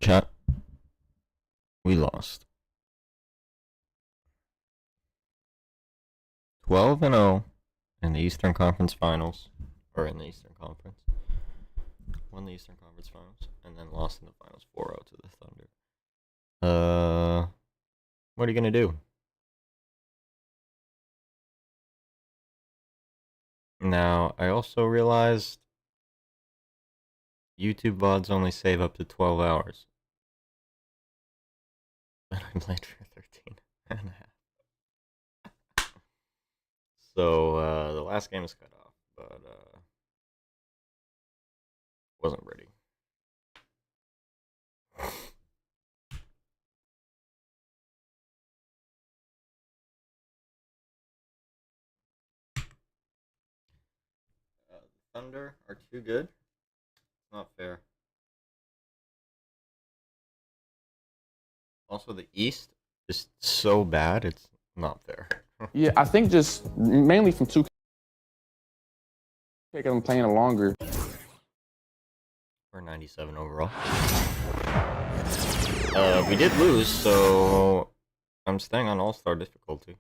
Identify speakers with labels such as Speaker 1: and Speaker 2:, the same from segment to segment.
Speaker 1: Chat. We lost. 12-0 in the Eastern Conference Finals, or in the Eastern Conference. Won the Eastern Conference Finals, and then lost in the Finals 4-0 to the Thunder. What are you gonna do? Now, I also realized YouTube VODs only save up to 12 hours. And I played for 13 and a half. So, the last game is cut off, but, wasn't ready. The Thunder are too good. It's not fair. Also, the East is so bad, it's not fair.
Speaker 2: Yeah, I think just mainly from 2K, I'm playing longer.
Speaker 1: We're 97 overall. We did lose, so I'm staying on All-Star difficulty.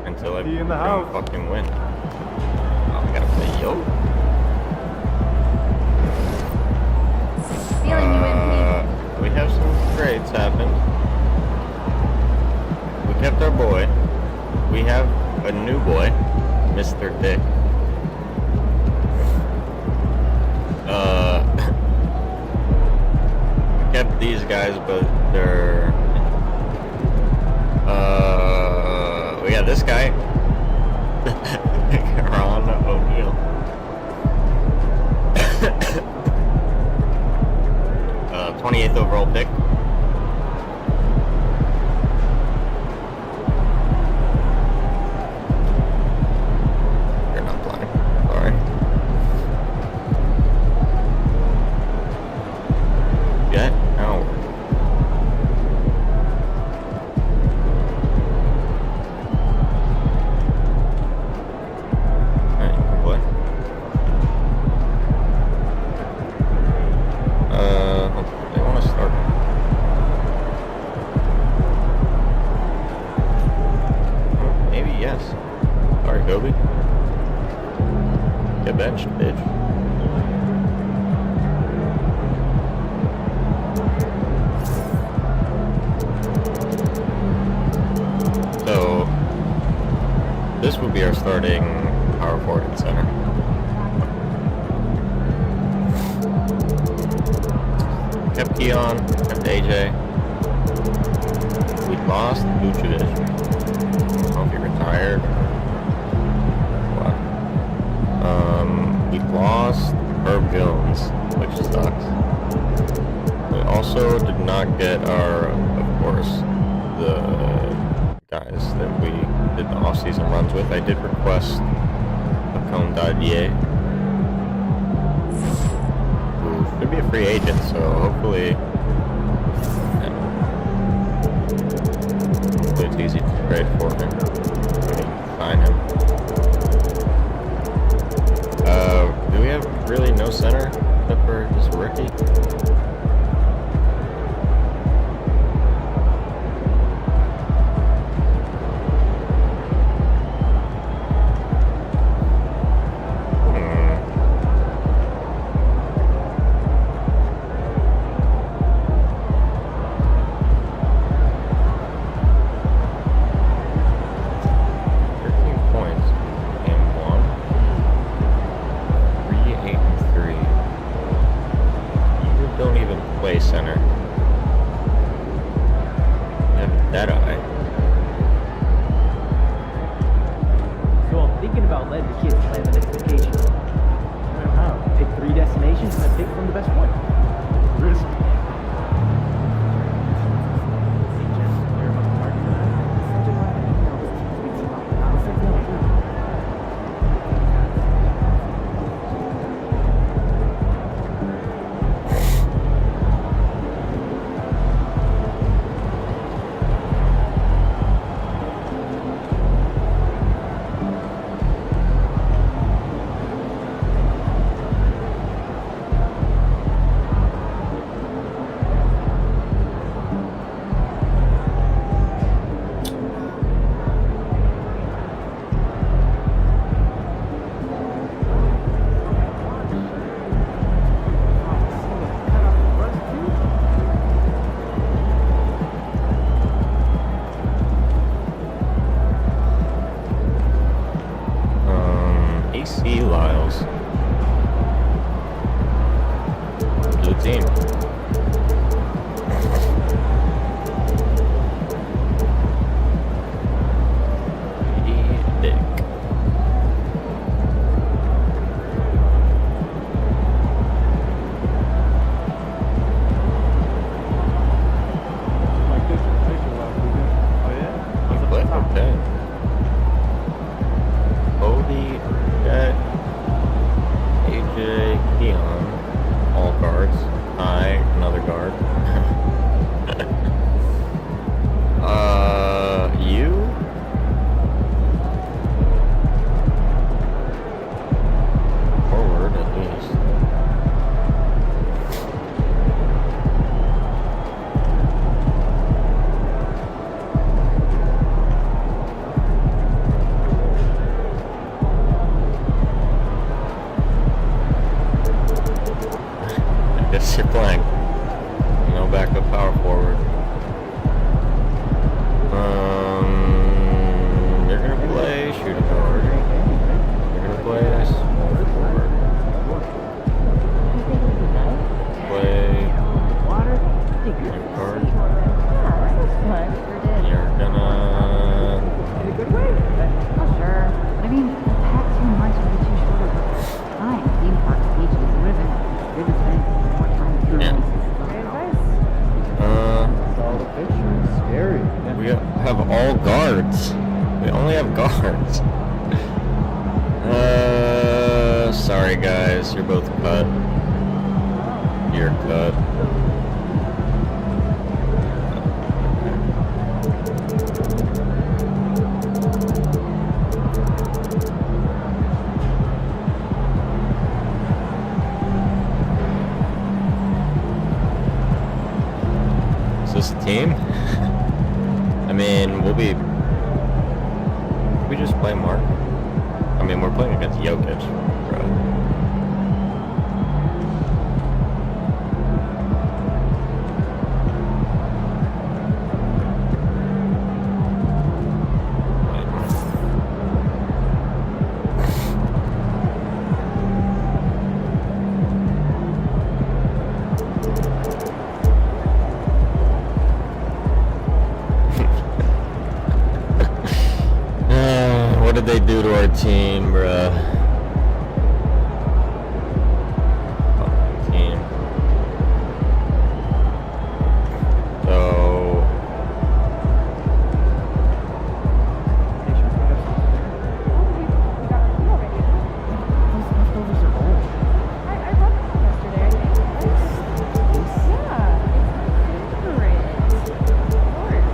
Speaker 1: Until I fucking win. Oh, we gotta play Yo. We have some trades happen. We kept our boy. We have a new boy, Mr. Dick. We kept these guys, but they're... we got this guy. Ron O'Neal. 28th overall pick. You're not blind. Sorry. Get out. Alright, you can play. They want to start. Oh, maybe yes. Sorry, Kobe. Get benched, bitch. So, this would be our starting power forward and center. Kept Keon, kept AJ. We lost Vucevic. I don't know if he retired or what. We lost Herb Jones, which sucks. We also did not get our, of course, the guys that we did the off-season runs with. I did request a Cone Dadier, who should be a free agent, so hopefully it's easy to trade for him. I mean, sign him. Do we have really no center except for this rookie? Center. Yeah, that eye.
Speaker 3: So I'm thinking about letting the kids plan the next vacation. I don't know. Pick 3 destinations and I pick from the best one. Risk.
Speaker 1: AC Lyles. To the team. Dick.
Speaker 4: Like this picture last weekend. Oh yeah?
Speaker 1: You click? Okay. Cody, Jet, AJ, Keon, all guards. I, another guard. You? Forward, at least. I guess you're playing. No backup power forward. You're gonna play shooting guard. You're gonna play small forward. Play
Speaker 3: Water?
Speaker 1: point guard.
Speaker 5: Yeah, this was fun. Sure did.
Speaker 1: You're gonna
Speaker 3: In a good way.
Speaker 5: Oh, sure. I mean, the past 2 months would be too short of time. Theme parks, beaches, it would have been good to spend more time with your
Speaker 1: Yeah.
Speaker 5: Great advice.
Speaker 4: Saw the picture. It's scary.
Speaker 1: We have all guards. We only have guards. Sorry guys, you're both cut. You're cut. Is this a team? I mean, we just play Mark. I mean, we're playing against Jokic, bro. What did they do to our team, bruh? Fucking team. So,
Speaker 3: Those leftovers are old.
Speaker 5: I brought this one yesterday, I think. Yeah, it's my favorite. Of course.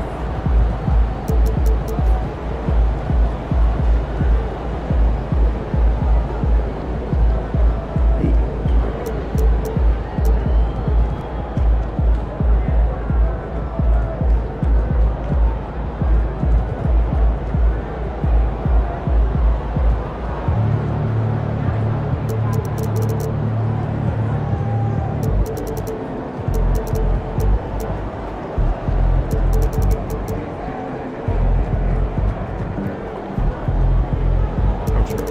Speaker 1: I'm sure.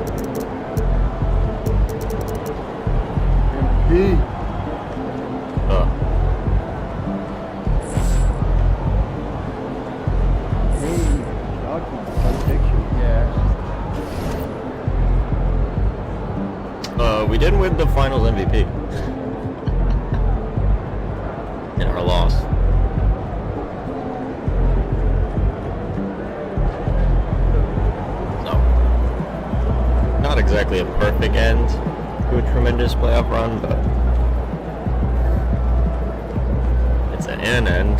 Speaker 4: MP. Hey, Rocky. Got a picture. Yeah.
Speaker 1: We didn't win the finals MVP. In our loss. So, not exactly a perfect end to a tremendous playoff run, but it's an end.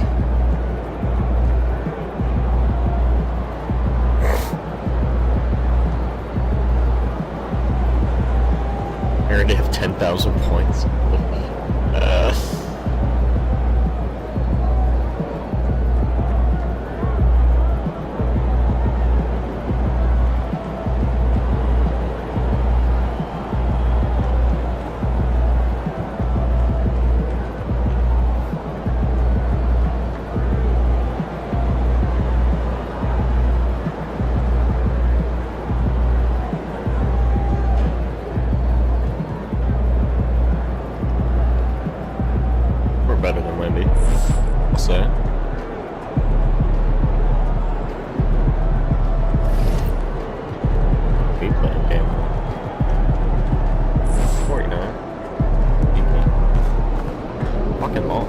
Speaker 1: We already have 10,000 points. keep playing game. 49. Fucking ball.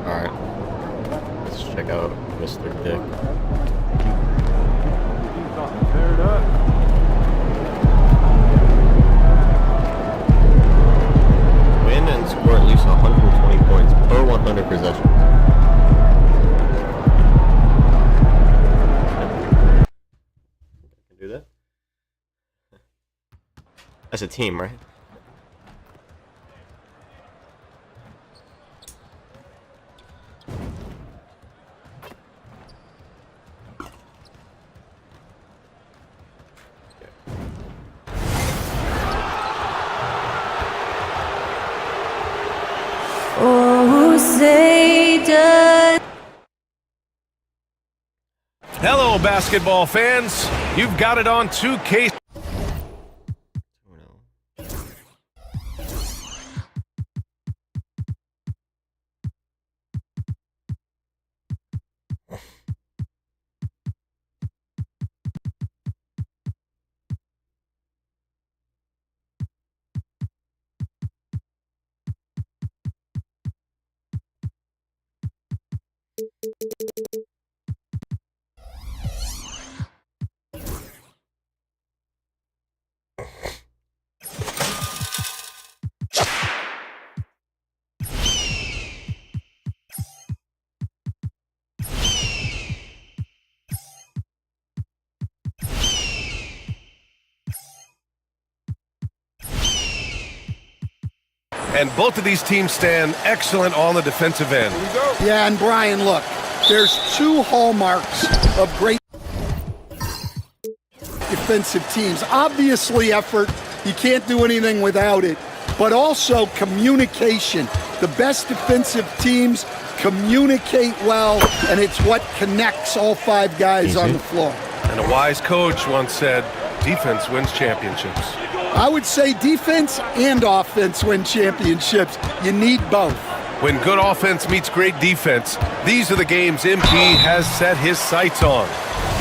Speaker 1: Alright. Let's check out Mr. Dick.
Speaker 4: Tear it up.
Speaker 1: Win and score at least 120 points per 100 possessions. I can do that. As a team, right?
Speaker 6: Oh, Satan.
Speaker 7: Hello, basketball fans. You've got it on 2K. And both of these teams stand excellent on the defensive end.
Speaker 8: Yeah, and Brian, look, there's two hallmarks of great defensive teams. Obviously, effort. You can't do anything without it. But also communication. The best defensive teams communicate well, and it's what connects all five guys on the floor.
Speaker 7: And a wise coach once said, defense wins championships.
Speaker 8: I would say defense and offense win championships. You need both.
Speaker 7: When good offense meets great defense, these are the games MP has set his sights on.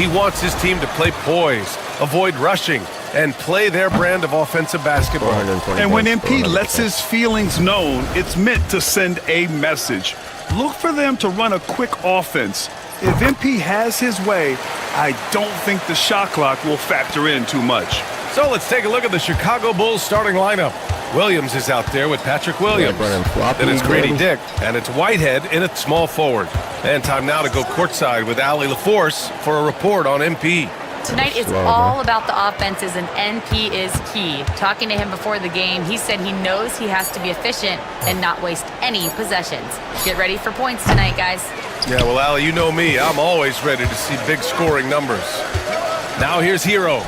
Speaker 7: He wants his team to play poised, avoid rushing, and play their brand of offensive basketball.
Speaker 9: And when MP lets his feelings known, it's meant to send a message. Look for them to run a quick offense. If MP has his way, I don't think the shot clock will factor in too much.
Speaker 7: So let's take a look at the Chicago Bulls starting lineup. Williams is out there with Patrick Williams. Then it's Grady Dick, and it's Whitehead in at small forward. And time now to go courtside with Allie LaForce for a report on MP.
Speaker 10: Tonight is all about the offenses, and NP is key. Talking to him before the game, he said he knows he has to be efficient and not waste any possessions. Get ready for points tonight, guys.
Speaker 7: Yeah, well, Allie, you know me. I'm always ready to see big scoring numbers. Now here's Hero.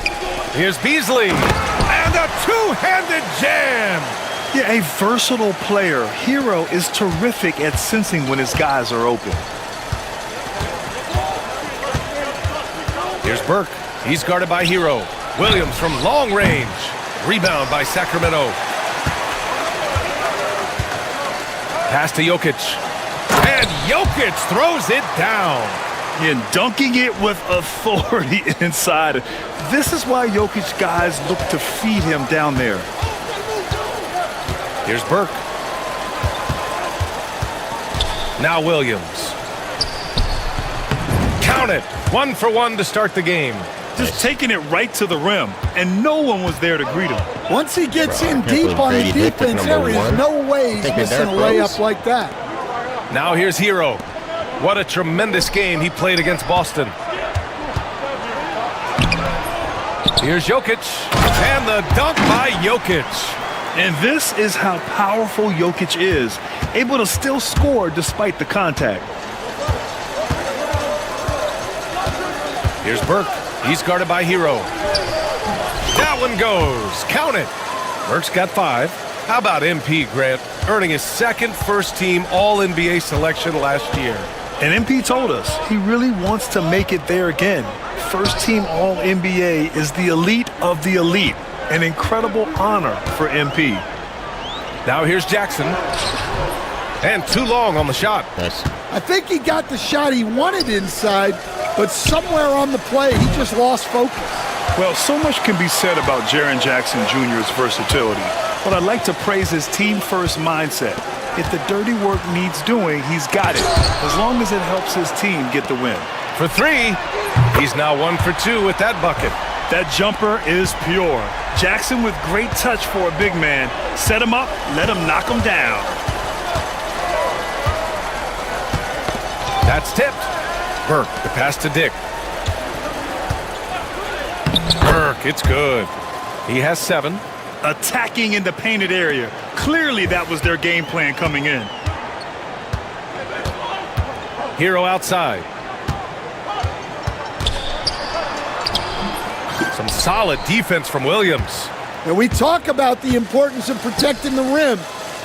Speaker 7: Here's Beasley. And a two-handed jam.
Speaker 9: Yeah, a versatile player. Hero is terrific at sensing when his guys are open.
Speaker 7: Here's Burke. He's guarded by Hero. Williams from long range. Rebound by Sacramento. Pass to Jokic. And Jokic throws it down.
Speaker 9: And dunking it with authority inside. This is why Jokic guys look to feed him down there.
Speaker 7: Here's Burke. Now Williams. Count it. 1 for 1 to start the game.
Speaker 9: Just taking it right to the rim, and no one was there to greet him.
Speaker 8: Once he gets in deep on the defense, there is no way he's missing a layup like that.
Speaker 7: Now here's Hero. What a tremendous game he played against Boston. Here's Jokic. And the dunk by Jokic.
Speaker 9: And this is how powerful Jokic is, able to still score despite the contact.
Speaker 7: Here's Burke. He's guarded by Hero. That one goes. Count it. Burke's got 5. How about MP, Grant, earning his second first-team All-NBA selection last year?
Speaker 9: And MP told us he really wants to make it there again. First-team All-NBA is the elite of the elite. An incredible honor for MP.
Speaker 7: Now here's Jackson. And too long on the shot.
Speaker 1: Nice.
Speaker 8: I think he got the shot he wanted inside, but somewhere on the play, he just lost focus.
Speaker 9: Well, so much can be said about Jaren Jackson Jr.'s versatility, but I'd like to praise his team-first mindset. If the dirty work needs doing, he's got it, as long as it helps his team get the win.
Speaker 7: For three, he's now 1 for 2 with that bucket.
Speaker 9: That jumper is pure. Jackson with great touch for a big man. Set him up, let him knock him down.
Speaker 7: That's tipped. Burke, the pass to Dick. Burke, it's good. He has 7.
Speaker 9: Attacking in the painted area. Clearly that was their game plan coming in.
Speaker 7: Hero outside. Some solid defense from Williams.
Speaker 8: And we talk about the importance of protecting the rim.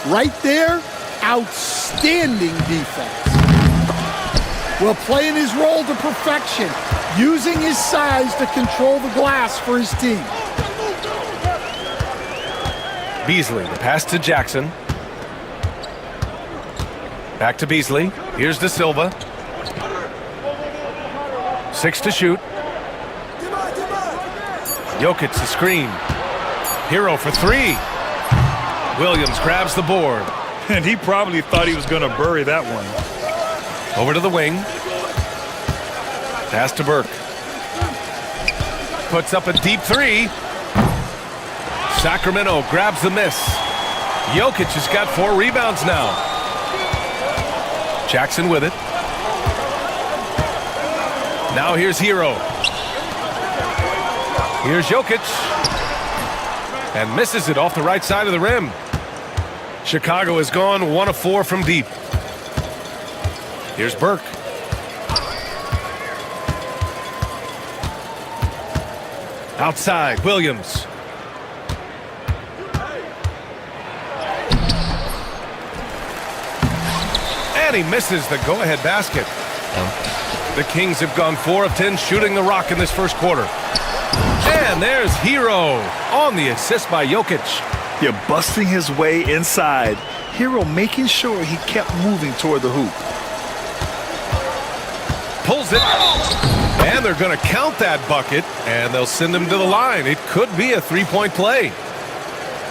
Speaker 8: Right there, outstanding defense. Well, playing his role to perfection, using his size to control the glass for his team.
Speaker 7: Beasley, the pass to Jackson. Back to Beasley. Here's De Silva. 6 to shoot. Jokic the screen. Hero for 3. Williams grabs the board.
Speaker 9: And he probably thought he was going to bury that one.
Speaker 7: Over to the wing. Pass to Burke. Puts up a deep 3. Sacramento grabs the miss. Jokic has got 4 rebounds now. Jackson with it. Now here's Hero. Here's Jokic. And misses it off the right side of the rim. Chicago has gone 1 of 4 from deep. Here's Burke. Outside, Williams. And he misses the go-ahead basket. The Kings have gone 4 of 10 shooting the rock in this first quarter. And there's Hero on the assist by Jokic.
Speaker 9: You're busting his way inside. Hero making sure he kept moving toward the hoop.
Speaker 7: Pulls it. And they're going to count that bucket, and they'll send him to the line. It could be a 3-point play.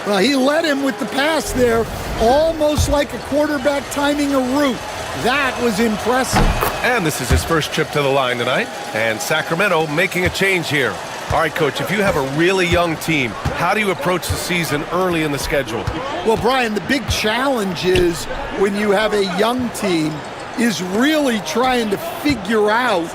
Speaker 8: Well, he led him with the pass there, almost like a quarterback timing a route. That was impressive.
Speaker 7: And this is his first trip to the line tonight. And Sacramento making a change here. All right, Coach, if you have a really young team, how do you approach the season early in the schedule?
Speaker 8: Well, Brian, the big challenge is when you have a young team is really trying to figure out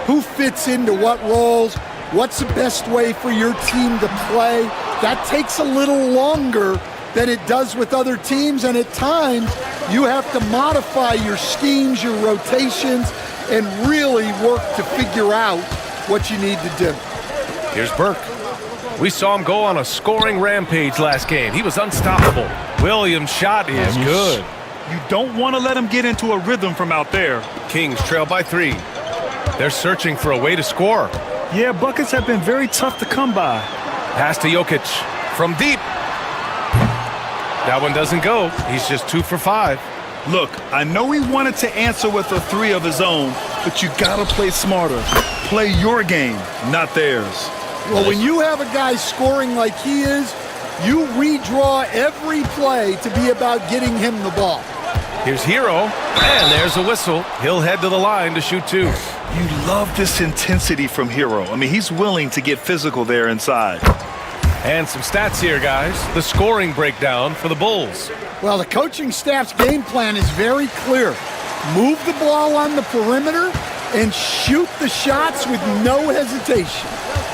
Speaker 8: who fits into what roles, what's the best way for your team to play. That takes a little longer than it does with other teams, and at times you have to modify your schemes, your rotations, and really work to figure out what you need to do.
Speaker 7: Here's Burke. We saw him go on a scoring rampage last game. He was unstoppable. Williams' shot is good.
Speaker 9: You don't want to let him get into a rhythm from out there.
Speaker 7: Kings trail by 3. They're searching for a way to score.
Speaker 9: Yeah, buckets have been very tough to come by.
Speaker 7: Pass to Jokic from deep. That one doesn't go. He's just 2 for 5.
Speaker 9: Look, I know he wanted to answer with a 3 of his own, but you gotta play smarter. Play your game, not theirs.
Speaker 8: Well, when you have a guy scoring like he is, you redraw every play to be about getting him the ball.
Speaker 7: Here's Hero, and there's a whistle. He'll head to the line to shoot 2.
Speaker 9: You love this intensity from Hero. I mean, he's willing to get physical there inside.
Speaker 7: And some stats here, guys. The scoring breakdown for the Bulls.
Speaker 8: Well, the coaching staff's game plan is very clear. Move the ball on the perimeter and shoot the shots with no hesitation.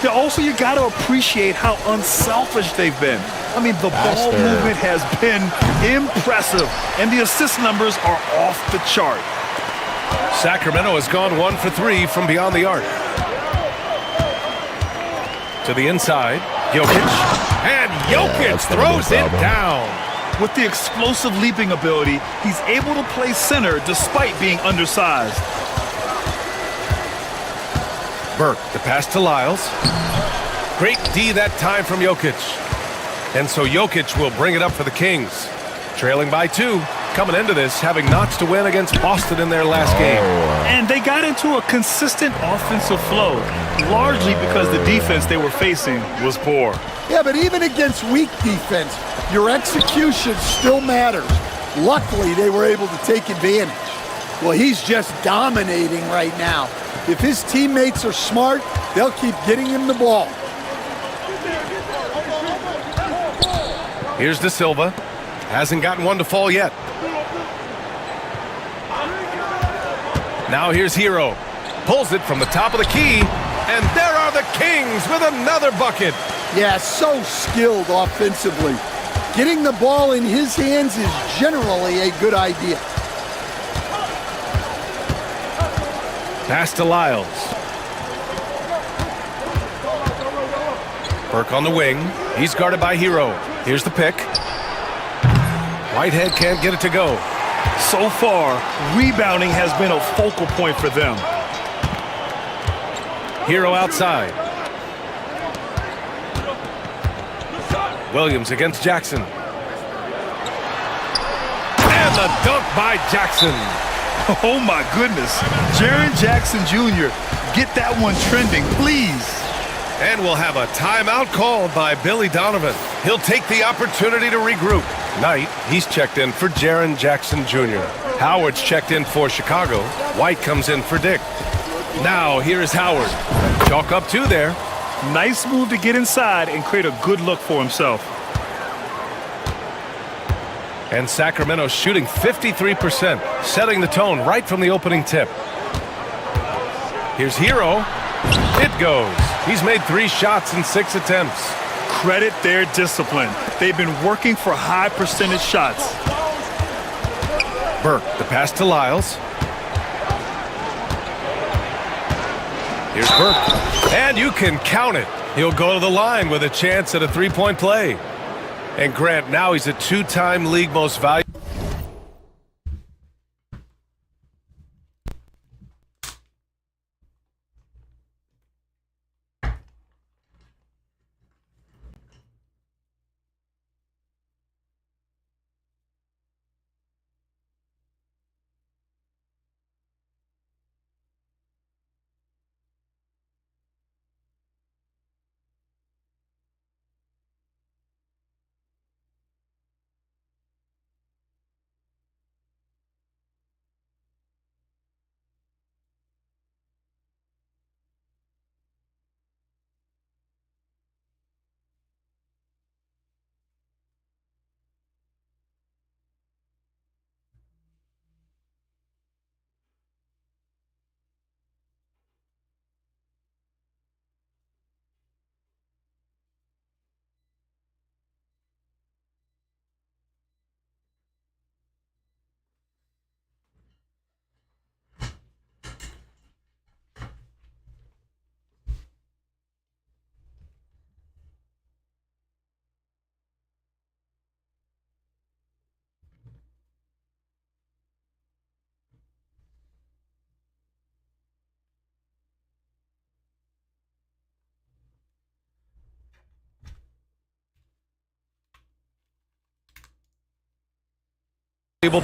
Speaker 9: Also, you got to appreciate how unselfish they've been. I mean, the ball movement has been impressive, and the assist numbers are off the chart.
Speaker 7: Sacramento has gone 1 for 3 from beyond the arc. To the inside, Jokic. And Jokic throws it down.
Speaker 9: With the explosive leaping ability, he's able to play center despite being undersized.
Speaker 7: Burke, the pass to Lyles. Great D that time from Jokic. And so Jokic will bring it up for the Kings. Trailing by 2, coming into this, having knots to win against Boston in their last game.
Speaker 9: And they got into a consistent offensive flow, largely because the defense they were facing was poor.
Speaker 8: Yeah, but even against weak defense, your execution still matters. Luckily, they were able to take advantage. Well, he's just dominating right now. If his teammates are smart, they'll keep getting him the ball.
Speaker 7: Here's De Silva. Hasn't gotten one to fall yet. Now here's Hero. Pulls it from the top of the key. And there are the Kings with another bucket.
Speaker 8: Yeah, so skilled offensively. Getting the ball in his hands is generally a good idea.
Speaker 7: Pass to Lyles. Burke on the wing. He's guarded by Hero. Here's the pick. Whitehead can't get it to go.
Speaker 9: So far, rebounding has been a focal point for them.
Speaker 7: Hero outside. Williams against Jackson. And the dunk by Jackson.
Speaker 9: Oh my goodness. Jaren Jackson Jr., get that one trending, please.
Speaker 7: And we'll have a timeout called by Billy Donovan. He'll take the opportunity to regroup. Knight, he's checked in for Jaren Jackson Jr. Howard's checked in for Chicago. White comes in for Dick. Now here's Howard. Chalk up 2 there.
Speaker 9: Nice move to get inside and create a good look for himself.
Speaker 7: And Sacramento shooting 53%, setting the tone right from the opening tip. Here's Hero. It goes. He's made 3 shots in 6 attempts.
Speaker 9: Credit their discipline. They've been working for high percentage shots.
Speaker 7: Burke, the pass to Lyles. Here's Burke. And you can count it. He'll go to the line with a chance at a 3-point play. And Grant, now he's a 2-time league most valuable.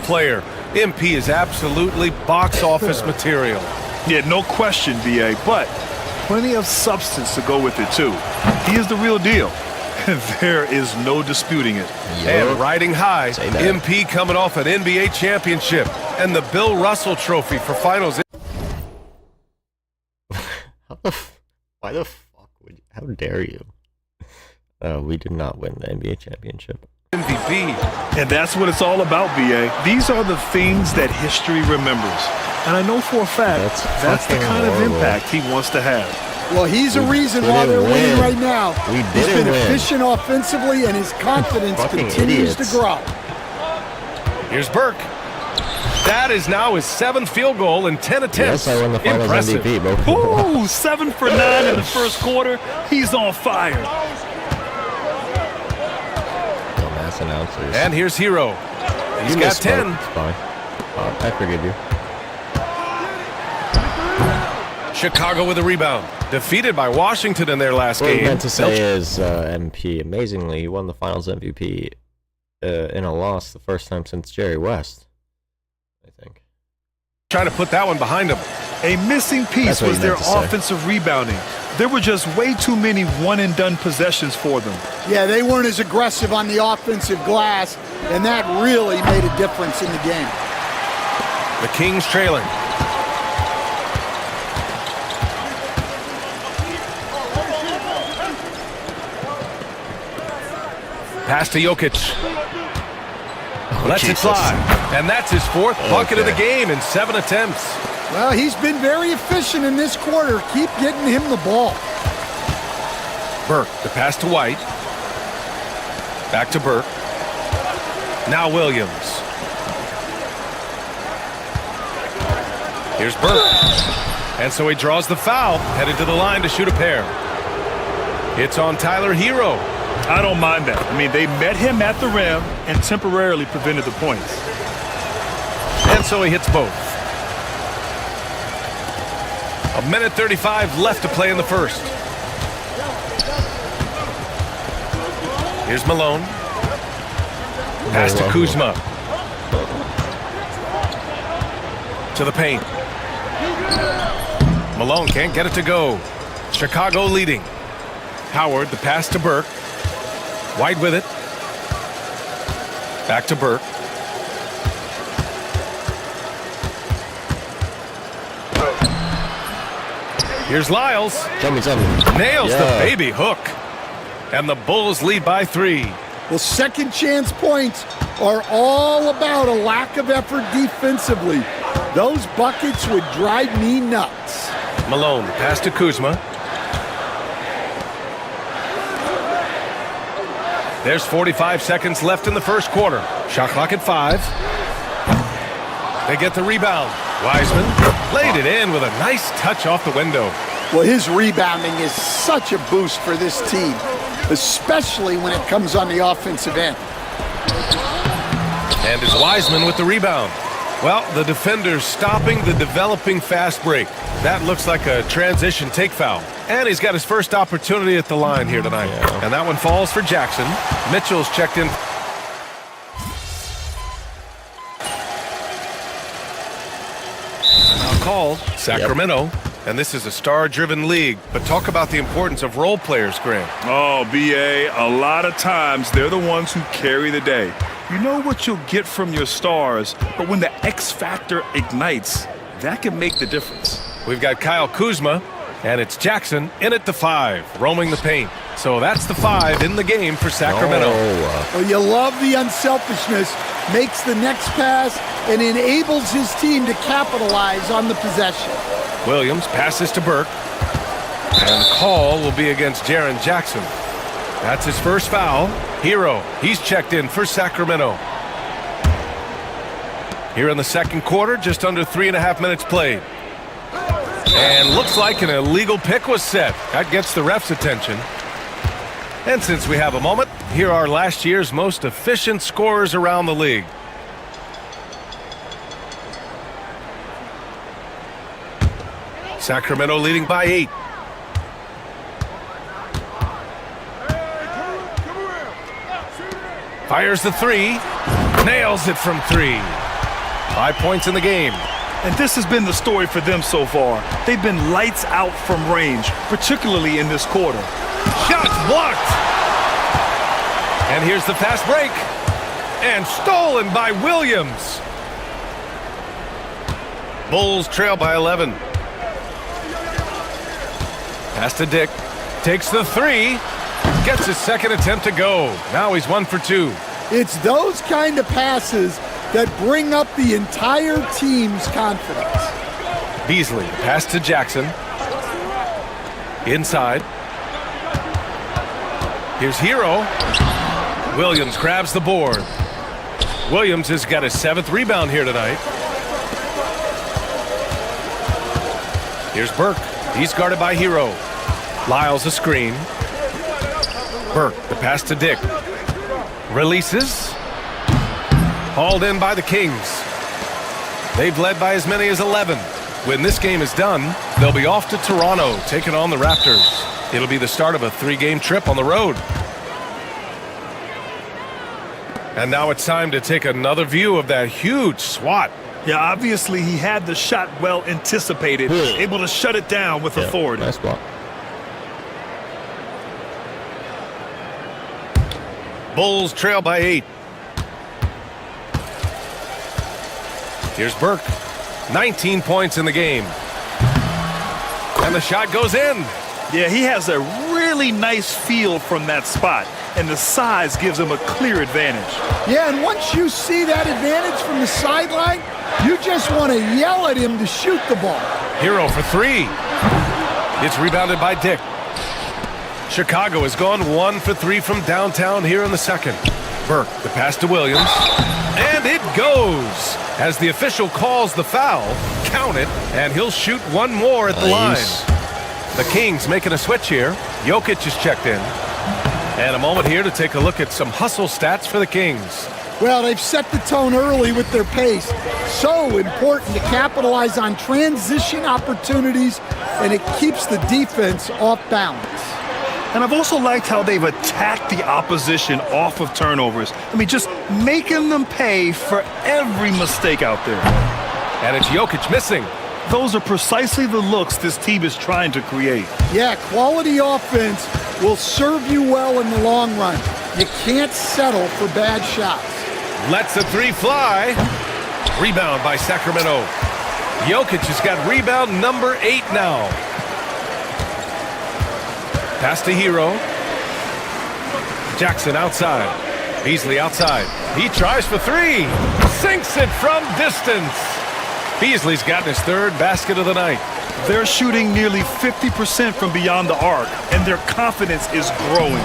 Speaker 7: Player. MP is absolutely box office material.
Speaker 9: Yeah, no question, BA, but plenty of substance to go with it, too. He is the real deal. There is no disputing it.
Speaker 7: And riding high, MP coming off an NBA championship and the Bill Russell Trophy for finals.
Speaker 1: Why the fuck would you? How dare you? We did not win the NBA championship.
Speaker 7: MVP.
Speaker 9: And that's what it's all about, BA. These are the things that history remembers. And I know for a fact that's the kind of impact he wants to have.
Speaker 8: Well, he's a reason why they're winning right now. He's been efficient offensively, and his confidence continues to grow.
Speaker 7: Here's Burke. That is now his 7th field goal in 10 attempts.
Speaker 1: Yes, I won the finals
Speaker 7: impressive.
Speaker 1: MVP, bro.
Speaker 9: Ooh, 7 for 9 in the first quarter. He's on fire.
Speaker 1: Announcers.
Speaker 7: And here's Hero. He's got 10.
Speaker 1: It's fine. I forgive you.
Speaker 7: Chicago with a rebound. Defeated by Washington in their last
Speaker 1: What
Speaker 7: game.
Speaker 1: I meant to say is MP, amazingly, he won the Finals MVP in a loss the first time since Jerry West, I think.
Speaker 7: Trying to put that one behind him.
Speaker 9: A missing piece was their offensive rebounding. There were just way too many one-and-done possessions for them.
Speaker 8: Yeah, they weren't as aggressive on the offensive glass, and that really made a difference in the game.
Speaker 7: The Kings trailing. Pass to Jokic. Lets it fly. And that's his fourth bucket of the game in 7 attempts.
Speaker 8: Well, he's been very efficient in this quarter. Keep getting him the ball.
Speaker 7: Burke, the pass to White. Back to Burke. Now Williams. Here's Burke. And so he draws the foul, headed to the line to shoot a pair. It's on Tyler Hero.
Speaker 9: I don't mind that. I mean, they met him at the rim and temporarily prevented the points.
Speaker 7: And so he hits both. 1:35 left to play in the first. Here's Malone. Pass to Kuzma. To the paint. Malone can't get it to go. Chicago leading. Howard, the pass to Burke. White with it. Back to Burke. Here's Lyles. Nails the baby hook. And the Bulls lead by 3.
Speaker 8: Well, second chance points are all about a lack of effort defensively. Those buckets would drive me nuts.
Speaker 7: Malone, pass to Kuzma. There's 45 seconds left in the first quarter. Shot clock at 5. They get the rebound. Wiseman laid it in with a nice touch off the window.
Speaker 8: Well, his rebounding is such a boost for this team, especially when it comes on the offensive end.
Speaker 7: And it's Wiseman with the rebound. Well, the defender's stopping the developing fast break. That looks like a transition take foul. And he's got his first opportunity at the line here tonight. And that one falls for Jackson. Mitchell's checked in. Now called Sacramento. And this is a star-driven league. But talk about the importance of role players, Grant.
Speaker 9: Oh, B.A., a lot of times they're the ones who carry the day. You know what you'll get from your stars, but when the X factor ignites, that can make the difference.
Speaker 7: We've got Kyle Kuzma, and it's Jackson in at the 5, roaming the paint. So that's the 5 in the game for Sacramento.
Speaker 8: Well, you love the unselfishness, makes the next pass, and enables his team to capitalize on the possession.
Speaker 7: Williams passes to Burke, and the call will be against Jaren Jackson. That's his first foul. Hero, he's checked in for Sacramento. Here in the second quarter, just under 3.5 minutes played. And looks like an illegal pick was set. That gets the ref's attention. And since we have a moment, here are last year's most efficient scorers around the league. Sacramento leading by 8. Fires the 3. Nails it from 3. 5 points in the game.
Speaker 9: And this has been the story for them so far. They've been lights out from range, particularly in this quarter.
Speaker 7: Shots blocked. And here's the fast break. And stolen by Williams. Bulls trail by 11. Pass to Dick. Takes the 3. Gets his second attempt to go. Now he's 1 for 2.
Speaker 8: It's those kind of passes that bring up the entire team's confidence.
Speaker 7: Beasley, pass to Jackson. Inside. Here's Hero. Williams grabs the board. Williams has got his 7th rebound here tonight. Here's Burke. He's guarded by Hero. Lyles a screen. Burke, the pass to Dick. Releases. Hauled in by the Kings. They've led by as many as 11. When this game is done, they'll be off to Toronto, taking on the Raptors. It'll be the start of a 3-game trip on the road. And now it's time to take another view of that huge swat.
Speaker 9: Yeah, obviously he had the shot well anticipated, able to shut it down with a forward.
Speaker 1: Nice block.
Speaker 7: Bulls trail by 8. Here's Burke. 19 points in the game. And the shot goes in.
Speaker 9: Yeah, he has a really nice feel from that spot, and the size gives him a clear advantage.
Speaker 8: Yeah, and once you see that advantage from the sideline, you just want to yell at him to shoot the ball.
Speaker 7: Hero for 3. It's rebounded by Dick. Chicago has gone 1 for 3 from downtown here in the second. Burke, the pass to Williams. And it goes. As the official calls the foul, count it, and he'll shoot one more at the line. The Kings making a switch here. Jokic is checked in. And a moment here to take a look at some hustle stats for the Kings.
Speaker 8: Well, they've set the tone early with their pace. So important to capitalize on transition opportunities, and it keeps the defense off balance.
Speaker 9: And I've also liked how they've attacked the opposition off of turnovers. I mean, just making them pay for every mistake out there.
Speaker 7: And it's Jokic missing.
Speaker 9: Those are precisely the looks this team is trying to create.
Speaker 8: Yeah, quality offense will serve you well in the long run. You can't settle for bad shots.
Speaker 7: Lets a 3 fly. Rebound by Sacramento. Jokic has got rebound number 8 now. Pass to Hero. Jackson outside. Beasley outside. He tries for 3. Sinks it from distance. Beasley's gotten his 3rd basket of the night.
Speaker 9: They're shooting nearly 50% from beyond the arc, and their confidence is growing.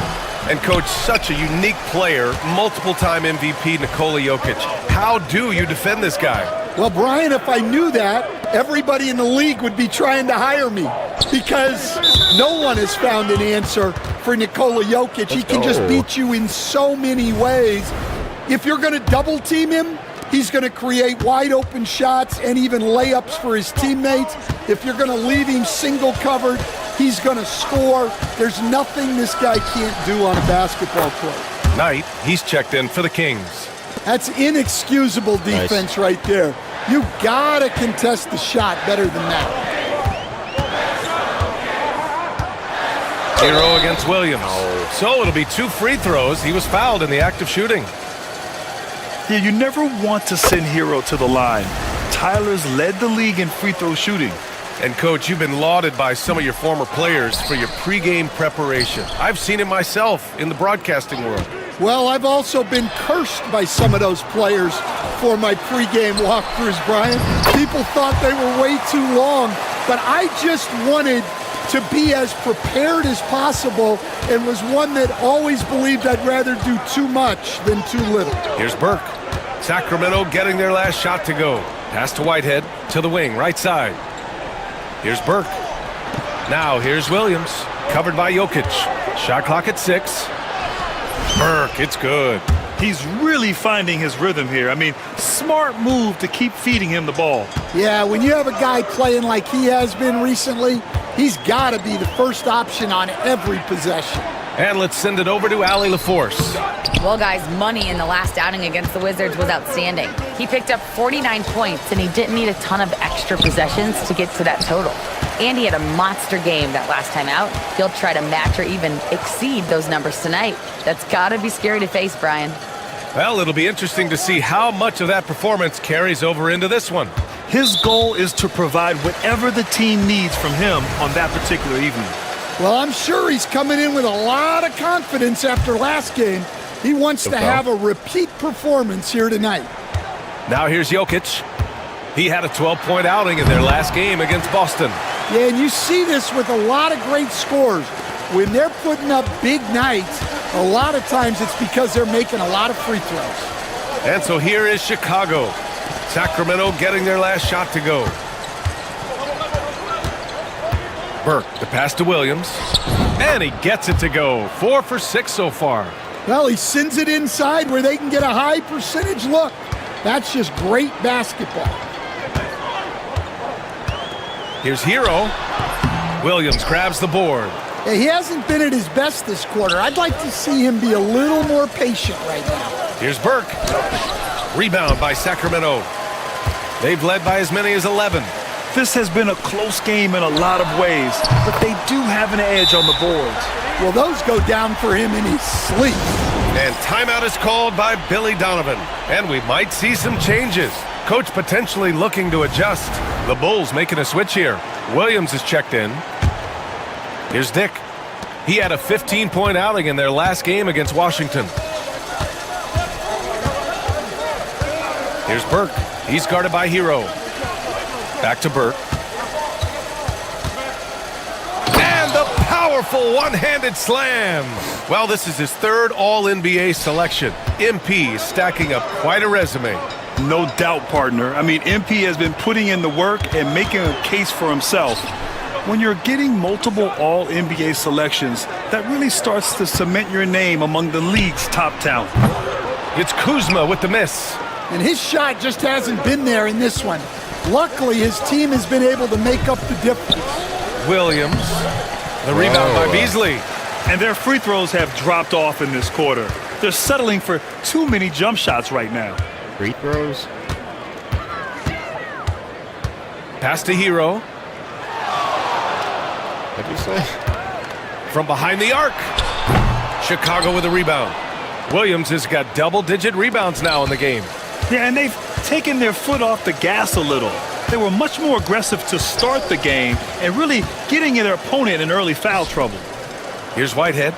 Speaker 7: And coach, such a unique player, multiple-time MVP Nikola Jokic. How do you defend this guy?
Speaker 8: Well, Brian, if I knew that, everybody in the league would be trying to hire me, because no one has found an answer for Nikola Jokic. He can just beat you in so many ways. If you're going to double team him, he's going to create wide open shots and even layups for his teammates. If you're going to leave him single covered, he's going to score. There's nothing this guy can't do on a basketball court.
Speaker 7: Knight, he's checked in for the Kings.
Speaker 8: That's inexcusable defense right there. You gotta contest the shot better than that.
Speaker 7: Hero against Williams. So it'll be 2 free throws. He was fouled in the act of shooting.
Speaker 9: Yeah, you never want to send Hero to the line. Tyler's led the league in free throw shooting.
Speaker 7: And coach, you've been lauded by some of your former players for your pregame preparation. I've seen it myself in the broadcasting world.
Speaker 8: Well, I've also been cursed by some of those players for my pregame walkthroughs, Brian. People thought they were way too long, but I just wanted to be as prepared as possible and was one that always believed I'd rather do too much than too little.
Speaker 7: Here's Burke. Sacramento getting their last shot to go. Pass to Whitehead to the wing, right side. Here's Burke. Now here's Williams, covered by Jokic. Shot clock at 6. Burke, it's good.
Speaker 9: He's really finding his rhythm here. I mean, smart move to keep feeding him the ball.
Speaker 8: Yeah, when you have a guy playing like he has been recently, he's got to be the first option on every possession.
Speaker 7: And let's send it over to Allie LaForce.
Speaker 10: Well, guys, money in the last outing against the Wizards was outstanding. He picked up 49 points, and he didn't need a ton of extra possessions to get to that total. And he had a monster game that last time out. He'll try to match or even exceed those numbers tonight. That's got to be scary to face, Brian.
Speaker 7: Well, it'll be interesting to see how much of that performance carries over into this one.
Speaker 9: His goal is to provide whatever the team needs from him on that particular evening.
Speaker 8: Well, I'm sure he's coming in with a lot of confidence after last game. He wants to have a repeat performance here tonight.
Speaker 7: Now here's Jokic. He had a 12-point outing in their last game against Boston.
Speaker 8: Yeah, and you see this with a lot of great scores. When they're putting up big nights, a lot of times it's because they're making a lot of free throws.
Speaker 7: And so here is Chicago. Sacramento getting their last shot to go. Burke, the pass to Williams. And he gets it to go. 4 for 6 so far.
Speaker 8: Well, he sends it inside where they can get a high percentage look. That's just great basketball.
Speaker 7: Here's Hero. Williams grabs the board.
Speaker 8: Yeah, he hasn't been at his best this quarter. I'd like to see him be a little more patient right now.
Speaker 7: Here's Burke. Rebound by Sacramento. They've led by as many as 11.
Speaker 9: This has been a close game in a lot of ways, but they do have an edge on the boards.
Speaker 8: Well, those go down for him in his sleep.
Speaker 7: And timeout is called by Billy Donovan. And we might see some changes. Coach potentially looking to adjust. The Bulls making a switch here. Williams is checked in. Here's Dick. He had a 15-point outing in their last game against Washington. Here's Burke. He's guarded by Hero. Back to Burke. And the powerful one-handed slam. Well, this is his third All-NBA selection. MP is stacking up quite a resume.
Speaker 9: No doubt, partner. I mean, MP has been putting in the work and making a case for himself. When you're getting multiple All-NBA selections, that really starts to cement your name among the league's top talent.
Speaker 7: It's Kuzma with the miss.
Speaker 8: And his shot just hasn't been there in this one. Luckily, his team has been able to make up the difference.
Speaker 7: Williams. The rebound by Beasley.
Speaker 9: And their free throws have dropped off in this quarter. They're settling for too many jump shots right now.
Speaker 1: Free throws.
Speaker 7: Pass to Hero.
Speaker 1: What'd you say?
Speaker 7: From behind the arc. Chicago with a rebound. Williams has got double-digit rebounds now in the game.
Speaker 9: Yeah, and they've taken their foot off the gas a little. They were much more aggressive to start the game and really getting their opponent in early foul trouble.
Speaker 7: Here's Whitehead.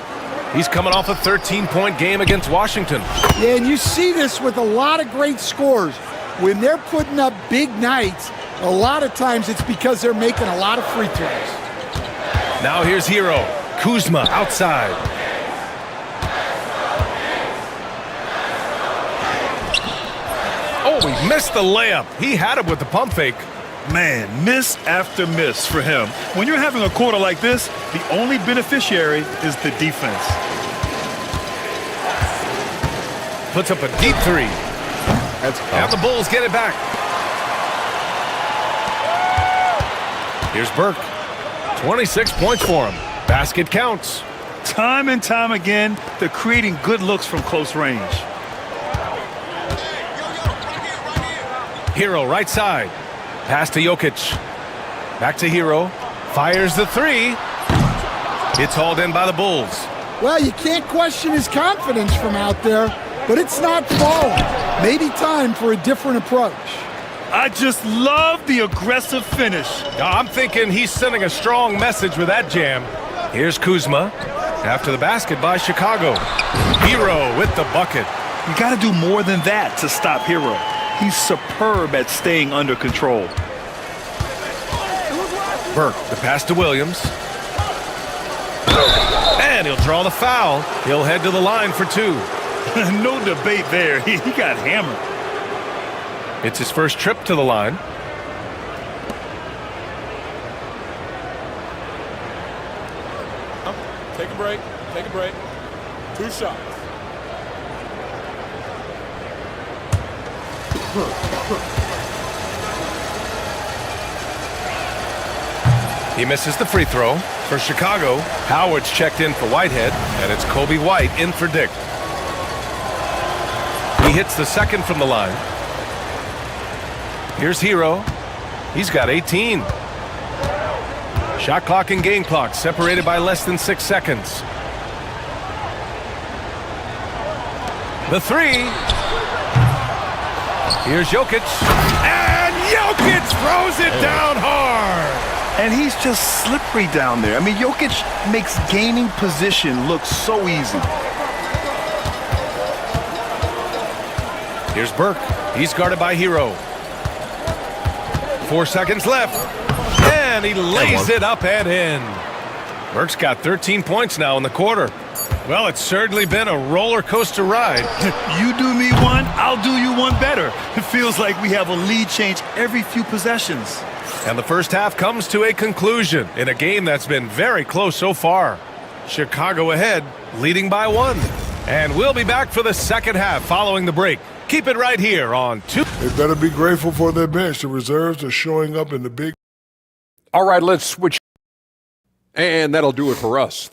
Speaker 7: He's coming off a 13-point game against Washington.
Speaker 8: Yeah, and you see this with a lot of great scores. When they're putting up big nights, a lot of times it's because they're making a lot of free throws.
Speaker 7: Now here's Hero. Kuzma outside. Oh, he missed the layup. He had it with the pump fake.
Speaker 9: Man, miss after miss for him. When you're having a quarter like this, the only beneficiary is the defense.
Speaker 7: Puts up a deep three.
Speaker 1: That's
Speaker 7: And the Bulls get it back. Here's Burke. 26 points for him. Basket counts.
Speaker 9: Time and time again, they're creating good looks from close range.
Speaker 7: Hero right side. Pass to Jokic. Back to Hero. Fires the three. It's hauled in by the Bulls.
Speaker 8: Well, you can't question his confidence from out there, but it's not falling. Maybe time for a different approach.
Speaker 9: I just love the aggressive finish.
Speaker 7: I'm thinking he's sending a strong message with that jam. Here's Kuzma. After the basket by Chicago. Hero with the bucket.
Speaker 9: You got to do more than that to stop Hero. He's superb at staying under control.
Speaker 7: Burke, the pass to Williams. And he'll draw the foul. He'll head to the line for two.
Speaker 9: No debate there. He got hammered.
Speaker 7: It's his first trip to the line.
Speaker 11: Take a break. Take a break. 2 shots.
Speaker 7: He misses the free throw. For Chicago, Howard's checked in for Whitehead, and it's Kobe White in for Dick. He hits the second from the line. Here's Hero. He's got 18. Shot clock and game clock separated by less than 6 seconds. The three. Here's Jokic. And Jokic throws it down hard.
Speaker 9: And he's just slippery down there. I mean, Jokic makes gaining position look so easy.
Speaker 7: Here's Burke. He's guarded by Hero. 4 seconds left. And he lays it up and in. Burke's got 13 points now in the quarter. Well, it's certainly been a roller coaster ride.
Speaker 9: You do me one, I'll do you one better. It feels like we have a lead change every few possessions.
Speaker 7: And the first half comes to a conclusion in a game that's been very close so far. Chicago ahead, leading by 1. And we'll be back for the second half following the break. Keep it right here on 2.
Speaker 12: They better be grateful for their bench. The reserves are showing up in the big. All right, let's switch. And that'll do it for us.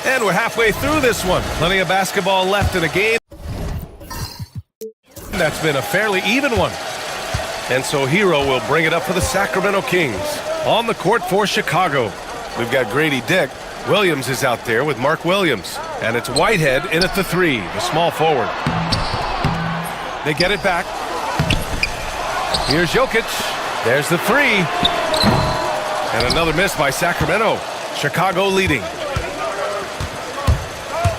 Speaker 7: And we're halfway through this one. Plenty of basketball left in a game that's been a fairly even one. And so Hero will bring it up for the Sacramento Kings. On the court for Chicago, we've got Grady Dick. Williams is out there with Mark Williams. And it's Whitehead in at the three, the small forward. They get it back. Here's Jokic. There's the three. And another miss by Sacramento. Chicago leading.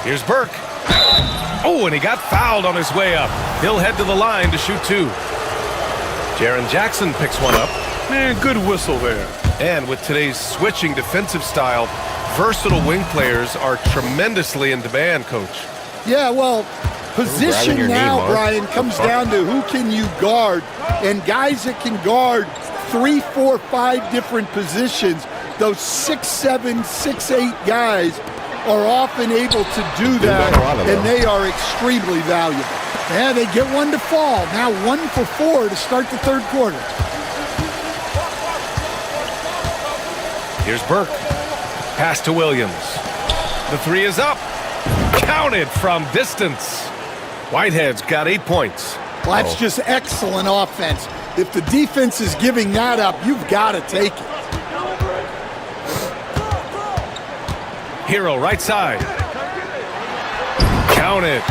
Speaker 7: Here's Burke. Oh, and he got fouled on his way up. He'll head to the line to shoot two. Jaren Jackson picks one up.
Speaker 9: Man, good whistle there.
Speaker 7: And with today's switching defensive style, versatile wing players are tremendously in demand, Coach.
Speaker 8: Yeah, well, position now,
Speaker 1: knee,
Speaker 8: Brian, comes down to who can you guard. And guys that can guard 3, 4, 5 different positions, those 6'7", 6'8" guys are often able to do that, and they are extremely valuable. Yeah, they get one to fall. Now 1 for 4 to start the third quarter.
Speaker 7: Here's Burke. Pass to Williams. The three is up. Counted from distance. Whitehead's got 8 points.
Speaker 8: Well, that's just excellent offense. If the defense is giving that up, you've got to take it.
Speaker 7: Hero right side. Counted.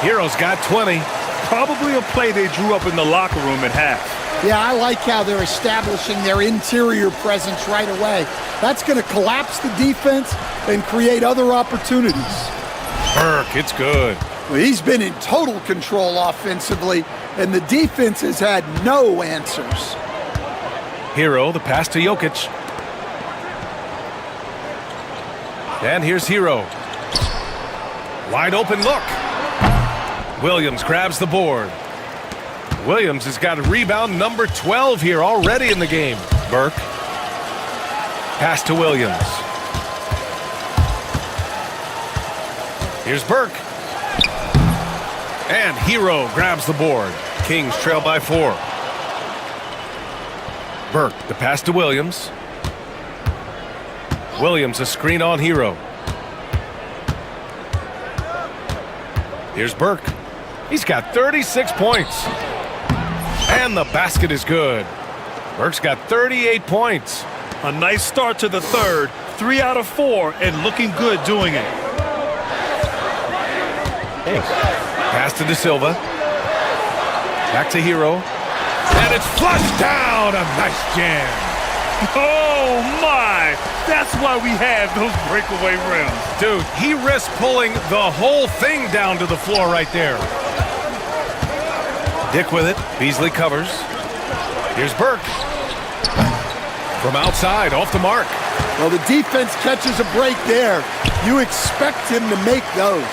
Speaker 7: Hero's got 20.
Speaker 9: Probably a play they drew up in the locker room at half.
Speaker 8: Yeah, I like how they're establishing their interior presence right away. That's going to collapse the defense and create other opportunities.
Speaker 7: Burke, it's good.
Speaker 8: Well, he's been in total control offensively, and the defense has had no answers.
Speaker 7: Hero, the pass to Jokic. And here's Hero. Wide open look. Williams grabs the board. Williams has got a rebound number 12 here already in the game. Burke. Pass to Williams. Here's Burke. And Hero grabs the board. Kings trail by 4. Burke, the pass to Williams. Williams, a screen on Hero. Here's Burke. He's got 36 points. And the basket is good. Burke's got 38 points.
Speaker 9: A nice start to the third. 3 out of 4 and looking good doing it.
Speaker 1: Thanks.
Speaker 7: Pass to De Silva. Back to Hero. And it's flushed down. A nice jam.
Speaker 9: Oh, my. That's why we have those breakaway rims.
Speaker 7: Dude, he risked pulling the whole thing down to the floor right there. Dick with it. Beasley covers. Here's Burke. From outside, off the mark.
Speaker 8: Well, the defense catches a break there. You expect him to make those.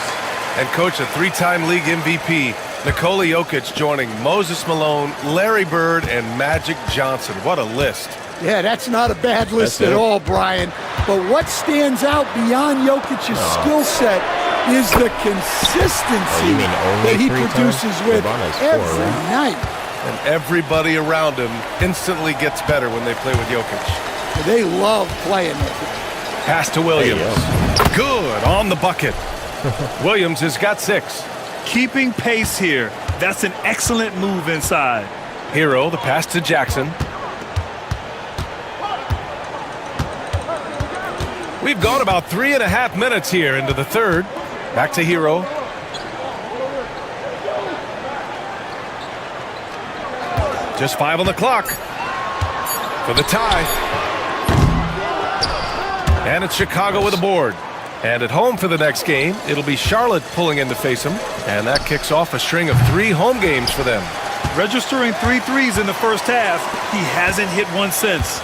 Speaker 7: And coach, a 3-time league MVP, Nikola Jokic joining Moses Malone, Larry Bird, and Magic Johnson. What a list.
Speaker 8: Yeah, that's not a bad list at all, Brian. But what stands out beyond Jokic's skill set is the consistency that he produces with every night.
Speaker 7: And everybody around him instantly gets better when they play with Jokic.
Speaker 8: They love playing with him.
Speaker 7: Pass to Williams. Good on the bucket. Williams has got 6.
Speaker 9: Keeping pace here. That's an excellent move inside.
Speaker 7: Hero, the pass to Jackson. We've gone about 3.5 minutes here into the third. Back to Hero. Just 5 on the clock for the tie. And it's Chicago with a board. And at home for the next game, it'll be Charlotte pulling in to face them. And that kicks off a string of 3 home games for them.
Speaker 9: Registering 3 threes in the first half. He hasn't hit one since.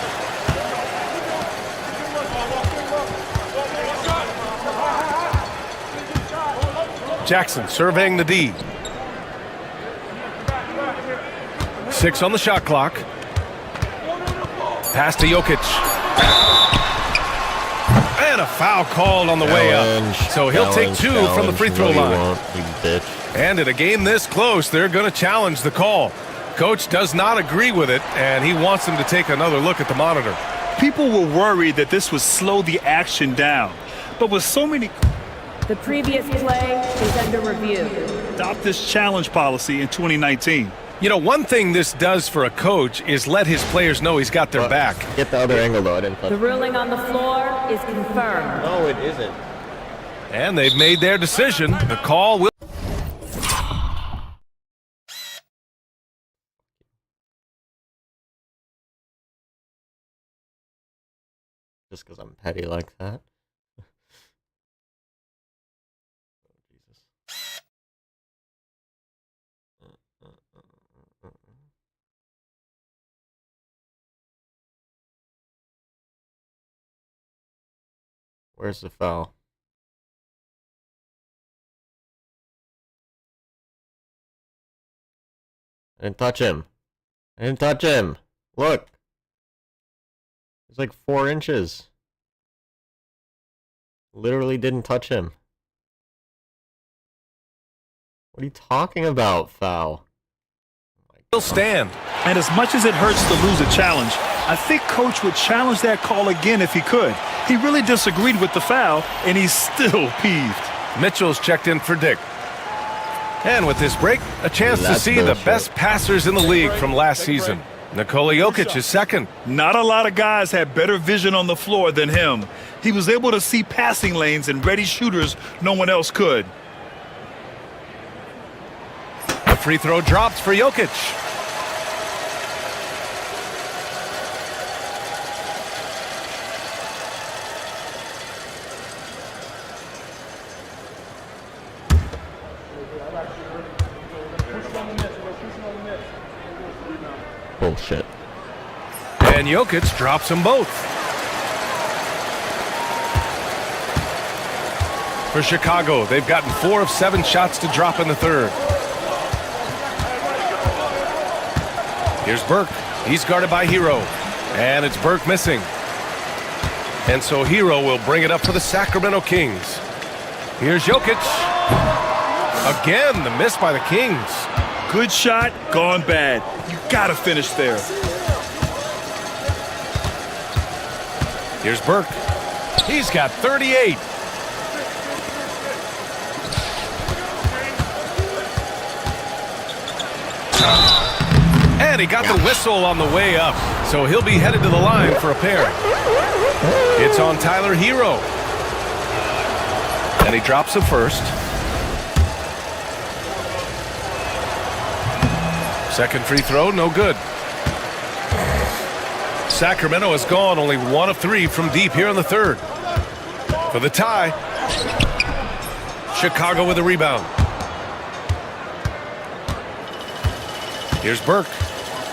Speaker 7: Jackson surveying the D. 6 on the shot clock. Pass to Jokic. And And a foul called on the way up. So he'll take 2 from the free throw line. And in a game this close, they're going to challenge the call. Coach does not agree with it, and he wants them to take another look at the monitor.
Speaker 9: People were worried that this would slow the action down. But with so many...
Speaker 13: The previous play is under review.
Speaker 9: Adopt this challenge policy in 2019.
Speaker 7: You know, one thing this does for a coach is let his players know he's got their back.
Speaker 1: Get the other angle, though. I didn't touch
Speaker 13: The ruling on the floor is confirmed.
Speaker 1: No, it isn't.
Speaker 7: And they've made their decision. The call will...
Speaker 1: Just because I'm petty like that. Where's the foul? I didn't touch him. I didn't touch him. Look. It's like 4 inches. Literally didn't touch him. What are you talking about, foul?
Speaker 7: He'll stand.
Speaker 9: And as much as it hurts to lose a challenge, I think Coach would challenge that call again if he could. He really disagreed with the foul, and he's still peeved.
Speaker 7: Mitchell's checked in for Dick. And with this break, a chance to see the best passers in the league from last season. Nikola Jokic is second.
Speaker 9: Not a lot of guys had better vision on the floor than him. He was able to see passing lanes and ready shooters no one else could.
Speaker 7: The free throw drops for Jokic.
Speaker 1: Bullshit.
Speaker 7: And Jokic drops them both. For Chicago, they've gotten 4 of 7 shots to drop in the third. Here's Burke. He's guarded by Hero. And it's Burke missing. And so Hero will bring it up for the Sacramento Kings. Here's Jokic. Again, the miss by the Kings.
Speaker 9: Good shot, gone bad. You gotta finish there.
Speaker 7: Here's Burke. He's got 38. And he got the whistle on the way up, so he'll be headed to the line for a pair. It's on Tyler Hero. And he drops him first. Second free throw, no good. Sacramento has gone only 1 of 3 from deep here in the third. For the tie, Chicago with a rebound. Here's Burke.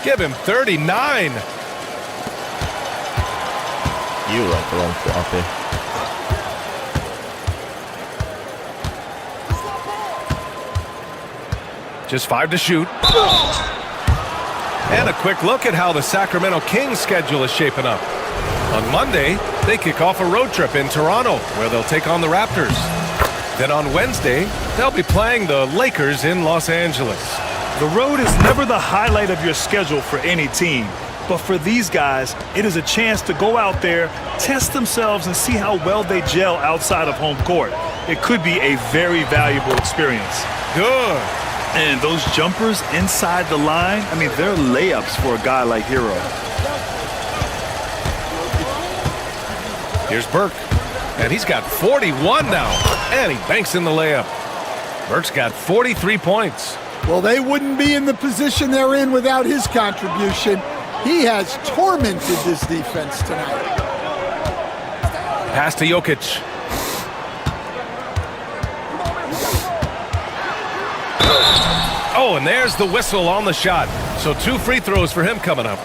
Speaker 7: Give him 39.
Speaker 1: You like the long floppy.
Speaker 7: Just 5 to shoot. And a quick look at how the Sacramento Kings schedule is shaping up. On Monday, they kick off a road trip in Toronto, where they'll take on the Raptors. Then on Wednesday, they'll be playing the Lakers in Los Angeles.
Speaker 9: The road is never the highlight of your schedule for any team. But for these guys, it is a chance to go out there, test themselves, and see how well they gel outside of home court. It could be a very valuable experience.
Speaker 7: Good.
Speaker 9: And those jumpers inside the line, I mean, they're layups for a guy like Hero.
Speaker 7: Here's Burke. And he's got 41 now. And he banks in the layup. Burke's got 43 points.
Speaker 8: Well, they wouldn't be in the position they're in without his contribution. He has tormented this defense tonight.
Speaker 7: Pass to Jokic. Oh, and there's the whistle on the shot. So 2 free throws for him coming up.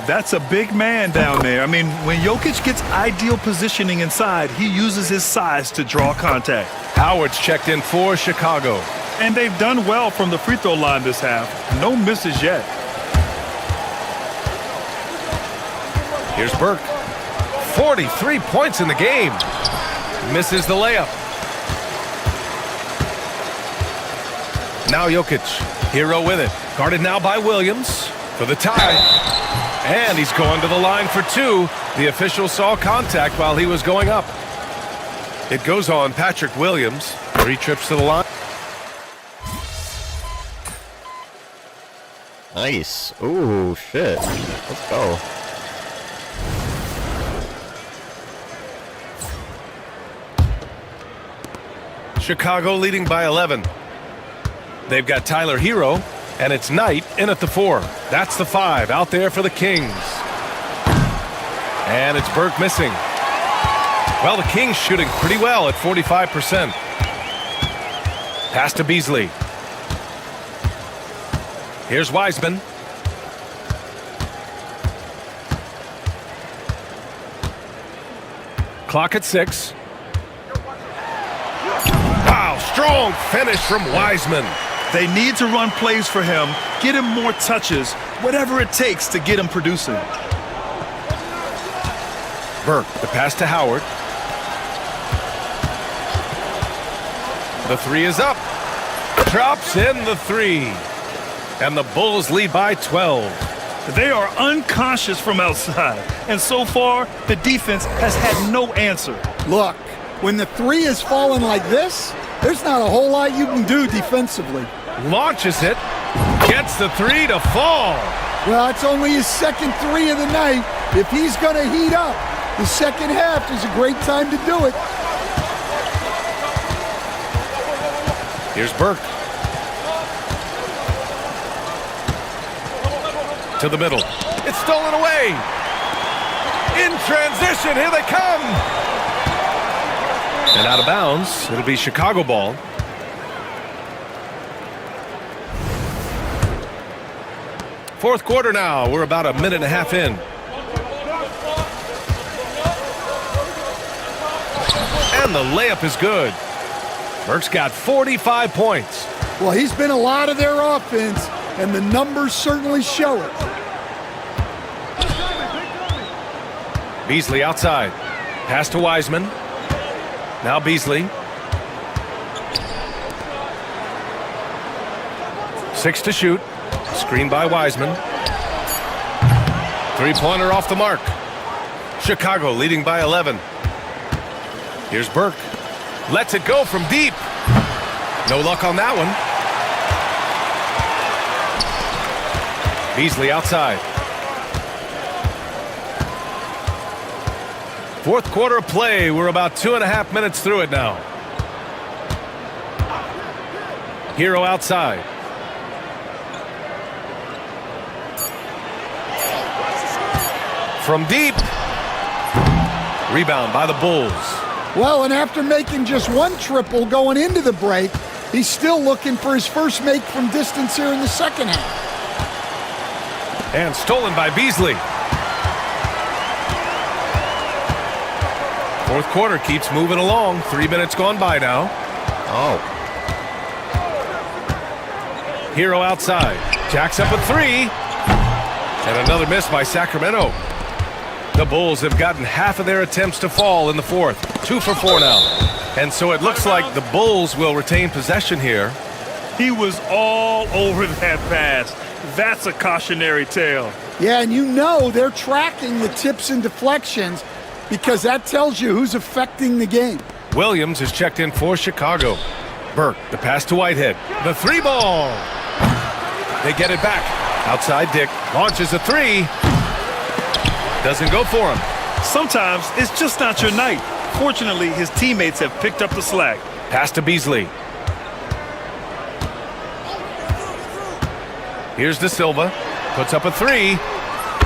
Speaker 9: That's a big man down there. I mean, when Jokic gets ideal positioning inside, he uses his size to draw contact.
Speaker 7: Howard's checked in for Chicago.
Speaker 9: And they've done well from the free throw line this half. No misses yet.
Speaker 7: Here's Burke. 43 points in the game. Misses the layup. Now Jokic. Hero with it. Guarded now by Williams for the tie. And he's going to the line for two. The official saw contact while he was going up. It goes on Patrick Williams. 3 trips to the line.
Speaker 1: Nice. Ooh, shit. Let's go.
Speaker 7: Chicago leading by 11. They've got Tyler Hero, and it's Knight in at the 4. That's the 5 out there for the Kings. And it's Burke missing. Well, the Kings shooting pretty well at 45%. Pass to Beasley. Here's Wiseman. Clock at 6. Wow, strong finish from Wiseman.
Speaker 9: They need to run plays for him, get him more touches, whatever it takes to get him producing.
Speaker 7: Burke, the pass to Howard. The 3 is up. Drops in the 3. And the Bulls lead by 12.
Speaker 9: They are unconscious from outside, and so far, the defense has had no answer.
Speaker 8: Look, when the 3 is falling like this, there's not a whole lot you can do defensively.
Speaker 7: Launches it. Gets the 3 to fall.
Speaker 8: Well, it's only his second 3 of the night. If he's going to heat up, the second half is a great time to do it.
Speaker 7: Here's Burke. To the middle. It's stolen away. In transition, here they come. And out of bounds, it'll be Chicago ball. Fourth quarter now. We're about a minute and a half in. And the layup is good. Burke's got 45 points.
Speaker 8: Well, he's been a lot of their offense, and the numbers certainly show it.
Speaker 7: Beasley outside. Pass to Wiseman. Now Beasley. 6 to shoot. Screen by Wiseman. 3-pointer off the mark. Chicago leading by 11. Here's Burke. Lets it go from deep. No luck on that one. Beasley outside. Fourth quarter of play. We're about 2.5 minutes through it now. Hero outside. From deep. Rebound by the Bulls.
Speaker 8: Well, and after making just 1 triple going into the break, he's still looking for his first make from distance here in the second half.
Speaker 7: And stolen by Beasley. Fourth quarter keeps moving along. 3 minutes gone by now.
Speaker 1: Oh.
Speaker 7: Hero outside. Jacks up a 3. And another miss by Sacramento. The Bulls have gotten half of their attempts to fall in the fourth. 2 for 4 now. And so it looks like the Bulls will retain possession here.
Speaker 9: He was all over that pass. That's a cautionary tale.
Speaker 8: Yeah, and you know they're tracking the tips and deflections because that tells you who's affecting the game.
Speaker 7: Williams is checked in for Chicago. Burke, the pass to Whitehead. The 3 ball. They get it back. Outside Dick. Launches a 3. Doesn't go for him.
Speaker 9: Sometimes it's just not your night. Fortunately, his teammates have picked up the slack.
Speaker 7: Pass to Beasley. Here's De Silva. Puts up a 3.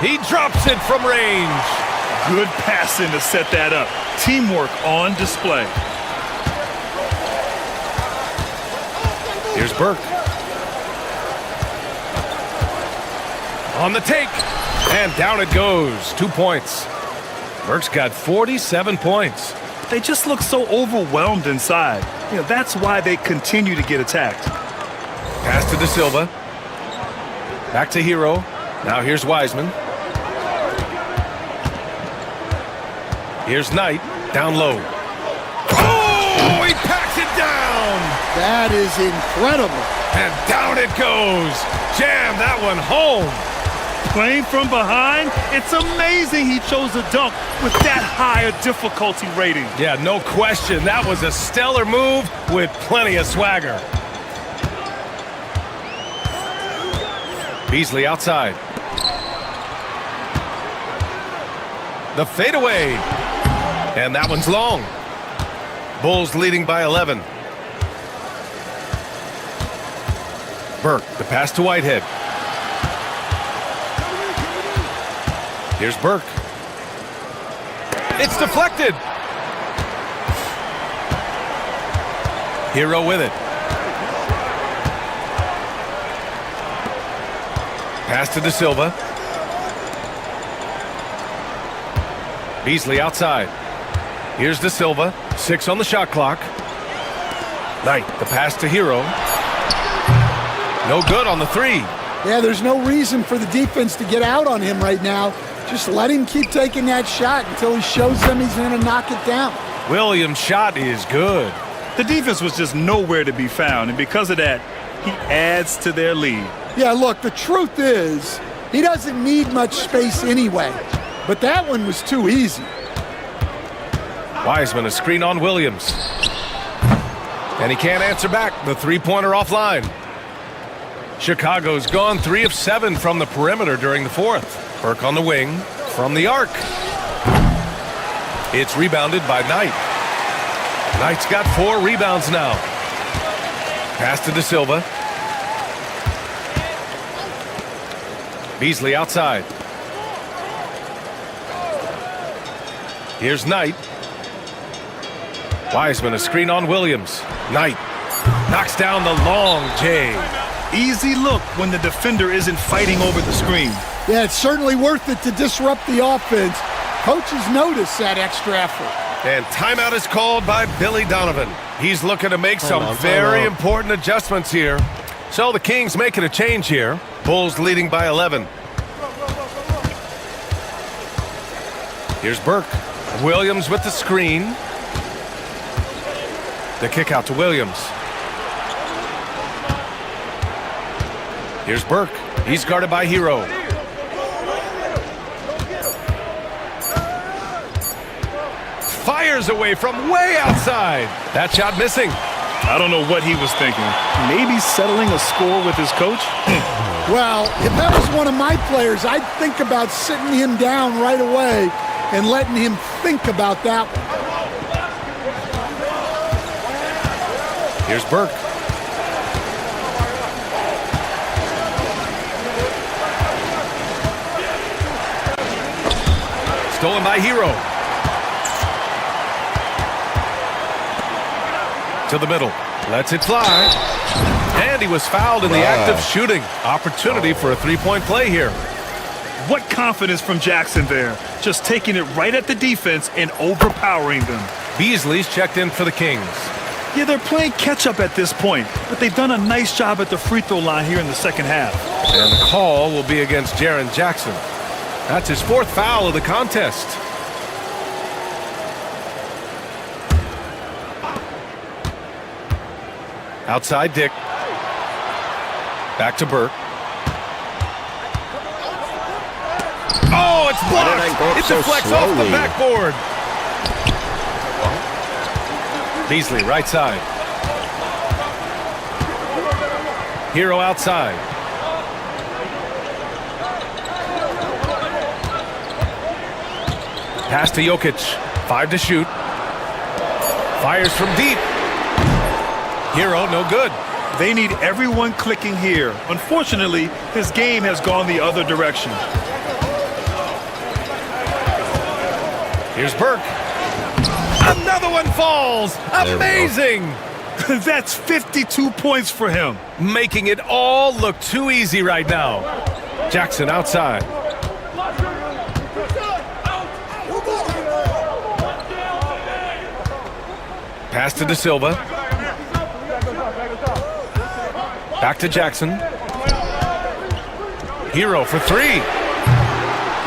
Speaker 7: He drops it from range.
Speaker 9: Good passing to set that up. Teamwork on display.
Speaker 7: Here's Burke. On the take. And down it goes. 2 points. Burke's got 47 points.
Speaker 9: They just look so overwhelmed inside. You know, that's why they continue to get attacked.
Speaker 7: Pass to De Silva. Back to Hero. Now here's Wiseman. Here's Knight, down low. Oh, he packs it down!
Speaker 8: That is incredible.
Speaker 7: And down it goes. Jam that one home.
Speaker 9: Playing from behind, it's amazing he chose a dunk with that higher difficulty rating.
Speaker 7: Yeah, no question. That was a stellar move with plenty of swagger. Beasley outside. The fadeaway. And that one's long. Bulls leading by 11. Burke, the pass to Whitehead. Here's Burke. It's deflected. Hero with it. Pass to De Silva. Beasley outside. Here's De Silva. 6 on the shot clock. Knight, the pass to Hero. No good on the 3.
Speaker 8: Yeah, there's no reason for the defense to get out on him right now. Just let him keep taking that shot until he shows them he's going to knock it down.
Speaker 7: Williams' shot is good.
Speaker 9: The defense was just nowhere to be found, and because of that, he adds to their lead.
Speaker 8: Yeah, look, the truth is, he doesn't need much space anyway. But that one was too easy.
Speaker 7: Wiseman, a screen on Williams. And he can't answer back. The three-pointer offline. Chicago's gone 3 of 7 from the perimeter during the 4th. Burke on the wing from the arc. It's rebounded by Knight. Knight's got 4 rebounds now. Pass to De Silva. Beasley outside. Here's Knight. Wiseman, a screen on Williams. Knight knocks down the long J.
Speaker 9: Easy look when the defender isn't fighting over the screen.
Speaker 8: Yeah, it's certainly worth it to disrupt the offense. Coaches notice that extra effort.
Speaker 7: And timeout is called by Billy Donovan. He's looking to make some very important adjustments here. So the Kings making a change here. Bulls leading by 11. Here's Burke. Williams with the screen. The kick out to Williams. Here's Burke. He's guarded by Hero. Fires away from way outside. That shot missing.
Speaker 9: I don't know what he was thinking. Maybe settling a score with his coach?
Speaker 8: Well, if that was one of my players, I'd think about sitting him down right away and letting him think about that one.
Speaker 7: Here's Burke. Stolen by Hero. To the middle. Lets it fly. And he was fouled in the act of shooting. Opportunity for a three-point play here.
Speaker 9: What confidence from Jackson there. Just taking it right at the defense and overpowering them.
Speaker 7: Beasley's checked in for the Kings.
Speaker 9: Yeah, they're playing catch-up at this point, but they've done a nice job at the free throw line here in the second half.
Speaker 7: And the call will be against Jaren Jackson. That's his 4th foul of the contest. Outside Dick. Back to Burke. Oh, it's blocked! It deflects off the backboard. Beasley, right side. Hero outside. Pass to Jokic. 5 to shoot. Fires from deep. Hero, no good.
Speaker 9: They need everyone clicking here. Unfortunately, his game has gone the other direction.
Speaker 7: Here's Burke. Another one falls. Amazing.
Speaker 9: That's 52 points for him.
Speaker 7: Making it all look too easy right now. Jackson outside. Pass to De Silva. Back to Jackson. Hero for 3.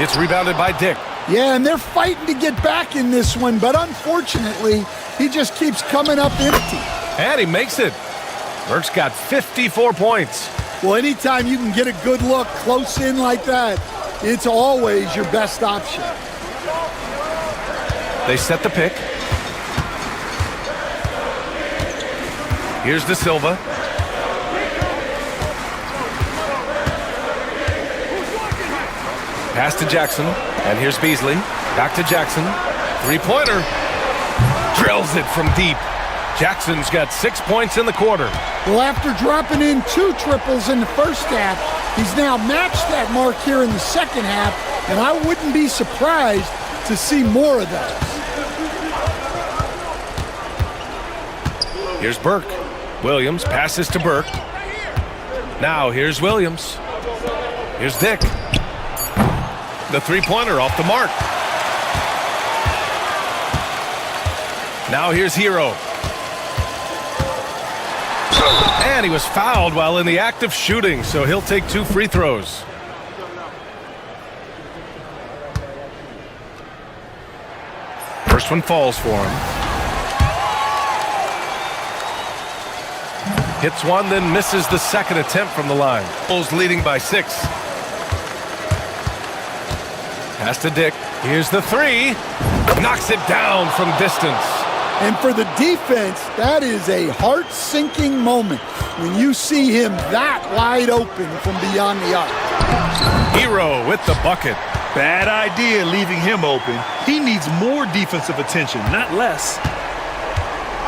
Speaker 7: It's rebounded by Dick.
Speaker 8: Yeah, and they're fighting to get back in this one, but unfortunately, he just keeps coming up empty.
Speaker 7: And he makes it. Burke's got 54 points.
Speaker 8: Well, anytime you can get a good look close in like that, it's always your best option.
Speaker 7: They set the pick. Here's De Silva. Pass to Jackson. And here's Beasley. Back to Jackson. Three-pointer. Drills it from deep. Jackson's got 6 points in the quarter.
Speaker 8: Well, after dropping in 2 triples in the first half, he's now matched that mark here in the second half, and I wouldn't be surprised to see more of those.
Speaker 7: Here's Burke. Williams passes to Burke. Now here's Williams. Here's Dick. The three-pointer off the mark. Now here's Hero. And he was fouled while in the act of shooting, so he'll take 2 free throws. First one falls for him. Hits one, then misses the second attempt from the line. Bulls leading by 6. Pass to Dick. Here's the three. Knocks it down from distance.
Speaker 8: And for the defense, that is a heart-sinking moment when you see him that wide open from beyond the arc.
Speaker 7: Hero with the bucket.
Speaker 9: Bad idea leaving him open. He needs more defensive attention, not less.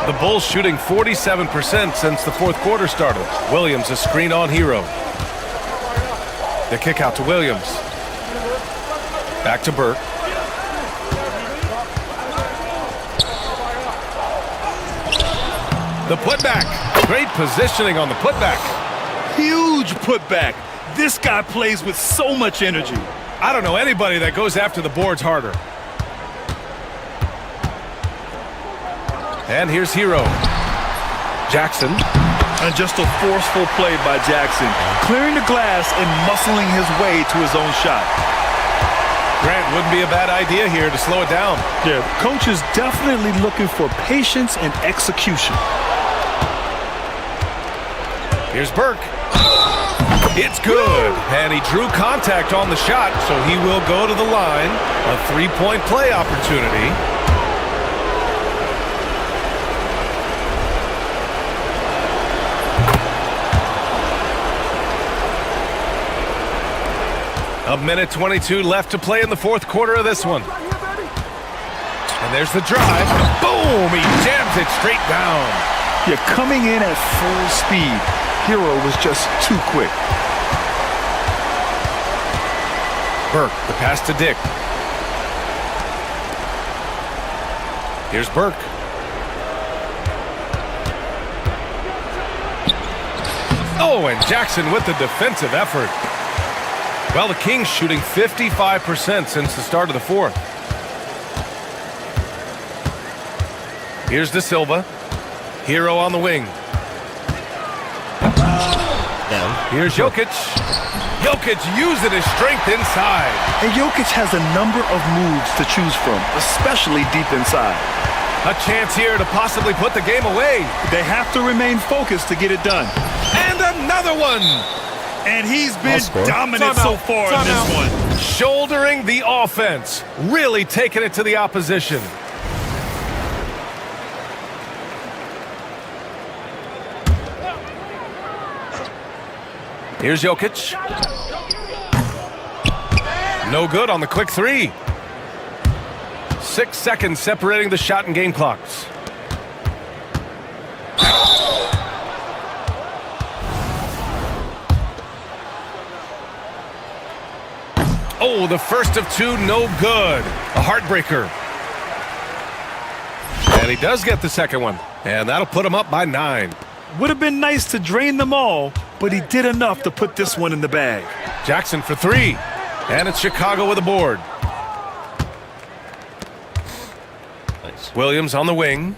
Speaker 7: The Bulls shooting 47% since the fourth quarter started. Williams a screen on Hero. The kick out to Williams. Back to Burke. The putback. Great positioning on the putback.
Speaker 9: Huge putback. This guy plays with so much energy.
Speaker 7: I don't know anybody that goes after the boards harder. And here's Hero. Jackson.
Speaker 9: And just a forceful play by Jackson, clearing the glass and muscling his way to his own shot.
Speaker 7: Grant, wouldn't be a bad idea here to slow it down.
Speaker 9: Yeah, coach is definitely looking for patience and execution.
Speaker 7: Here's Burke. It's good. And he drew contact on the shot, so he will go to the line. A three-point play opportunity. A minute 22 left to play in the fourth quarter of this one. And there's the drive. Boom! He jams it straight down.
Speaker 9: Yeah, coming in at full speed. Hero was just too quick.
Speaker 7: Burke, the pass to Dick. Here's Burke. Oh, and Jackson with the defensive effort. Well, the Kings shooting 55% since the start of the fourth. Here's De Silva. Hero on the wing.
Speaker 1: Down.
Speaker 7: Here's Jokic. Jokic using his strength inside.
Speaker 9: And Jokic has a number of moves to choose from, especially deep inside.
Speaker 7: A chance here to possibly put the game away.
Speaker 9: They have to remain focused to get it done.
Speaker 7: And another one.
Speaker 9: And he's been dominant so far in this one.
Speaker 7: Shouldering the offense. Really taking it to the opposition. Here's Jokic. No good on the quick three. 6 seconds separating the shot and game clocks. Oh, the first of two, no good. A heartbreaker. And he does get the second one. And that'll put him up by 9.
Speaker 9: Would have been nice to drain them all, but he did enough to put this one in the bag.
Speaker 7: Jackson for 3. And it's Chicago with a board.
Speaker 1: Nice.
Speaker 7: Williams on the wing.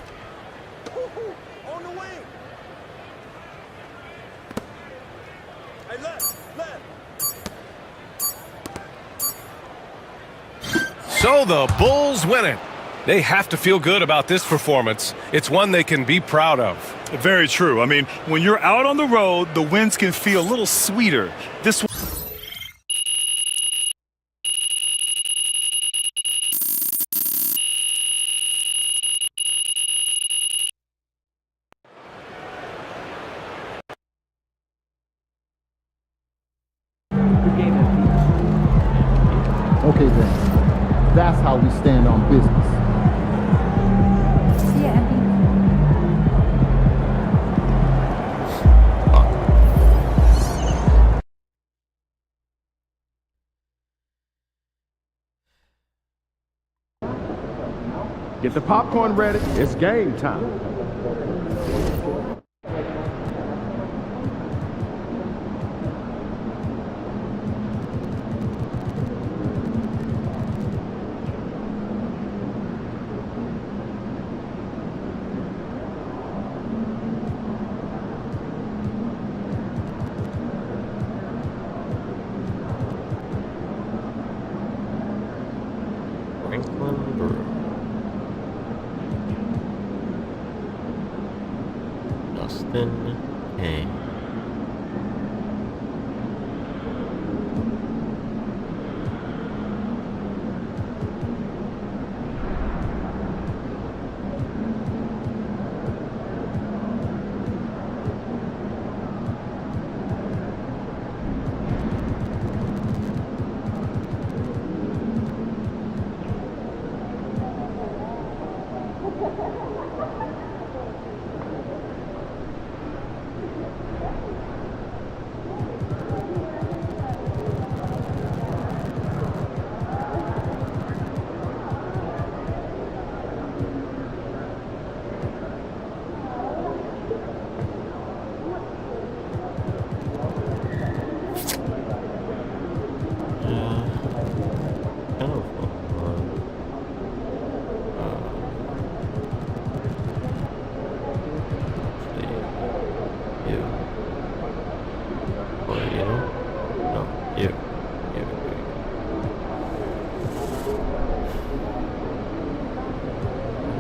Speaker 7: So the Bulls win it. They have to feel good about this performance. It's one they can be proud of.
Speaker 9: Very true. I mean, when you're out on the road, the wins can feel a little sweeter. This one.
Speaker 14: Okay, then. That's how we stand on business.
Speaker 5: See ya, MP.
Speaker 14: Get the popcorn ready. It's game time.
Speaker 1: Franklin Brew. Dustin Hay.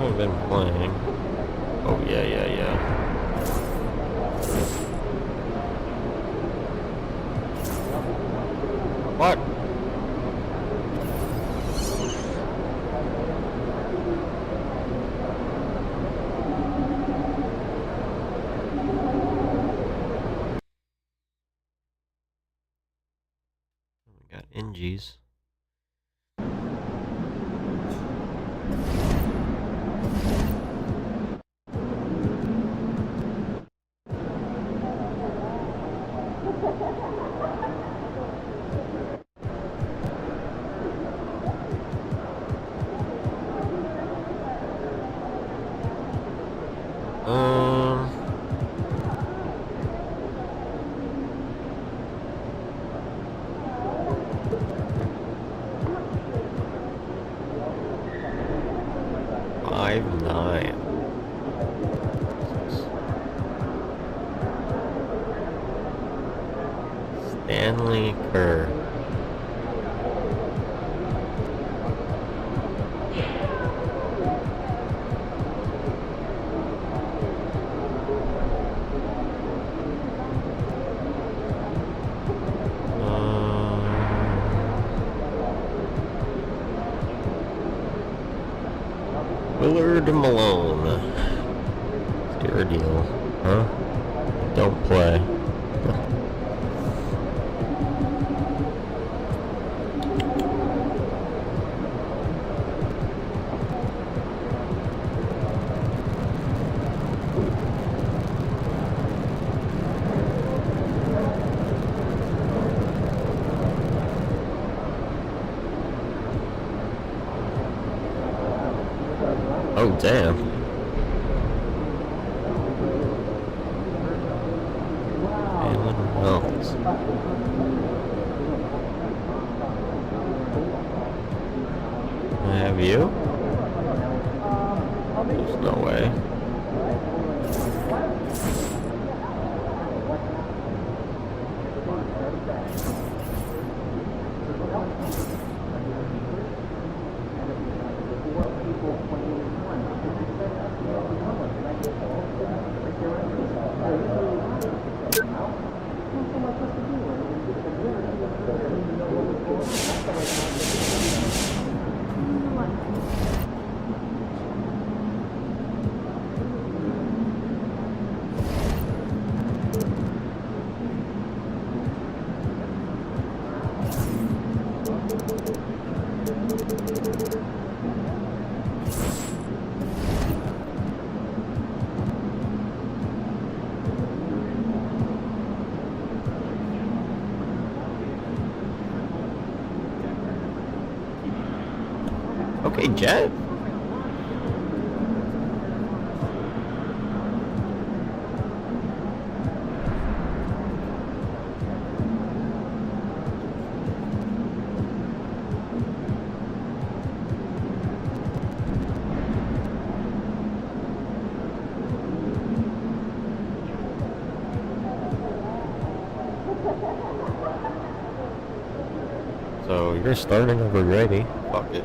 Speaker 1: I've been playing. Oh yeah. What? We got NGs. Stanley Kerr. Willard Malone. What's your deal? Huh? Don't play. Oh, damn. Jalen Wells. I have you? There's no way. Okay, Jet. So you're starting over ready. Fuck it.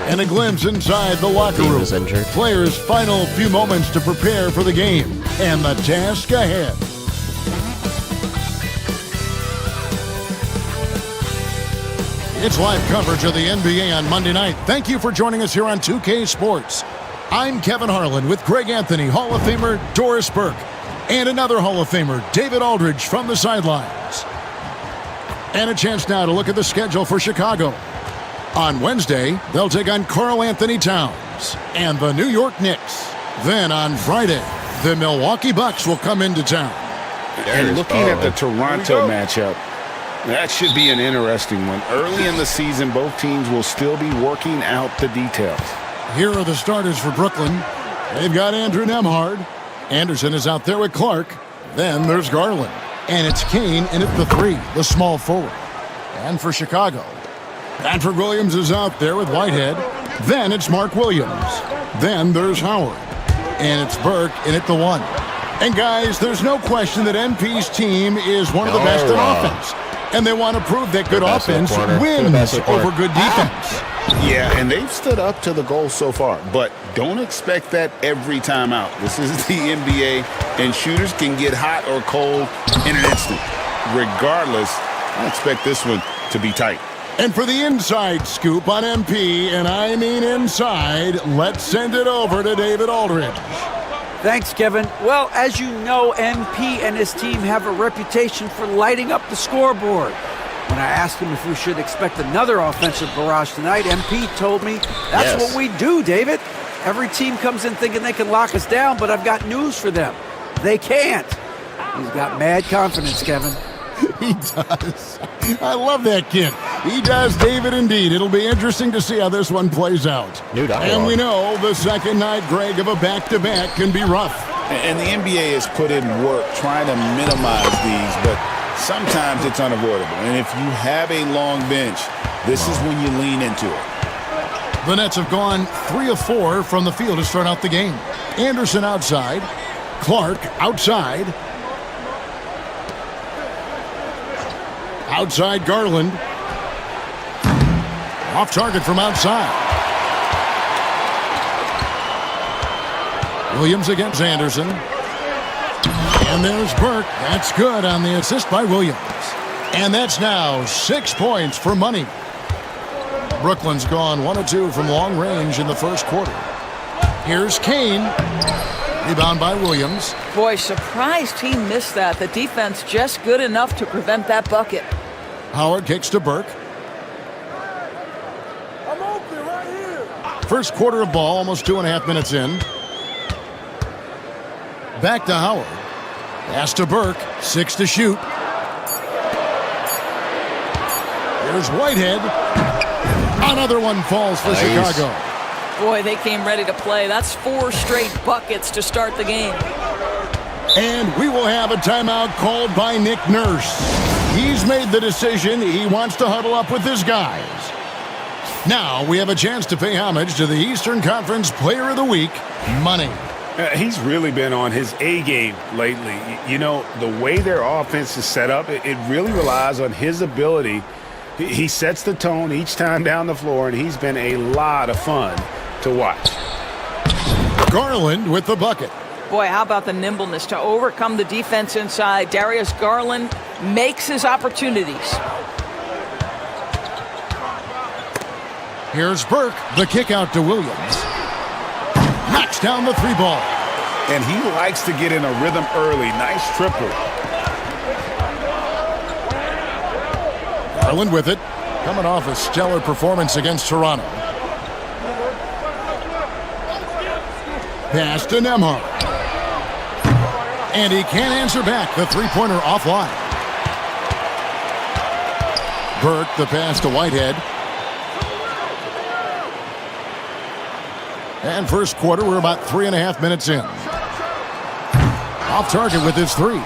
Speaker 15: And a glimpse inside the locker room. Players' final few moments to prepare for the game and the task ahead. It's live coverage of the NBA on Monday night. Thank you for joining us here on 2K Sports. I'm Kevin Harlan with Greg Anthony, Hall of Famer Doris Burke, and another Hall of Famer, David Aldridge, from the sidelines. And a chance now to look at the schedule for Chicago. On Wednesday, they'll take on Karl Anthony Towns and the New York Knicks. Then on Friday, the Milwaukee Bucks will come into town.
Speaker 16: And looking at the Toronto matchup, that should be an interesting one. Early in the season, both teams will still be working out the details.
Speaker 15: Here are the starters for Brooklyn. They've got Andrew Nembhard. Anderson is out there with Clark. Then there's Garland. And it's Kane in at the 3, the small forward. And for Chicago, Patrick Williams is out there with Whitehead. Then it's Mark Williams. Then there's Howard. And it's Burke in at the 1. And guys, there's no question that MP's team is one of the best in offense. And they want to prove that good offense wins over good defense.
Speaker 16: Yeah, and they've stood up to the goal so far, but don't expect that every time out. This is the NBA, and shooters can get hot or cold in an instant. Regardless, I expect this one to be tight.
Speaker 15: And for the inside scoop on MP, and I mean inside, let's send it over to David Aldridge.
Speaker 17: Thanks, Kevin. Well, as you know, MP and his team have a reputation for lighting up the scoreboard. When I asked him if we should expect another offensive barrage tonight, MP told me that's what we do, David. Every team comes in thinking they can lock us down, but I've got news for them. They can't. He's got mad confidence, Kevin.
Speaker 15: He does. I love that kid. He does, David, indeed. It'll be interesting to see how this one plays out. And we know the second night, Greg, of a back-to-back can be rough.
Speaker 16: And the NBA has put in work trying to minimize these, but sometimes it's unavoidable. And if you have a long bench, this is when you lean into it.
Speaker 15: The Nets have gone 3 of 4 from the field to start out the game. Anderson outside. Clark outside. Outside Garland. Off target from outside. Williams against Anderson. And there's Burke. That's good on the assist by Williams. And that's now 6 points for money. Brooklyn's gone 1 of 2 from long range in the first quarter. Here's Kane. Rebound by Williams.
Speaker 18: Boy, surprised he missed that. The defense just good enough to prevent that bucket.
Speaker 15: Howard kicks to Burke.
Speaker 11: I'm open right here.
Speaker 15: First quarter of ball, almost 2.5 minutes in. Back to Howard. Pass to Burke. 6 to shoot. Here's Whitehead. Another one falls for Chicago.
Speaker 18: Boy, they came ready to play. That's 4 straight buckets to start the game.
Speaker 15: And we will have a timeout called by Nick Nurse. He's made the decision. He wants to huddle up with his guys. Now we have a chance to pay homage to the Eastern Conference Player of the Week, Money.
Speaker 16: He's really been on his A game lately. You know, the way their offense is set up, it really relies on his ability. He sets the tone each time down the floor, and he's been a lot of fun to watch.
Speaker 15: Garland with the bucket.
Speaker 18: Boy, how about the nimbleness to overcome the defense inside. Darius Garland makes his opportunities.
Speaker 15: Here's Burke, the kick out to Williams. Knocks down the 3 ball.
Speaker 16: And he likes to get in a rhythm early. Nice triple.
Speaker 15: Garland with it. Coming off a stellar performance against Toronto. Pass to Nembhard. And he can't answer back. The 3-pointer offline. Burke, the pass to Whitehead. And first quarter, we're about 3.5 minutes in. Off target with his 3.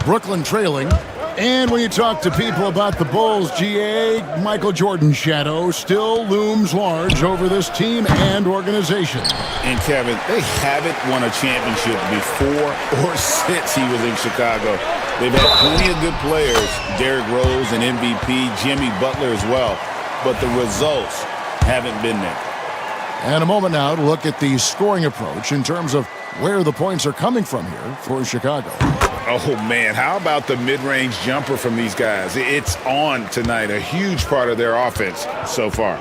Speaker 15: Brooklyn trailing. And when you talk to people about the Bulls, GA, Michael Jordan's shadow still looms large over this team and organization.
Speaker 16: And Kevin, they haven't won a championship before or since he was in Chicago. They've had plenty of good players, Derrick Rose and MVP, Jimmy Butler as well, but the results haven't been there.
Speaker 15: And a moment now to look at the scoring approach in terms of where the points are coming from here for Chicago.
Speaker 16: Oh, man, how about the mid-range jumper from these guys? It's on tonight, a huge part of their offense so far.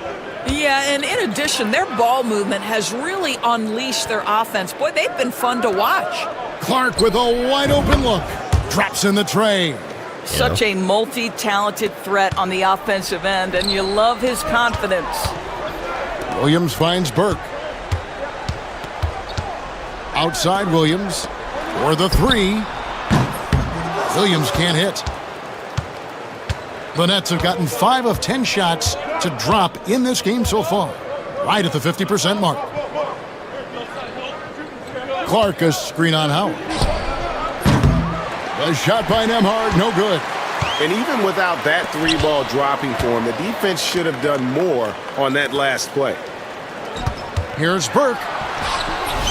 Speaker 18: Yeah, and in addition, their ball movement has really unleashed their offense. Boy, they've been fun to watch.
Speaker 15: Clark with a wide-open look. Drops in the tray.
Speaker 18: Such a multi-talented threat on the offensive end, and you love his confidence.
Speaker 15: Williams finds Burke. Outside Williams for the 3. Williams can't hit. The Nets have gotten 5 of 10 shots to drop in this game so far, right at the 50% mark. Clark, a screen on Howard. A shot by Nembhard, no good.
Speaker 16: And even without that 3-ball dropping for him, the defense should have done more on that last play.
Speaker 15: Here's Burke.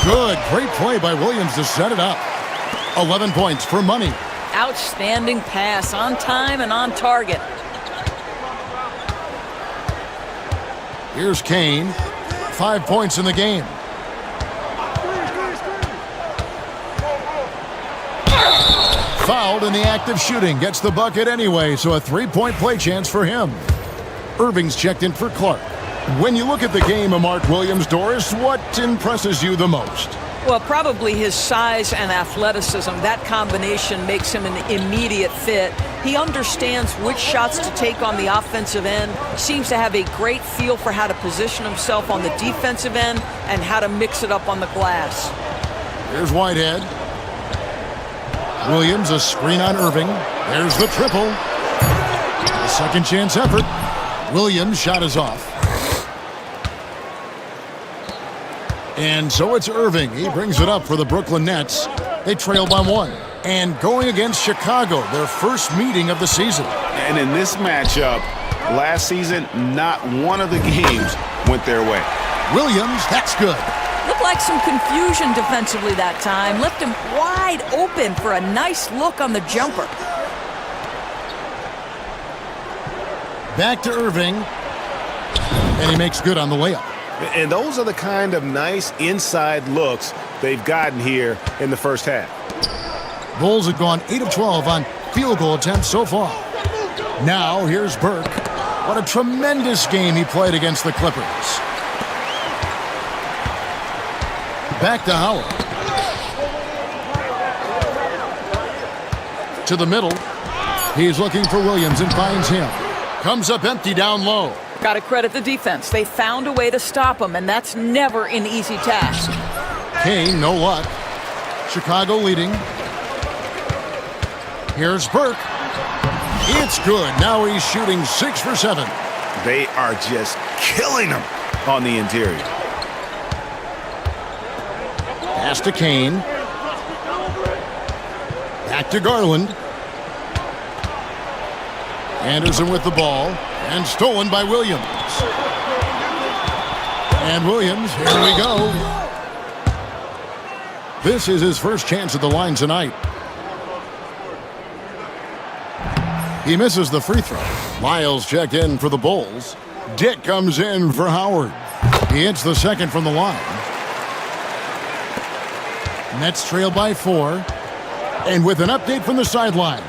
Speaker 15: Good, great play by Williams to set it up. 11 points for Money.
Speaker 18: Outstanding pass, on time and on target.
Speaker 15: Here's Kane. 5 points in the game. Fouled in the act of shooting. Gets the bucket anyway, so a 3-point play chance for him. Irving's checked in for Clark. When you look at the game of Mark Williams, Doris, what impresses you the most?
Speaker 18: Well, probably his size and athleticism. That combination makes him an immediate fit. He understands which shots to take on the offensive end, seems to have a great feel for how to position himself on the defensive end and how to mix it up on the glass.
Speaker 15: Here's Whitehead. Williams, a screen on Irving. There's the triple. A second chance effort. Williams' shot is off. And so it's Irving. He brings it up for the Brooklyn Nets. They trail by 1. And going against Chicago, their first meeting of the season.
Speaker 16: And in this matchup, last season, not one of the games went their way.
Speaker 15: Williams, that's good.
Speaker 18: Looked like some confusion defensively that time. Left him wide open for a nice look on the jumper.
Speaker 15: Back to Irving. And he makes good on the layup.
Speaker 16: And those are the kind of nice inside looks they've gotten here in the first half.
Speaker 15: Bulls have gone 8 of 12 on field goal attempts so far. Now here's Burke. What a tremendous game he played against the Clippers. Back to Howard. To the middle. He's looking for Williams and finds him. Comes up empty down low.
Speaker 18: Got to credit the defense. They found a way to stop him, and that's never an easy task.
Speaker 15: Kane, no luck. Chicago leading. Here's Burke. It's good. Now he's shooting 6 for 7.
Speaker 16: They are just killing him on the interior.
Speaker 15: Pass to Kane. Back to Garland. Anderson with the ball. And stolen by Williams. And Williams, here we go. This is his first chance at the line tonight. He misses the free throw. Miles checked in for the Bulls. Dick comes in for Howard. He hits the second from the line. Nets trail by 4. And with an update from the sidelines,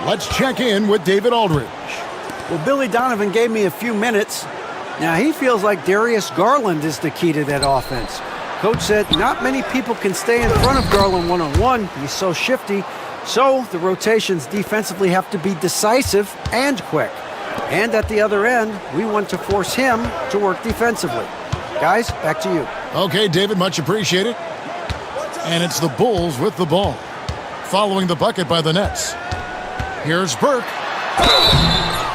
Speaker 15: let's check in with David Aldridge.
Speaker 17: Well, Billy Donovan gave me a few minutes. Now, he feels like Darius Garland is the key to that offense. Coach said not many people can stay in front of Garland one-on-one. He's so shifty. So the rotations defensively have to be decisive and quick. And at the other end, we want to force him to work defensively. Guys, back to you.
Speaker 15: Okay, David, much appreciated. And it's the Bulls with the ball, following the bucket by the Nets. Here's Burke.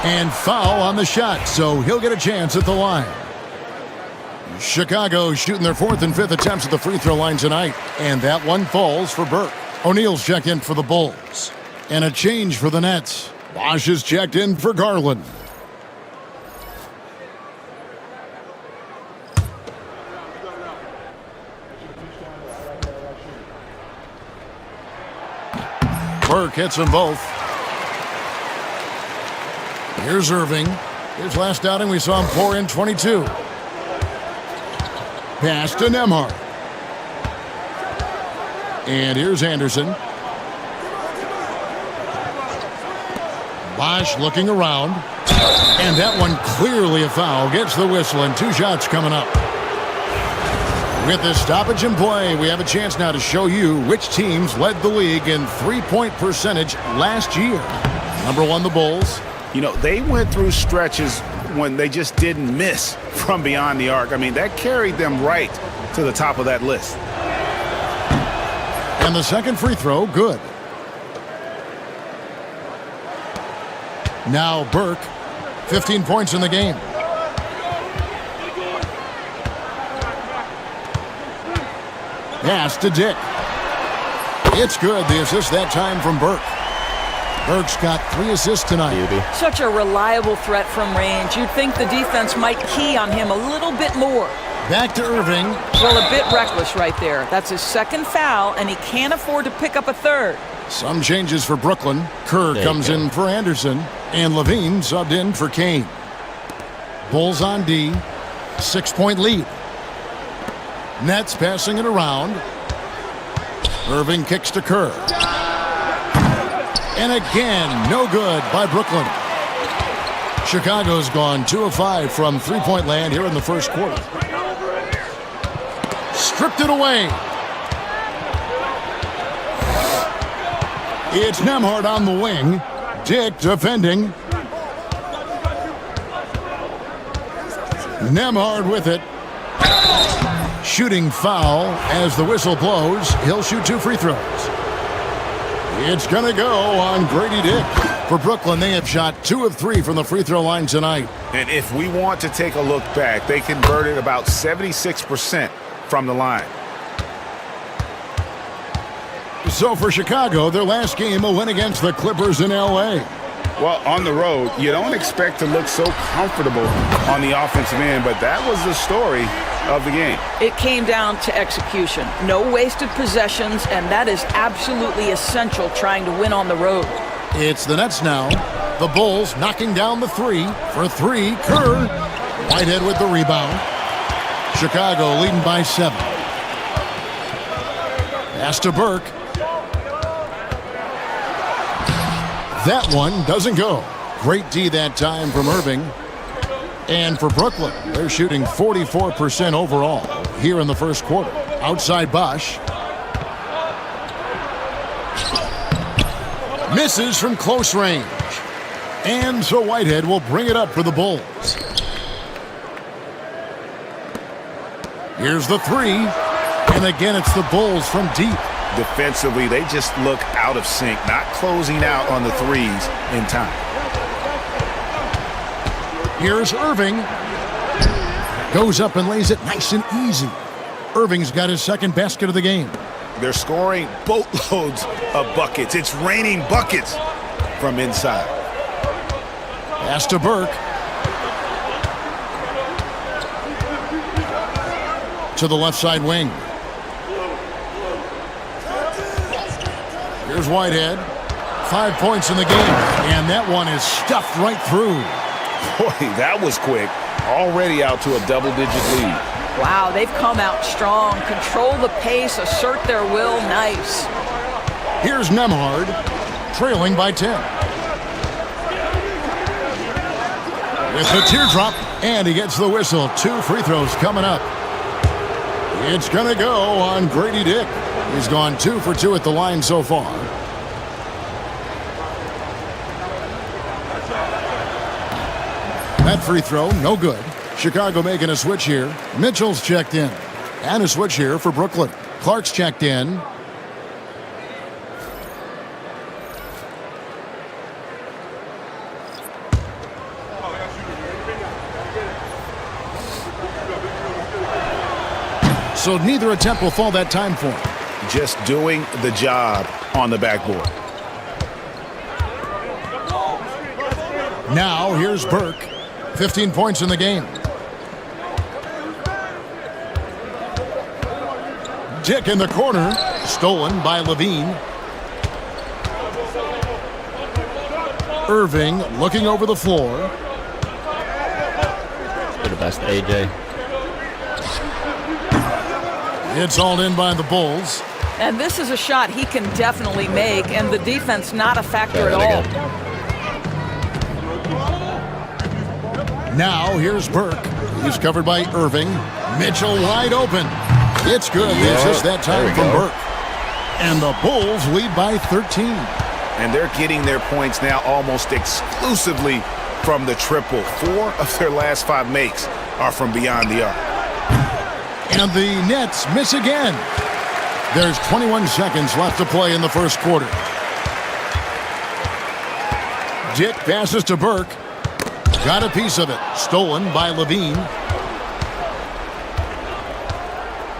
Speaker 15: And foul on the shot, so he'll get a chance at the line. Chicago shooting their 4th and 5th attempts at the free throw line tonight, and that one falls for Burke. O'Neal's checked in for the Bulls. And a change for the Nets. Bosch is checked in for Garland. Burke hits them both. Here's Irving. His last outing, we saw him pour in 22. Pass to Nembhard. And here's Anderson. Bosch looking around. And that one clearly a foul. Gets the whistle and 2 shots coming up. With this stoppage in play, we have a chance now to show you which teams led the league in three-point percentage last year. Number 1, the Bulls.
Speaker 16: You know, they went through stretches when they just didn't miss from beyond the arc. I mean, that carried them right to the top of that list.
Speaker 15: And the second free throw, good. Now Burke, 15 points in the game. Pass to Dick. It's good, the assist that time from Burke. Burke's got 3 assists tonight.
Speaker 18: Such a reliable threat from range. You'd think the defense might key on him a little bit more.
Speaker 15: Back to Irving.
Speaker 18: Well, a bit reckless right there. That's his second foul, and he can't afford to pick up a third.
Speaker 15: Some changes for Brooklyn. Kerr comes in for Anderson, and Levine subbed in for Kane. Bulls on D. 6-point lead. Nets passing it around. Irving kicks to Kerr. And again, no good by Brooklyn. Chicago's gone 2 of 5 from three-point land here in the first quarter. Stripped it away. It's Nembhard on the wing. Dick defending. Nembhard with it. Shooting foul as the whistle blows. He'll shoot 2 free throws. It's going to go on Grady Dick. For Brooklyn, they have shot 2 of 3 from the free throw line tonight.
Speaker 16: And if we want to take a look back, they converted about 76% from the line.
Speaker 15: So for Chicago, their last game, a win against the Clippers in L.A.
Speaker 16: Well, on the road, you don't expect to look so comfortable on the offensive end, but that was the story of the game.
Speaker 18: It came down to execution. No wasted possessions, and that is absolutely essential trying to win on the road.
Speaker 15: It's the Nets now. The Bulls knocking down the 3 for 3. Kerr. Whitehead with the rebound. Chicago leading by 7. Pass to Burke. That one doesn't go. Great D that time from Irving. And for Brooklyn, they're shooting 44% overall here in the first quarter. Outside Bosch. Misses from close range. And so Whitehead will bring it up for the Bulls. Here's the 3. And again, it's the Bulls from deep.
Speaker 16: Defensively, they just look out of sync, not closing out on the threes in time.
Speaker 15: Here's Irving. Goes up and lays it nice and easy. Irving's got his second basket of the game.
Speaker 16: They're scoring boatloads of buckets. It's raining buckets from inside.
Speaker 15: Pass to Burke. To the left side wing. Here's Whitehead. 5 points in the game. And that one is stuffed right through.
Speaker 16: Boy, that was quick. Already out to a double-digit lead.
Speaker 18: Wow, they've come out strong. Control the pace, assert their will. Nice.
Speaker 15: Here's Nembhard, trailing by 10. With the teardrop, and he gets the whistle. 2 free throws coming up. It's going to go on Grady Dick. He's gone 2 for 2 at the line so far. That free throw, no good. Chicago making a switch here. Mitchell's checked in. And a switch here for Brooklyn. Clark's checked in. So neither attempt will fall that time for him.
Speaker 16: Just doing the job on the backboard.
Speaker 15: Now here's Burke. 15 points in the game. Dick in the corner. Stolen by Levine. Irving looking over the floor.
Speaker 1: You're the best, AJ.
Speaker 15: It's hauled in by the Bulls.
Speaker 18: And this is a shot he can definitely make, and the defense not a factor at all.
Speaker 15: Now here's Burke. He's covered by Irving. Mitchell wide open. It's good. The assist that time from Burke. And the Bulls lead by 13.
Speaker 16: And they're getting their points now almost exclusively from the triple. 4 of their last 5 makes are from beyond the arc.
Speaker 15: And the Nets miss again. There's 21 seconds left to play in the first quarter. Dick passes to Burke. Got a piece of it. Stolen by Levine.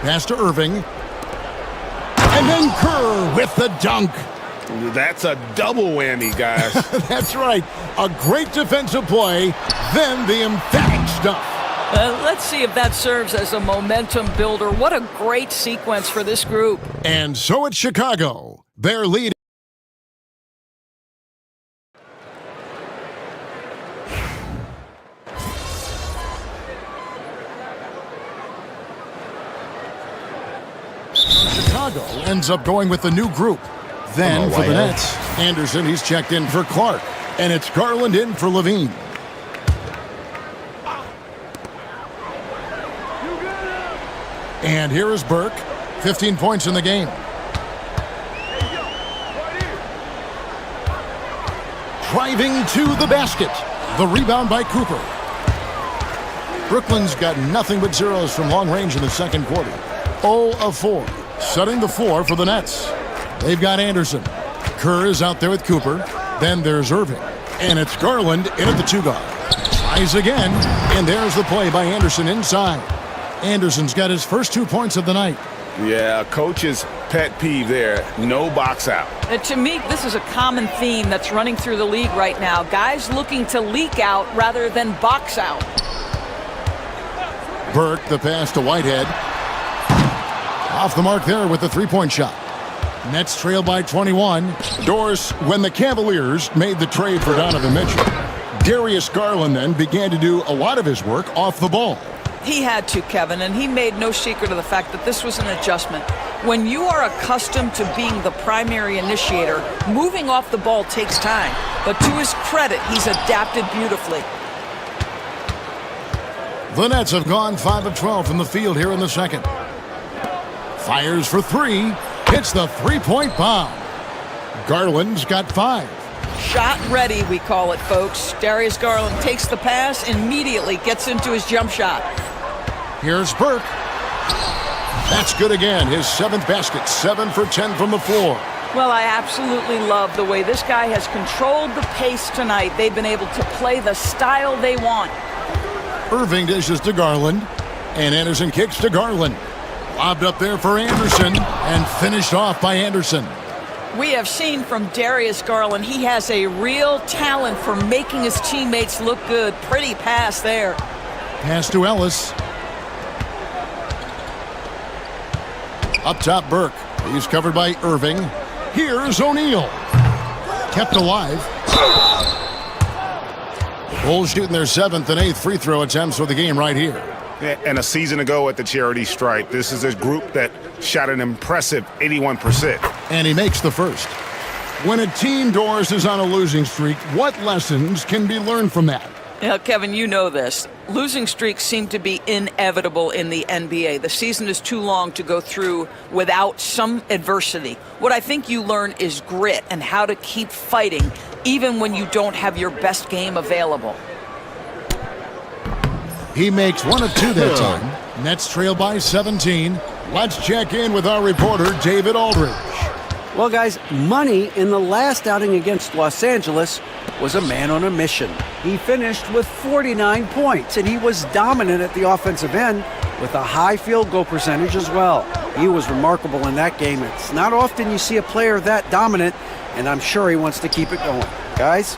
Speaker 15: Pass to Irving. And then Kerr with the dunk.
Speaker 16: That's a double whammy, guys.
Speaker 15: That's right. A great defensive play, then the emphatic stuff.
Speaker 18: Let's see if that serves as a momentum builder. What a great sequence for this group.
Speaker 15: And so it's Chicago. Their lead. Chicago ends up going with the new group. Then for the Nets, Anderson, he's checked in for Clark. And it's Garland in for Levine. And here is Burke, 15 points in the game. Driving to the basket. The rebound by Cooper. Brooklyn's got nothing but zeros from long range in the second quarter. 0 of 4, setting the floor for the Nets. They've got Anderson. Kerr is out there with Cooper. Then there's Irving. And it's Garland in at the 2-guard. Tries again, and there's the play by Anderson inside. Anderson's got his first 2 points of the night.
Speaker 16: Yeah, coach's pet peeve there. No box out.
Speaker 18: To me, this is a common theme that's running through the league right now. Guys looking to leak out rather than box out.
Speaker 15: Burke, the pass to Whitehead. Off the mark there with the three-point shot. Nets trail by 21. Doris, when the Cavaliers made the trade for Donovan Mitchell, Darius Garland then began to do a lot of his work off the ball.
Speaker 18: He had to, Kevin, and he made no secret of the fact that this was an adjustment. When you are accustomed to being the primary initiator, moving off the ball takes time. But to his credit, he's adapted beautifully.
Speaker 15: The Nets have gone 5 of 12 from the field here in the second. Fires for 3. Hits the three-point bomb. Garland's got 5.
Speaker 18: Shot ready, we call it, folks. Darius Garland takes the pass, immediately gets into his jump shot.
Speaker 15: Here's Burke. That's good again. His 7th basket, 7 for 10 from the floor.
Speaker 18: Well, I absolutely love the way this guy has controlled the pace tonight. They've been able to play the style they want.
Speaker 15: Irving dishes to Garland, and Anderson kicks to Garland. Lobbed up there for Anderson, and finished off by Anderson.
Speaker 18: We have seen from Darius Garland, he has a real talent for making his teammates look good. Pretty pass there.
Speaker 15: Pass to Ellis. Up top, Burke. He's covered by Irving. Here's O'Neal. Kept alive. Bulls shooting their 7th and 8th free throw attempts for the game right here.
Speaker 16: And a season ago at the charity stripe, this is a group that shot an impressive 81%.
Speaker 15: And he makes the first. When a team, Doris, is on a losing streak, what lessons can be learned from that?
Speaker 18: Yeah, Kevin, you know this. Losing streaks seem to be inevitable in the NBA. The season is too long to go through without some adversity. What I think you learn is grit and how to keep fighting even when you don't have your best game available.
Speaker 15: He makes 1 of 2 that time. Nets trail by 17. Let's check in with our reporter, David Aldridge.
Speaker 17: Well, guys, Money in the last outing against Los Angeles was a man on a mission. He finished with 49 points, and he was dominant at the offensive end with a high field goal percentage as well. He was remarkable in that game. It's not often you see a player that dominant, and I'm sure he wants to keep it going. Guys?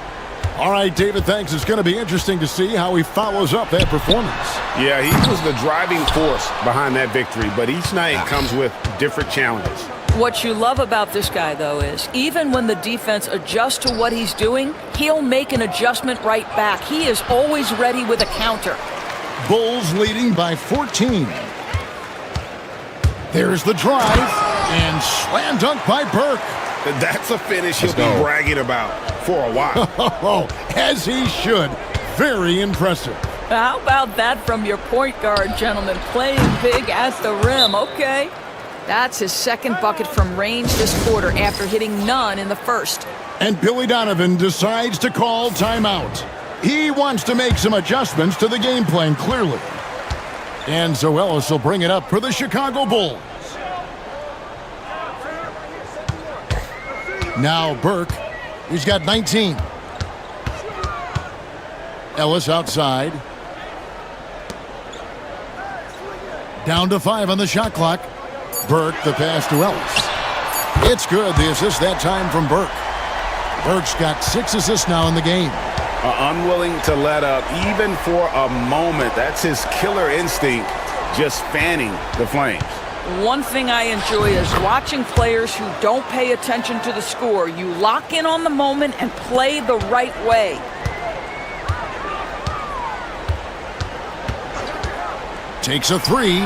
Speaker 15: All right, David, thanks. It's going to be interesting to see how he follows up that performance.
Speaker 16: Yeah, he was the driving force behind that victory, but each night comes with different challenges.
Speaker 18: What you love about this guy, though, is even when the defense adjusts to what he's doing, he'll make an adjustment right back. He is always ready with a counter.
Speaker 15: Bulls leading by 14. There's the drive, and slam dunk by Burke.
Speaker 16: That's a finish he'll be bragging about for a while.
Speaker 15: As he should. Very impressive.
Speaker 18: How about that from your point guard, gentlemen? Playing big at the rim. Okay. That's his 2nd bucket from range this quarter after hitting none in the first.
Speaker 15: And Billy Donovan decides to call timeout. He wants to make some adjustments to the game plan, clearly. And so Ellis will bring it up for the Chicago Bulls. Now Burke, he's got 19. Ellis outside. Down to 5 on the shot clock. Burke, the pass to Ellis. It's good. The assist that time from Burke. Burke's got 6 assists now in the game.
Speaker 16: Unwilling to let up even for a moment. That's his killer instinct, just fanning the flames.
Speaker 18: One thing I enjoy is watching players who don't pay attention to the score. You lock in on the moment and play the right way.
Speaker 15: Takes a 3.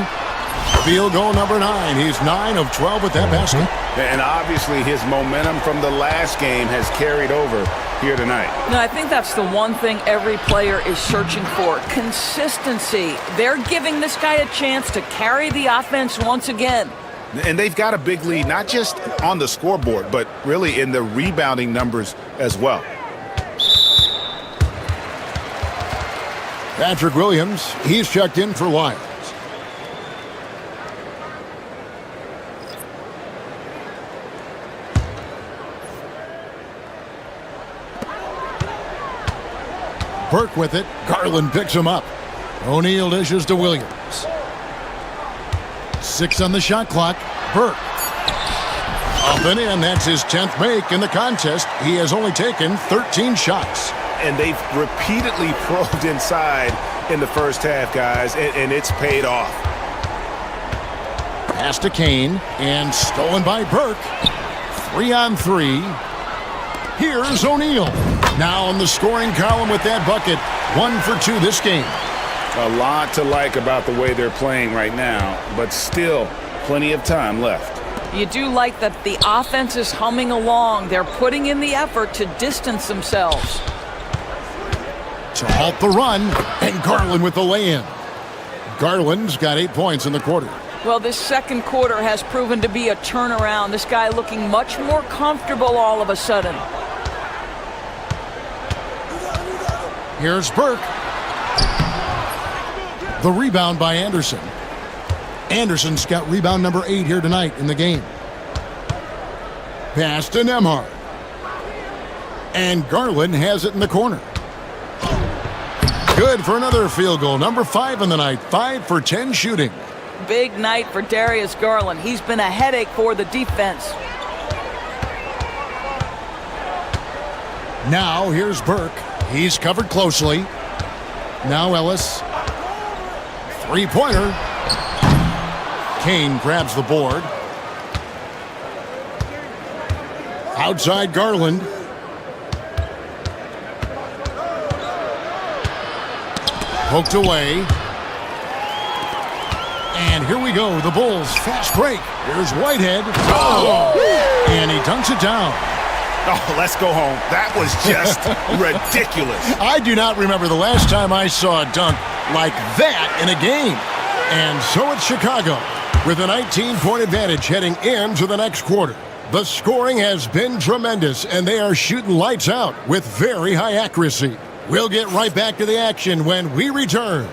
Speaker 15: Field goal number 9. He's 9 of 12 with that basket.
Speaker 16: And obviously his momentum from the last game has carried over here tonight.
Speaker 18: No, I think that's the one thing every player is searching for. Consistency. They're giving this guy a chance to carry the offense once again.
Speaker 16: And they've got a big lead, not just on the scoreboard, but really in the rebounding numbers as well.
Speaker 15: Patrick Williams, he's checked in for Lyons. Burke with it. Garland picks him up. O'Neal dishes to Williams. 6 on the shot clock. Burke. Up and in. That's his 10th make in the contest. He has only taken 13 shots.
Speaker 16: And they've repeatedly probed inside in the first half, guys, and it's paid off.
Speaker 15: Pass to Kane, and stolen by Burke. 3 on 3. Here's O'Neal. Now in the scoring column with that bucket. 1 for 2 this game.
Speaker 16: A lot to like about the way they're playing right now, but still plenty of time left.
Speaker 18: You do like that the offense is humming along. They're putting in the effort to distance themselves.
Speaker 15: To halt the run, and Garland with the lay-in. Garland's got 8 points in the quarter.
Speaker 18: Well, this second quarter has proven to be a turnaround. This guy looking much more comfortable all of a sudden.
Speaker 15: Here's Burke. The rebound by Anderson. Anderson's got rebound number 8 here tonight in the game. Pass to Nembhard. And Garland has it in the corner. Good for another field goal. Number 5 in the night. 5 for 10 shooting.
Speaker 18: Big night for Darius Garland. He's been a headache for the defense.
Speaker 15: Now here's Burke. He's covered closely. Now Ellis. 3-pointer. Kane grabs the board. Outside Garland. Poked away. And here we go. The Bulls fast break. Here's Whitehead. Oh! And he dunks it down.
Speaker 16: Oh, let's go home. That was just ridiculous.
Speaker 15: I do not remember the last time I saw a dunk like that in a game. And so it's Chicago with a 19-point advantage heading into the next quarter. The scoring has been tremendous, and they are shooting lights out with very high accuracy. We'll get right back to the action when we return.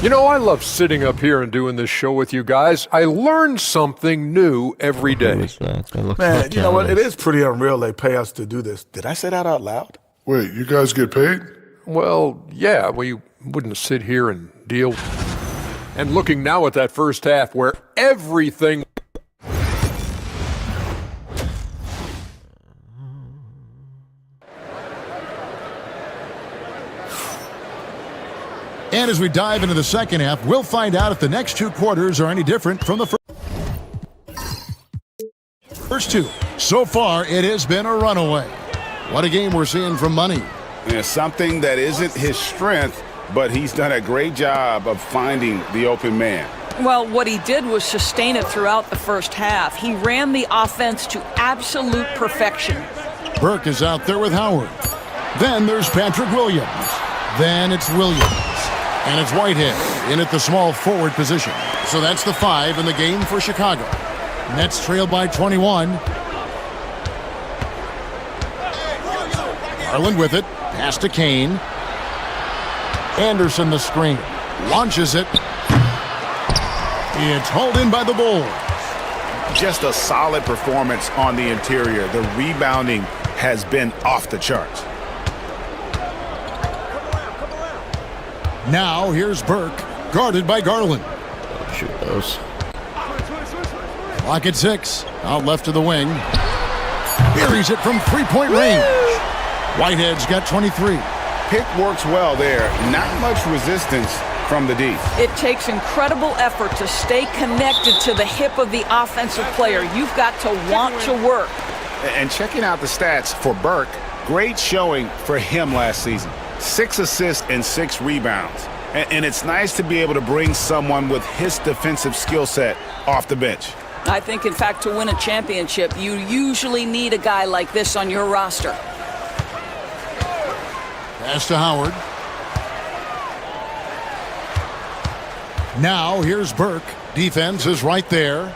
Speaker 12: You know, I love sitting up here and doing this show with you guys. I learn something new every day.
Speaker 11: Man, you know what? It is pretty unreal they pay us to do this. Did I say that out loud?
Speaker 19: Wait, you guys get paid?
Speaker 12: Well, yeah, we wouldn't sit here and deal. And looking now at that first half where everything...
Speaker 15: And as we dive into the second half, we'll find out if the next 2 quarters are any different from the first 2. So far, it has been a runaway. What a game we're seeing from Money.
Speaker 16: Yeah, something that isn't his strength, but he's done a great job of finding the open man.
Speaker 18: Well, what he did was sustain it throughout the first half. He ran the offense to absolute perfection.
Speaker 15: Burke is out there with Howard. Then there's Patrick Williams. Then it's Williams. And it's Whitehead in at the small forward position. So that's the 5 in the game for Chicago. Nets trail by 21. Garland with it. Pass to Kane. Anderson the screen. Launches it. It's hauled in by the Bulls.
Speaker 16: Just a solid performance on the interior. The rebounding has been off the charts.
Speaker 15: Now here's Burke, guarded by Garland.
Speaker 1: Shoot those.
Speaker 15: Clock at 6. Out left to the wing. Buries it from three-point range. Whitehead's got 23.
Speaker 16: Pick works well there. Not much resistance from the D.
Speaker 18: It takes incredible effort to stay connected to the hip of the offensive player. You've got to want to work.
Speaker 16: And checking out the stats for Burke, great showing for him last season. 6 assists and 6 rebounds. And it's nice to be able to bring someone with his defensive skill set off the bench.
Speaker 18: I think, in fact, to win a championship, you usually need a guy like this on your roster.
Speaker 15: Pass to Howard. Now here's Burke. Defense is right there.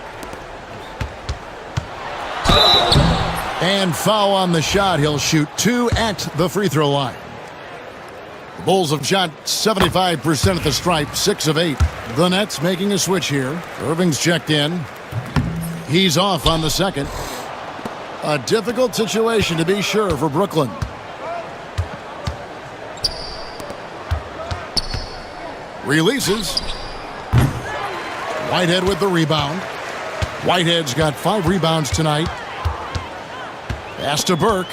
Speaker 15: And foul on the shot. He'll shoot 2 at the free throw line. The Bulls have shot 75% at the stripe, 6 of 8. The Nets making a switch here. Irving's checked in. He's off on the second. A difficult situation to be sure for Brooklyn. Releases. Whitehead with the rebound. Whitehead's got 5 rebounds tonight. Pass to Burke.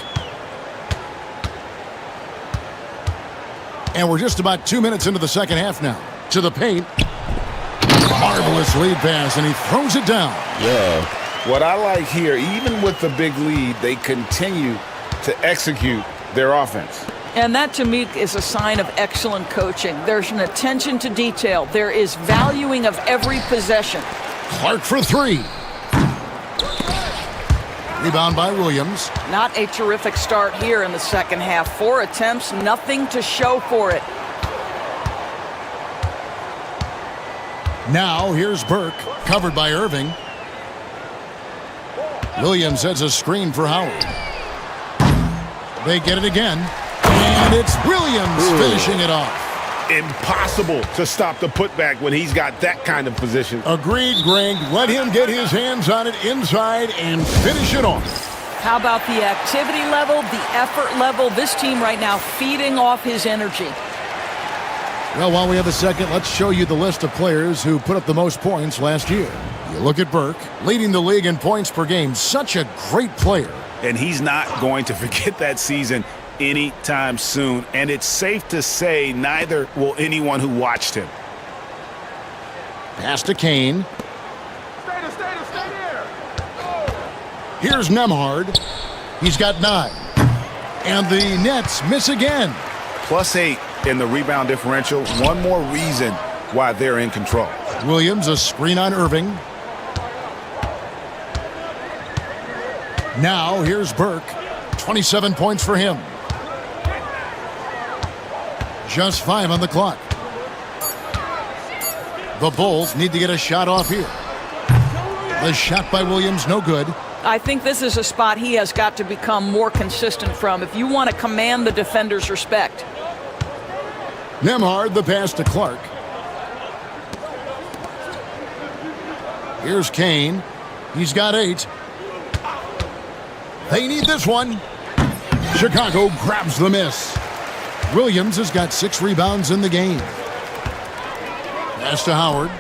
Speaker 15: And we're just about 2 minutes into the second half now. To the paint. Marvelous lead pass, and he throws it down.
Speaker 16: Yeah. What I like here, even with the big lead, they continue to execute their offense.
Speaker 18: And that, to me, is a sign of excellent coaching. There's an attention to detail. There is valuing of every possession.
Speaker 15: Clark for 3. Rebound by Williams.
Speaker 18: Not a terrific start here in the second half. 4 attempts, nothing to show for it.
Speaker 15: Now here's Burke, covered by Irving. Williams sets a screen for Howard. They get it again. And it's Williams finishing it off.
Speaker 16: Impossible to stop the putback when he's got that kind of position.
Speaker 15: Agreed, Greg. Let him get his hands on it inside and finish it off.
Speaker 18: How about the activity level, the effort level? This team right now feeding off his energy.
Speaker 15: Well, while we have a second, let's show you the list of players who put up the most points last year. You look at Burke, leading the league in points per game. Such a great player.
Speaker 16: And he's not going to forget that season anytime soon. And it's safe to say neither will anyone who watched him.
Speaker 15: Pass to Kane. Here's Nemhard. He's got 9. And the Nets miss again.
Speaker 16: +8 in the rebound differential. One more reason why they're in control.
Speaker 15: Williams, a screen on Irving. Now here's Burke. 27 points for him. Just 5 on the clock. The Bulls need to get a shot off here. The shot by Williams, no good.
Speaker 18: I think this is a spot he has got to become more consistent from if you want to command the defender's respect.
Speaker 15: Nemhard, the pass to Clark. Here's Kane. He's got 8. They need this one. Chicago grabs the miss. Williams has got 6 rebounds in the game. Pass to Howard.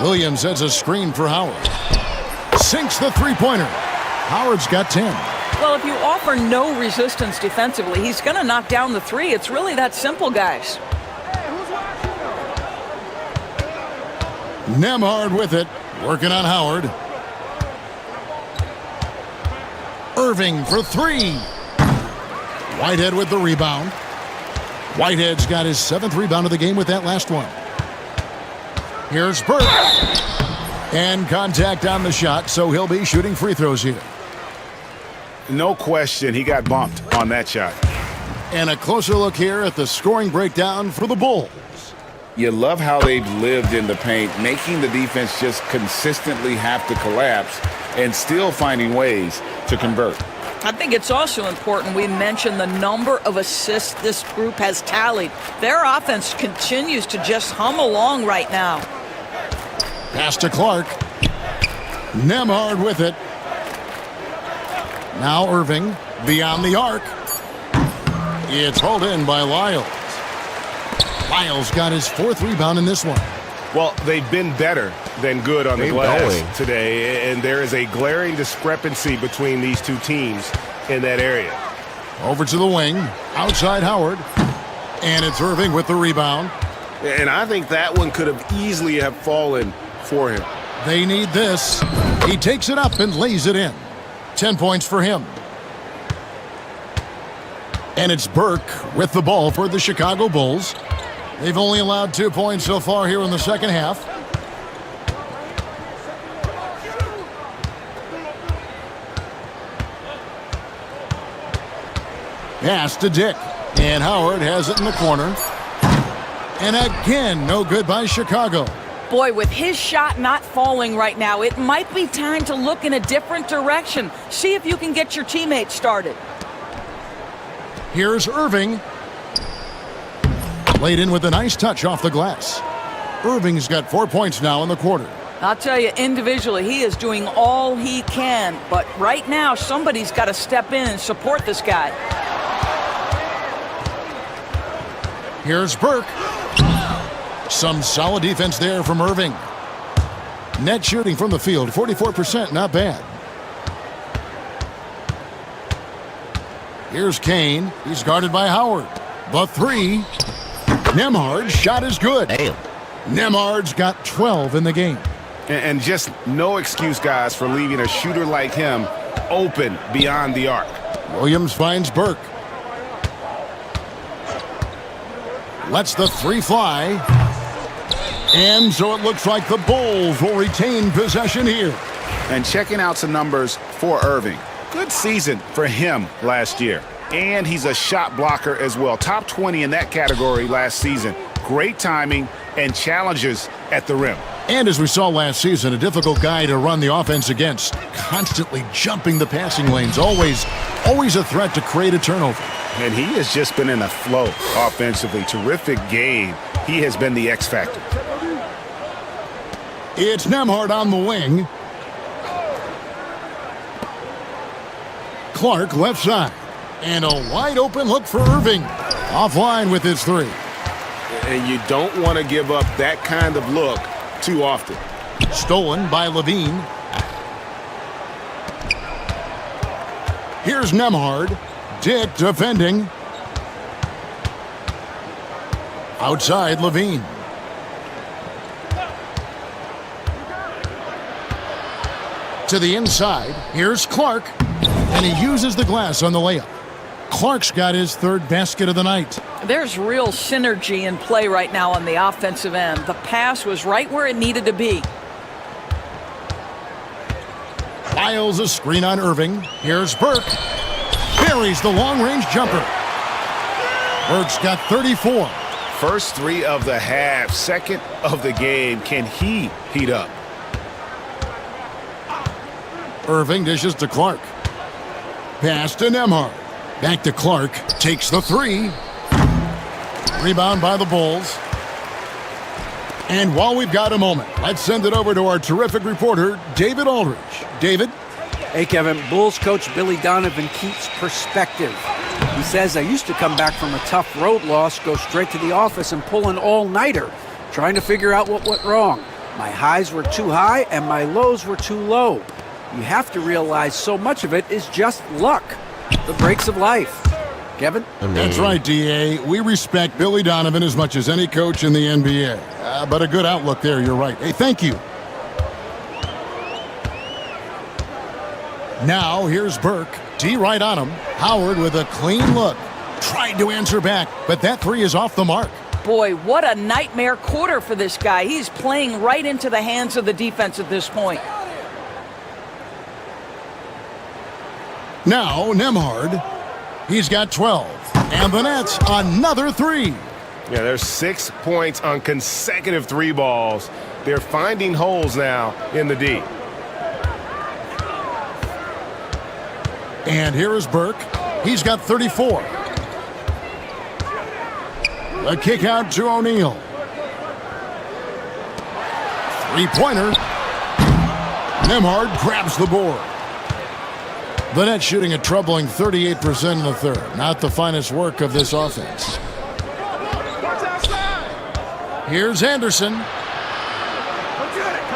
Speaker 15: Williams has a screen for Howard. Sinks the three-pointer. Howard's got 10.
Speaker 18: Well, if you offer no resistance defensively, he's going to knock down the 3. It's really that simple, guys.
Speaker 15: Nemhard with it, working on Howard. Irving for 3. Whitehead with the rebound. Whitehead's got his 7th rebound of the game with that last one. Here's Burke. And contact on the shot, so he'll be shooting free throws here.
Speaker 16: No question, he got bumped on that shot.
Speaker 15: And a closer look here at the scoring breakdown for the Bulls.
Speaker 16: You love how they've lived in the paint, making the defense just consistently have to collapse and still finding ways to convert.
Speaker 18: I think it's also important we mention the number of assists this group has tallied. Their offense continues to just hum along right now.
Speaker 15: Pass to Clark. Nemhard with it. Now Irving beyond the arc. It's hauled in by Lyles. Lyles got his 4th rebound in this one.
Speaker 16: Well, they've been better than good on the glass today, and there is a glaring discrepancy between these two teams in that area.
Speaker 15: Over to the wing, outside Howard, and it's Irving with the rebound.
Speaker 16: And I think that one could have easily have fallen for him.
Speaker 15: They need this. He takes it up and lays it in. 10 points for him. And it's Burke with the ball for the Chicago Bulls. They've only allowed 2 points so far here in the second half. Pass to Dick. And Howard has it in the corner. And again, no good by Chicago.
Speaker 18: Boy, with his shot not falling right now, it might be time to look in a different direction. See if you can get your teammates started.
Speaker 15: Here's Irving. Laid in with a nice touch off the glass. Irving's got 4 points now in the quarter.
Speaker 18: I'll tell you, individually, he is doing all he can. But right now, somebody's got to step in and support this guy.
Speaker 15: Here's Burke. Some solid defense there from Irving. Net shooting from the field, 44%, not bad. Here's Kane. He's guarded by Howard. The 3. Nembhard's shot is good.
Speaker 1: Damn.
Speaker 15: Nembhard's got 12 in the game.
Speaker 16: And just no excuse, guys, for leaving a shooter like him open beyond the arc.
Speaker 15: Williams finds Burke. Lets the 3 fly. And so it looks like the Bulls will retain possession here.
Speaker 16: And checking out some numbers for Irving. Good season for him last year. And he's a shot blocker as well. Top 20 in that category last season. Great timing and challenges at the rim.
Speaker 15: And as we saw last season, a difficult guy to run the offense against. Constantly jumping the passing lanes. Always a threat to create a turnover.
Speaker 16: And he has just been in a flow offensively. Terrific game. He has been the X factor.
Speaker 15: It's Nembhard on the wing. Clark left side. And a wide open look for Irving. Offline with his 3.
Speaker 16: And you don't want to give up that kind of look too often.
Speaker 15: Stolen by Levine. Here's Nembhard. Dick defending. Outside Levine. To the inside. Here's Clark. And he uses the glass on the layup. Clark's got his 3rd basket of the night.
Speaker 18: There's real synergy in play right now on the offensive end. The pass was right where it needed to be.
Speaker 15: Lyles a screen on Irving. Here's Burke. Buries the long-range jumper. Burke's got 34.
Speaker 16: First 3 of the half, 2nd of the game. Can he heat up?
Speaker 15: Irving dishes to Clark. Pass to Nembhard. Back to Clark. Takes the 3. Rebound by the Bulls. And while we've got a moment, let's send it over to our terrific reporter, David Aldridge. David?
Speaker 17: Hey, Kevin. Bulls coach Billy Donovan keeps perspective. He says, I used to come back from a tough road loss, go straight to the office and pull an all-nighter, trying to figure out what went wrong. My highs were too high and my lows were too low. You have to realize so much of it is just luck. The breaks of life. Kevin?
Speaker 15: That's right, D.A. We respect Billy Donovan as much as any coach in the NBA. But a good outlook there, you're right. Hey, thank you. Now, here's Burke. D right on him. Howard with a clean look. Tried to answer back, but that 3 is off the mark.
Speaker 18: Boy, what a nightmare quarter for this guy. He's playing right into the hands of the defense at this point.
Speaker 15: Now, Nembhard. He's got 12. And the Nets, another 3.
Speaker 16: Yeah, there's 6 points on consecutive 3 balls. They're finding holes now in the D.
Speaker 15: And here is Burke. He's got 34. A kick out to O'Neal. 3-pointer. Nembhard grabs the board. The Nets shooting a troubling 38% in the third. Not the finest work of this offense. Here's Anderson.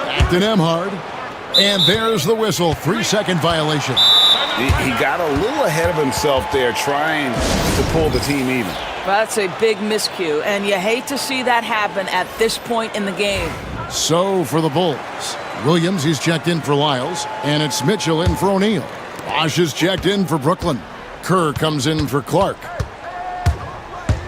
Speaker 15: Back to Nembhard. And there's the whistle. 3-second violation.
Speaker 16: He got a little ahead of himself there trying to pull the team even.
Speaker 18: That's a big miscue, and you hate to see that happen at this point in the game.
Speaker 15: So for the Bulls, Williams, he's checked in for Lyles, and it's Mitchell in for O'Neal. Bosh is checked in for Brooklyn. Kerr comes in for Clark.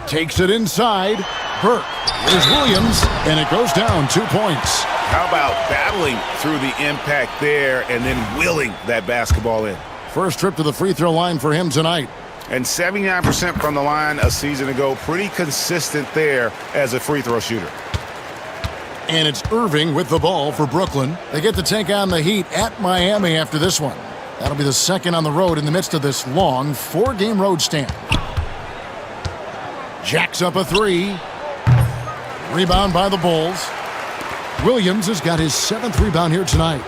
Speaker 15: Takes it inside. Burke. Here's Williams, and it goes down 2 points.
Speaker 16: How about battling through the impact there and then willing that basketball in?
Speaker 15: First trip to the free throw line for him tonight.
Speaker 16: And 79% from the line a season ago. Pretty consistent there as a free throw shooter.
Speaker 15: And it's Irving with the ball for Brooklyn. They get to take on the Heat at Miami after this one. That'll be the second on the road in the midst of this long 4-game road stand. Jacks up a 3. Rebound by the Bulls. Williams has got his 7th rebound here tonight.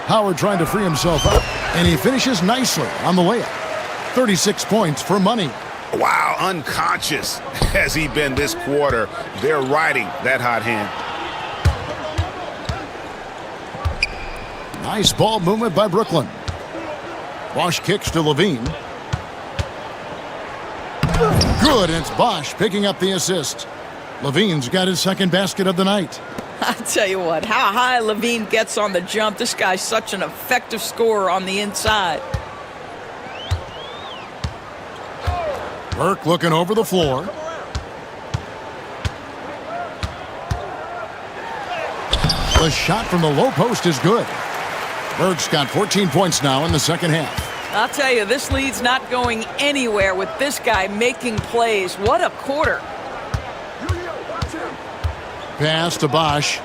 Speaker 15: Howard trying to free himself up, and he finishes nicely on the layup. 36 points for money.
Speaker 16: Wow, unconscious has he been this quarter. They're riding that hot hand.
Speaker 15: Nice ball movement by Brooklyn. Bosh kicks to Levine. Good, and it's Bosh picking up the assist. Levine's got his second basket of the night.
Speaker 18: I tell you what, how high Levine gets on the jump. This guy's such an effective scorer on the inside.
Speaker 15: Burke looking over the floor. The shot from the low post is good. Burke's got 14 points now in the second half.
Speaker 18: I'll tell you, this lead's not going anywhere with this guy making plays. What a quarter.
Speaker 15: Pass to Bosh.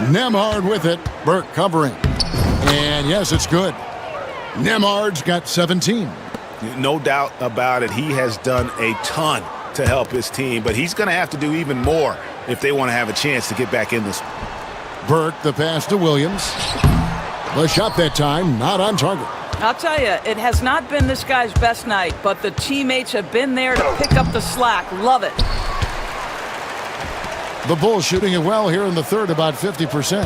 Speaker 15: Nembhard with it. Burke covering. And yes, it's good. Nembhard's got 17.
Speaker 16: No doubt about it. He has done a ton to help his team, but he's going to have to do even more if they want to have a chance to get back in this one.
Speaker 15: Burke, the pass to Williams. The shot that time, not on target.
Speaker 18: I'll tell you, it has not been this guy's best night, but the teammates have been there to pick up the slack. Love it.
Speaker 15: The Bulls shooting it well here in the third, about 50%.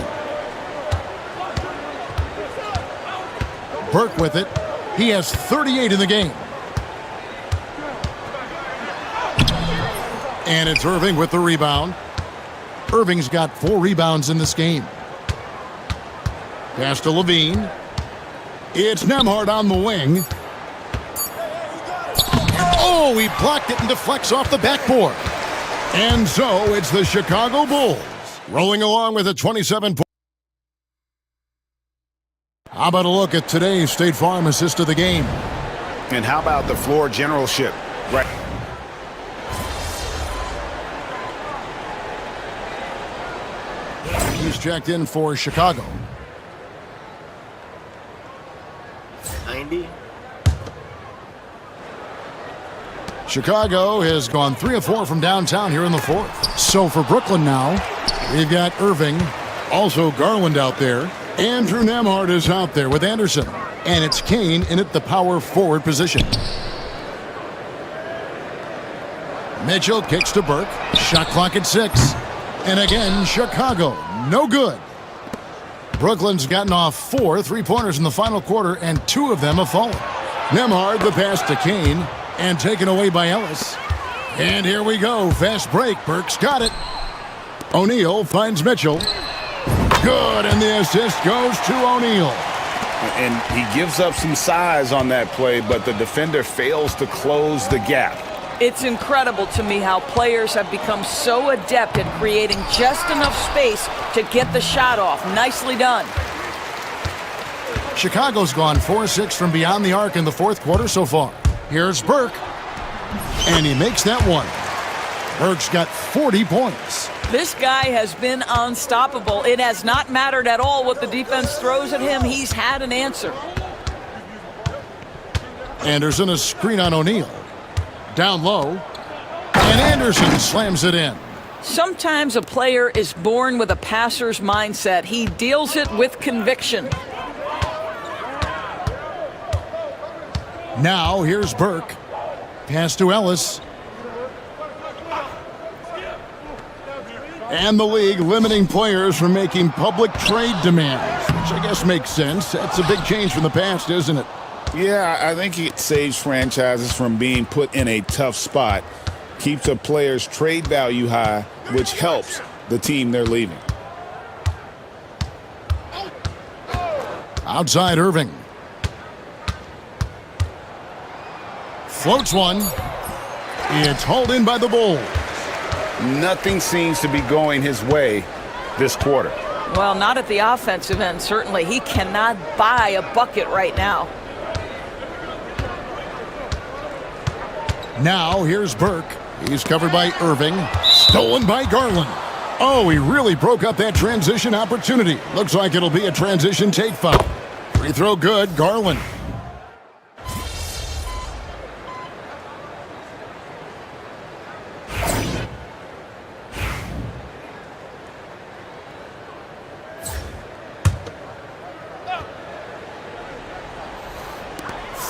Speaker 15: Burke with it. He has 38 in the game. And it's Irving with the rebound. Irving's got 4 rebounds in this game. Pass to Levine. It's Nembhard on the wing. Oh, he blocked it and deflects off the backboard. And so it's the Chicago Bulls rolling along with a 27 point. How about a look at today's State Farm assist of the game?
Speaker 16: And how about the floor generalship? Right.
Speaker 15: He's checked in for Chicago.
Speaker 1: 90.
Speaker 15: Chicago has gone 3 of 4 from downtown here in the fourth. So for Brooklyn now, we've got Irving, also Garland out there. Andrew Nembhard is out there with Anderson. And it's Kane in at the power forward position. Mitchell kicks to Burke. Shot clock at 6. And again, Chicago, no good. Brooklyn's gotten off 4 3-pointers in the final quarter, and 2 of them have fallen. Nembhard, the pass to Kane, and taken away by Ellis. And here we go, fast break. Burke's got it. O'Neal finds Mitchell. Good, and the assist goes to O'Neal.
Speaker 16: And he gives up some size on that play, but the defender fails to close the gap.
Speaker 18: It's incredible to me how players have become so adept at creating just enough space to get the shot off. Nicely done.
Speaker 15: Chicago's gone 4-6 from beyond the arc in the fourth quarter so far. Here's Burke, and he makes that one. Burke's got 40 points.
Speaker 18: This guy has been unstoppable. It has not mattered at all what the defense throws at him. He's had an answer.
Speaker 15: Anderson, a screen on O'Neal. Down low, and Anderson slams it in.
Speaker 18: Sometimes a player is born with a passer's mindset. He deals it with conviction.
Speaker 15: Now here's Burke. Pass to Ellis. And the league limiting players from making public trade demands, which I guess makes sense. That's a big change from the past, isn't it?
Speaker 16: Yeah, I think it saves franchises from being put in a tough spot, keeps a player's trade value high, which helps the team they're leaving.
Speaker 15: Outside Irving. Floats one. It's hauled in by the Bulls.
Speaker 16: Nothing seems to be going his way this quarter.
Speaker 18: Well, not at the offensive end, certainly. He cannot buy a bucket right now.
Speaker 15: Now here's Burke. He's covered by Irving. Stolen by Garland. Oh, he really broke up that transition opportunity. Looks like it'll be a transition take foul. Free throw good, Garland.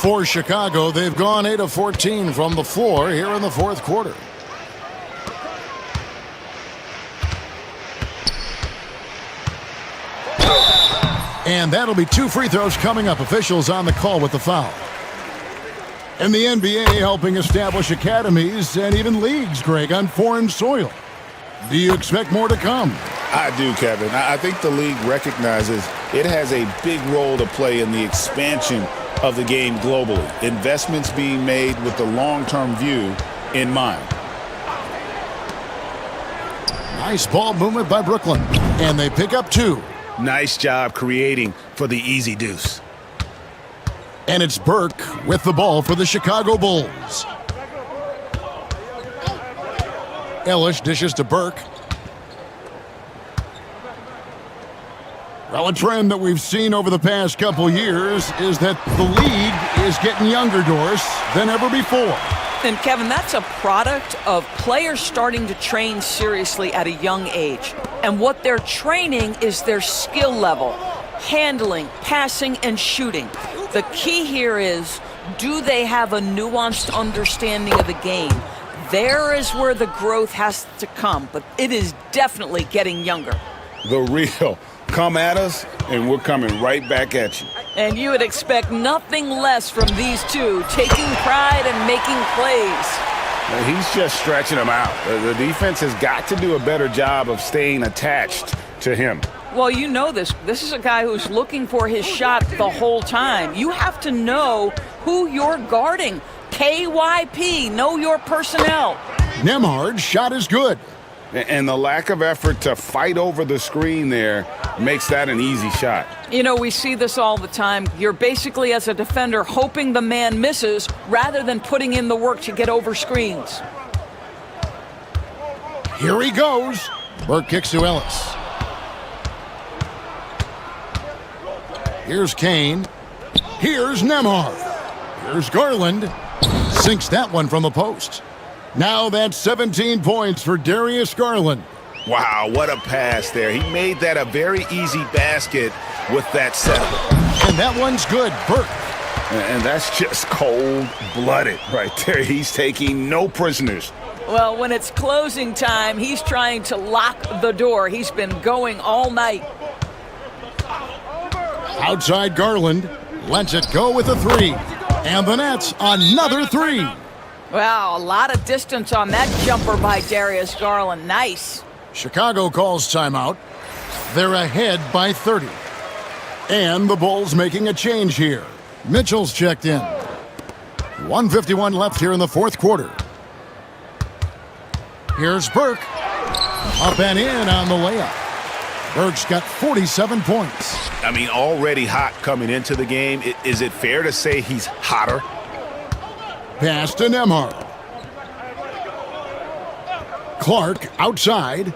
Speaker 15: For Chicago, they've gone 8 of 14 from the floor here in the fourth quarter. And that'll be 2 free throws coming up. Officials on the call with the foul. And the NBA helping establish academies and even leagues, Greg, on foreign soil. Do you expect more to come?
Speaker 16: I do, Kevin. I think the league recognizes it has a big role to play in the expansion of the game globally. Investments being made with the long-term view in mind.
Speaker 15: Nice ball movement by Brooklyn. And they pick up 2.
Speaker 16: Nice job creating for the easy deuce.
Speaker 15: And it's Burke with the ball for the Chicago Bulls. Ellis dishes to Burke. Well, a trend that we've seen over the past couple years is that the league is getting younger, Doris, than ever before.
Speaker 18: And Kevin, that's a product of players starting to train seriously at a young age. And what they're training is their skill level, handling, passing, and shooting. The key here is, do they have a nuanced understanding of the game? There is where the growth has to come, but it is definitely getting younger.
Speaker 16: The real come at us, and we're coming right back at you.
Speaker 18: And you would expect nothing less from these two, taking pride and making plays.
Speaker 16: He's just stretching them out. The defense has got to do a better job of staying attached to him.
Speaker 18: Well, you know this. This is a guy who's looking for his shot the whole time. You have to know who you're guarding. KYP, know your personnel.
Speaker 15: Nembhard's shot is good.
Speaker 16: And the lack of effort to fight over the screen there makes that an easy shot.
Speaker 18: You know, we see this all the time. You're basically, as a defender, hoping the man misses rather than putting in the work to get over screens.
Speaker 15: Here he goes. Burke kicks to Ellis. Here's Kane. Here's Nembhard. Here's Garland. Sinks that one from the post. Now that's 17 points for Darius Garland.
Speaker 16: Wow, what a pass there. He made that a very easy basket with that setup.
Speaker 15: And that one's good, Burke.
Speaker 16: And that's just cold-blooded right there. He's taking no prisoners.
Speaker 18: Well, when it's closing time, he's trying to lock the door. He's been going all night.
Speaker 15: Outside Garland. Lets it go with a 3. And the Nets, another 3.
Speaker 18: Wow, a lot of distance on that jumper by Darius Garland. Nice.
Speaker 15: Chicago calls timeout. They're ahead by 30. And the Bulls making a change here. Mitchell's checked in. 1:51 left here in the fourth quarter. Here's Burke. Up and in on the layup. Burke's got 47 points.
Speaker 16: I mean, already hot coming into the game. Is it fair to say he's hotter?
Speaker 15: Pass to Nembhard. Clark outside.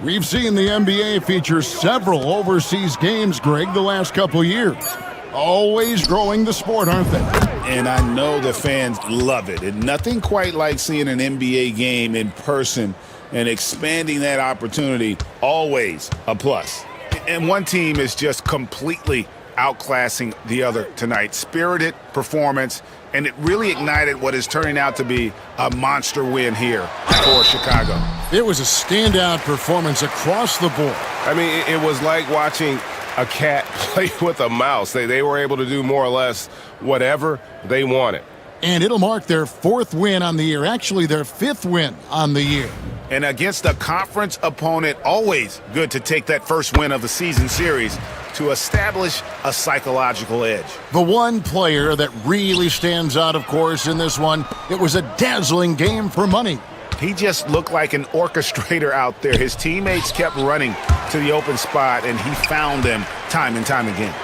Speaker 15: We've seen the NBA feature several overseas games, Greg, the last couple years. Always growing the sport, aren't they?
Speaker 16: And I know the fans love it. And nothing quite like seeing an NBA game in person and expanding that opportunity, always a plus. And one team is just completely outclassing the other tonight. Spirited performance, and it really ignited what is turning out to be a monster win here for Chicago.
Speaker 15: It was a standout performance across the board.
Speaker 7: I mean, it was like watching a cat play with a mouse. They were able to do more or less whatever they wanted.
Speaker 15: And it'll mark their 4th win on the year, actually their 5th win on the year.
Speaker 16: And against a conference opponent, always good to take that first win of the season series to establish a psychological edge.
Speaker 15: The one player that really stands out, of course, in this one, it was a dazzling game for money.
Speaker 16: He just looked like an orchestrator out there. His teammates kept running to the open spot, and he found them time and time again.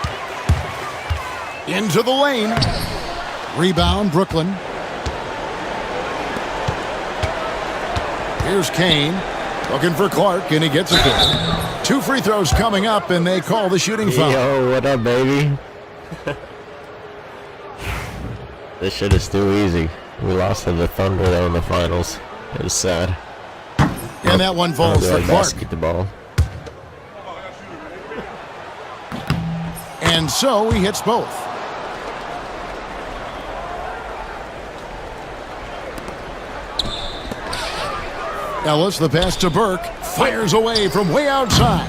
Speaker 15: Into the lane. Rebound, Brooklyn. Here's Kane. Looking for Clark, and he gets it there. 2 free throws coming up, and they call the shooting foul.
Speaker 1: Yo, what up, baby? This shit is too easy. We lost to the Thunder, though, in the finals. It was sad.
Speaker 15: And that one falls for Clark.
Speaker 1: Basketball.
Speaker 15: And so he hits both. Ellis, the pass to Burke, fires away from way outside.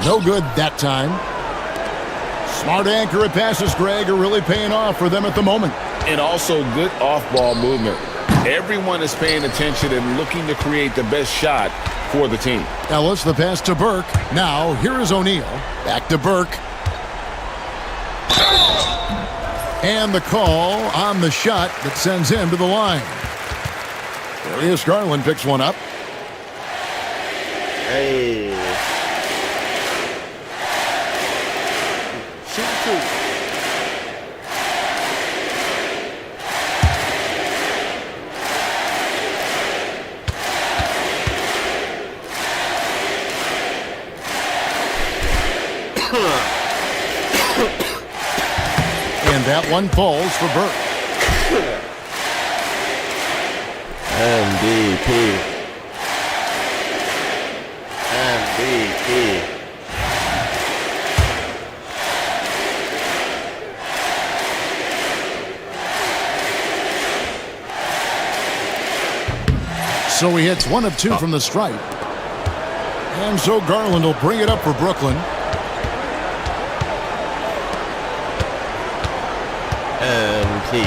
Speaker 15: No good that time. Smart accurate passes, Greg, are really paying off for them at the moment.
Speaker 20: And also good off-ball movement. Everyone is paying attention and looking to create the best shot for the team.
Speaker 15: Ellis, the pass to Burke. Now, here is O'Neal. Back to Burke. And the call on the shot that sends him to the line. Darius Garland picks one up.
Speaker 1: Hey.
Speaker 4: Shoot 2.
Speaker 15: And that one falls for Burke.
Speaker 1: MVP.
Speaker 15: So he hits 1 of 2 from the stripe. And so Garland will bring it up for Brooklyn.
Speaker 1: MP.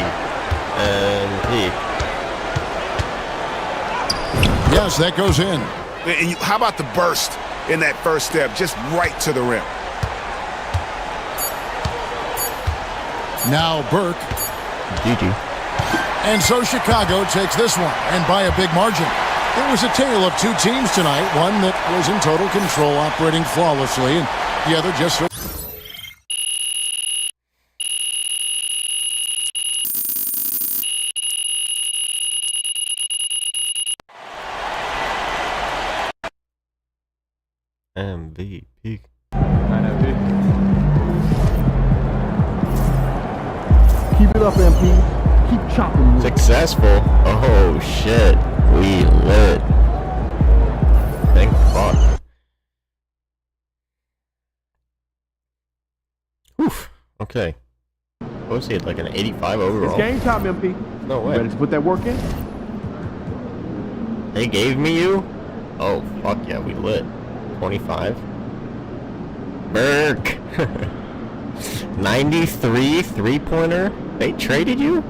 Speaker 15: Yes, that goes in.
Speaker 16: And how about the burst in that first step, just right to the rim?
Speaker 15: Now Burke.
Speaker 1: GG.
Speaker 15: And so Chicago takes this one, and by a big margin. It was a tale of 2 teams tonight, one that was in total control, operating flawlessly, and the other just...
Speaker 1: MVP.
Speaker 14: Keep it up, MP. Keep chopping.
Speaker 1: Successful. Oh shit. We lit. Thank fuck. Oof. Okay. What was he at, like an 85 overall?
Speaker 14: It's game time, MP.
Speaker 1: No way.
Speaker 14: Ready to put that work in?
Speaker 1: They gave me you? Oh, fuck yeah, we lit. 25. Burke. 93 three-pointer? They traded you?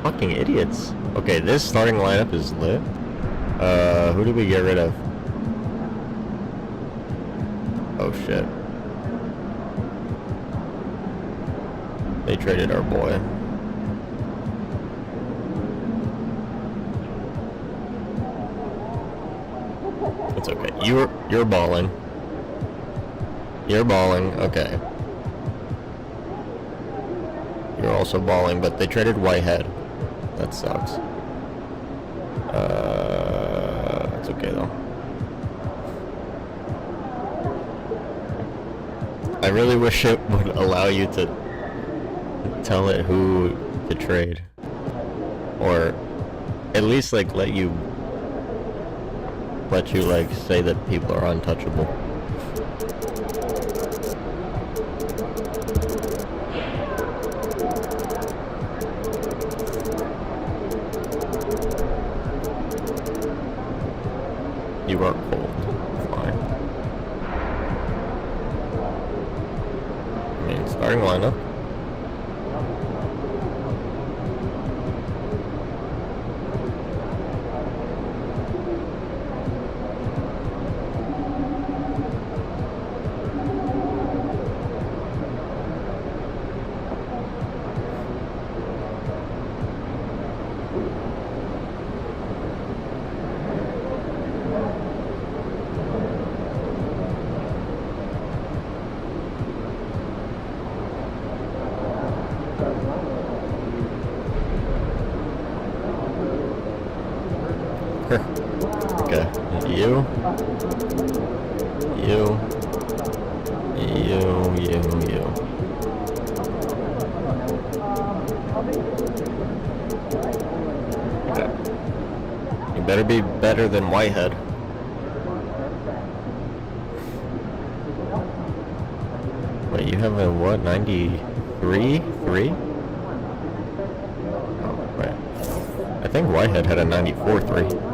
Speaker 1: Fucking idiots. Okay, this starting lineup is lit. Who did we get rid of? Oh shit. They traded our boy. It's okay. You're balling. You're balling. Okay. You're also balling, but they traded Whitehead. That sucks. It's okay though. I really wish it would allow you to tell it who to trade, or at least like let you like say that people are untouchable. Okay. You. Okay. You better be better than Whitehead. Wait, you have a what? 93? 3? Oh, wait. I think Whitehead had a 94-3.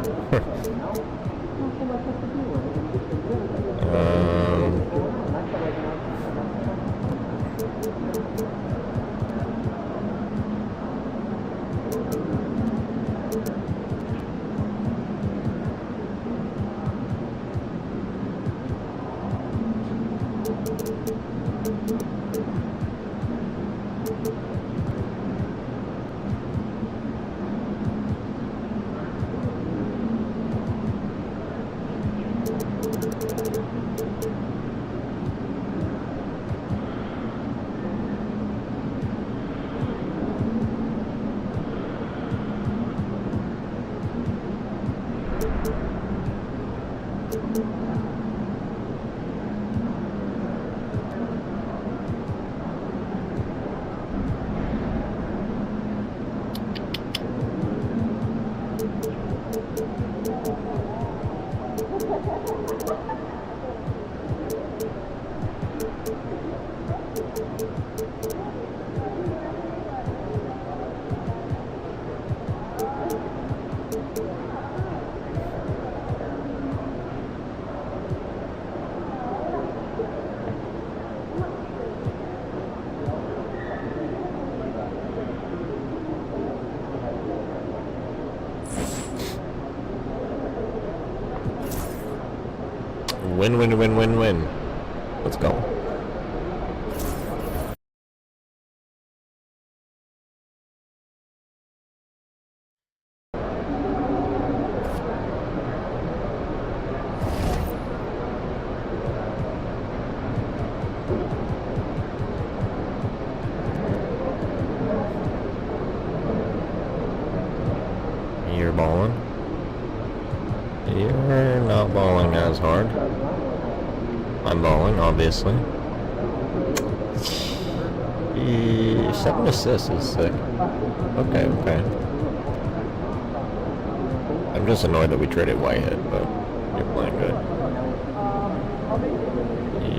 Speaker 1: Win, win, win, win, win. Let's go. You're balling. You're not balling as hard. I'm balling, obviously. 7 assists is sick. Okay. I'm just annoyed that we traded Whitehead, but you're playing good.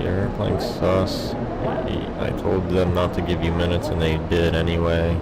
Speaker 1: You're playing sus. I told them not to give you minutes and they did anyway.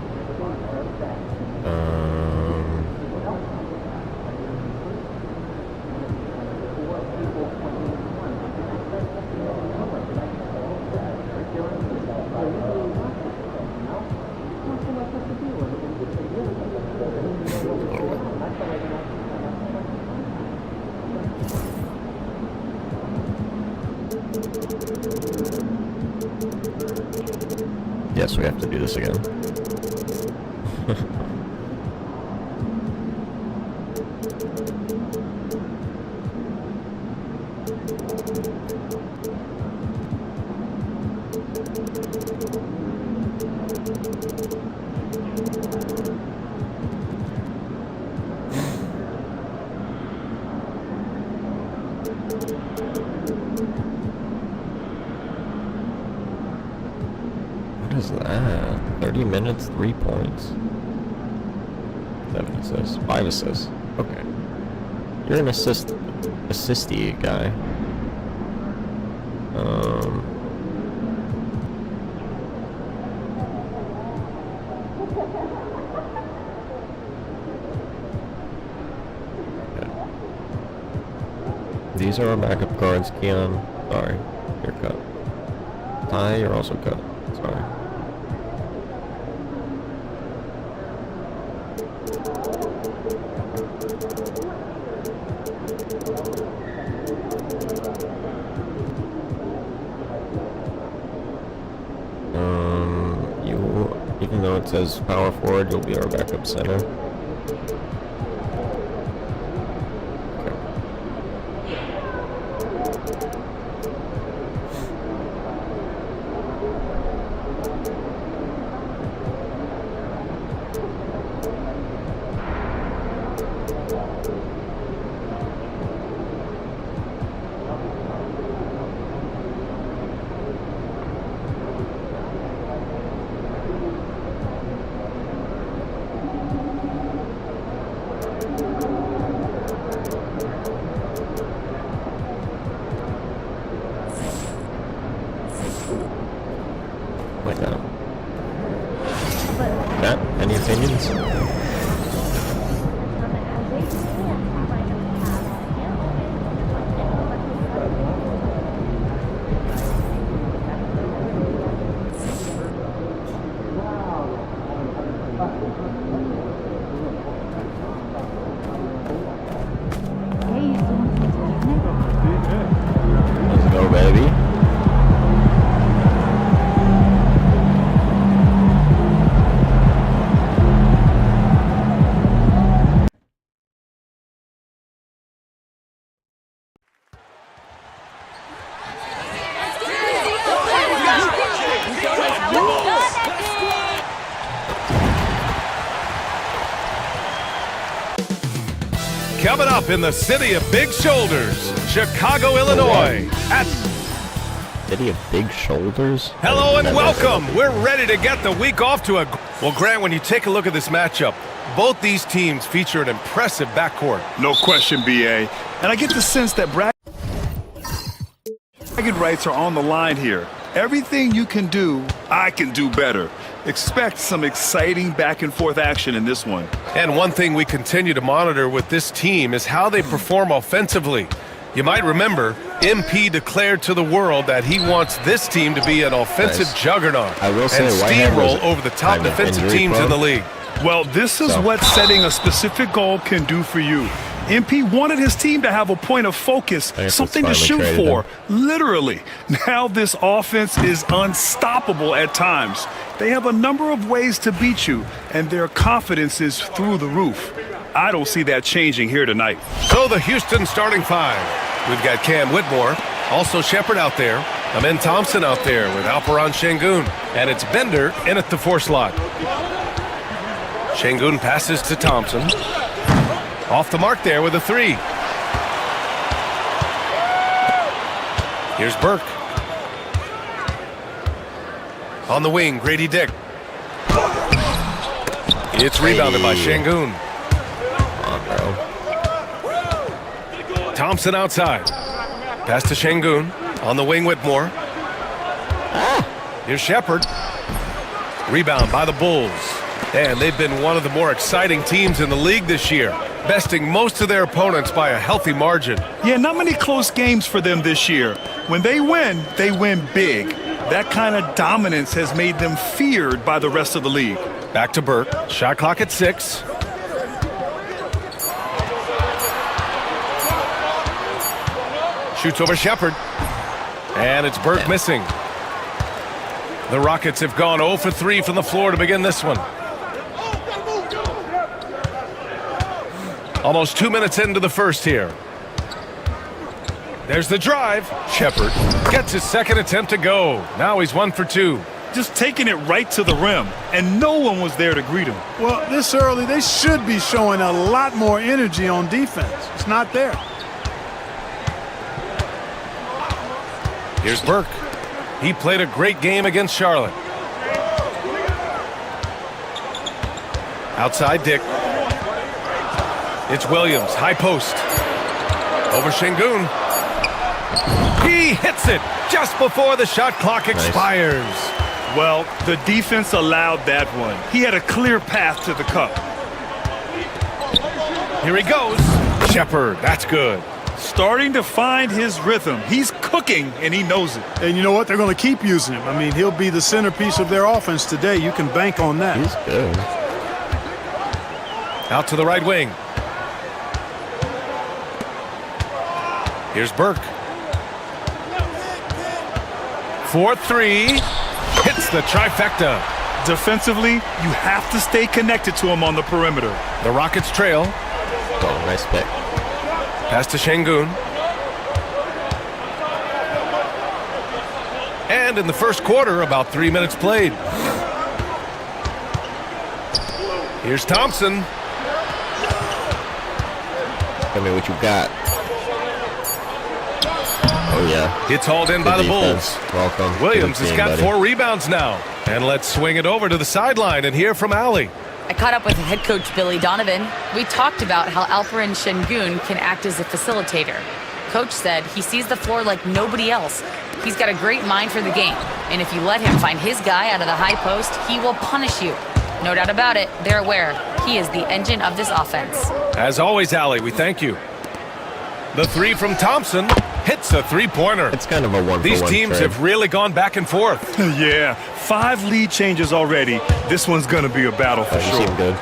Speaker 1: Yes, we have to do this again. What is that? 30 minutes, 3 points. 7 assists, 5 assists. Okay. You're an assisty guy. Okay. These are our backup cards, Keon. Sorry, you're cut. Ty, you're also cut. Sorry. Even though it says power forward, you'll be our backup center. Matt, any opinions? Let's go, baby.
Speaker 7: Coming up in the city of big shoulders, Chicago, Illinois. At
Speaker 1: City of big shoulders?
Speaker 7: Hello and welcome. We're ready to get the week off to a... Well, Grant, when you take a look at this matchup, both these teams feature an impressive backcourt.
Speaker 9: No question, B.A. And I get the sense that bragging rights are on the line here. Everything you can do, I can do better. Expect some exciting back-and-forth action in this one.
Speaker 7: And one thing we continue to monitor with this team is how they perform offensively. You might remember, MP declared to the world that he wants this team to be an offensive juggernaut
Speaker 1: I will say,
Speaker 7: and steamroll over the top defensive teams in the league.
Speaker 9: Well, this is what setting a specific goal can do for you. MP wanted his team to have a point of focus, something to shoot for, literally. Now this offense is unstoppable at times. They have a number of ways to beat you, and their confidence is through the roof. I don't see that changing here tonight.
Speaker 7: So the Houston starting five. We've got Cam Whitmore, also Shepard out there, Amen Thompson out there with Alperon Şengün, and it's Bender in at the 4 slot. Şengün passes to Thompson. Off the mark there with a 3. Here's Burke. On the wing, Grady Dick. It's rebounded by Şengün. Thompson outside. Pass to Şengün. On the wing, Whitmore. Here's Shepard. Rebound by the Bulls. And they've been one of the more exciting teams in the league this year, besting most of their opponents by a healthy margin.
Speaker 9: Yeah, not many close games for them this year. When they win big. That kind of dominance has made them feared by the rest of the league.
Speaker 7: Back to Burke. Shot clock at 6. Shoots over Shepard. And it's Burke missing. The Rockets have gone 0 for 3 from the floor to begin this one. Almost 2 minutes into the first here. There's the drive. Shepard gets his second attempt to go. Now he's 1 for 2.
Speaker 9: Just taking it right to the rim, and no one was there to greet him.
Speaker 4: Well, this early, they should be showing a lot more energy on defense. It's not there.
Speaker 7: Here's Burke. He played a great game against Charlotte. Outside Dick. It's Williams, high post. Over Şengün. He hits it just before the shot clock expires.
Speaker 9: Well, the defense allowed that one. He had a clear path to the cup.
Speaker 7: Here he goes. Shepard, that's good.
Speaker 9: Starting to find his rhythm. He's cooking, and he knows it.
Speaker 4: And you know what? They're going to keep using him. I mean, he'll be the centerpiece of their offense today. You can bank on that.
Speaker 1: He's good.
Speaker 7: Out to the right wing. Here's Burke. 4-3. Hits the trifecta.
Speaker 9: Defensively, you have to stay connected to him on the perimeter.
Speaker 7: The Rockets trail.
Speaker 1: Oh, nice pick.
Speaker 7: Pass to Şengün. And in the first quarter, about 3 minutes played. Here's Thompson.
Speaker 1: Tell me what you got. Oh, yeah.
Speaker 7: It's hauled in by the Bulls.
Speaker 1: Welcome.
Speaker 7: Williams has got 4 rebounds now. And let's swing it over to the sideline and hear from Allie.
Speaker 10: I caught up with head coach Billy Donovan. We talked about how Alperon Şengün can act as a facilitator. Coach said he sees the floor like nobody else. He's got a great mind for the game. And if you let him find his guy out of the high post, he will punish you. No doubt about it, they're aware he is the engine of this offense.
Speaker 7: As always, Allie, we thank you. The three from Thompson hits a three-pointer.
Speaker 1: It's kind of a one-for-one
Speaker 7: These teams
Speaker 1: trade.
Speaker 7: have really gone back and forth.
Speaker 9: Yeah, 5 lead changes already. This one's going to be a battle for
Speaker 1: You
Speaker 9: sure.
Speaker 1: seem good.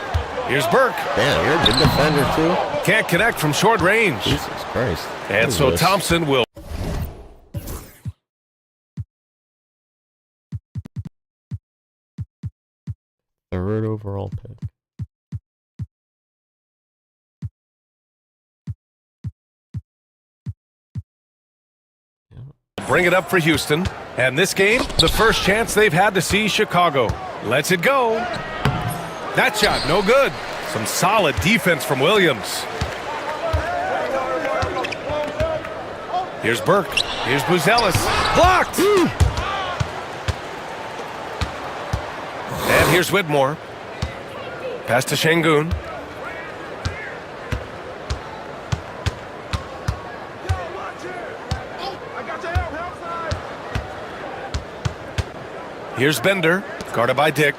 Speaker 7: Here's Burke.
Speaker 1: Damn, you're a good defender, too.
Speaker 7: Can't connect from short range.
Speaker 1: Jesus Christ.
Speaker 7: And so
Speaker 1: this?
Speaker 7: Thompson will.
Speaker 1: Third overall pick.
Speaker 7: Bring it up for Houston. And this game, the first chance they've had to see Chicago. Lets it go. That shot, no good. Some solid defense from Williams. Here's Burke. Here's Buzelis. Blocked! And here's Whitmore. Pass to Şengün. Here's Bender, guarded by Dick.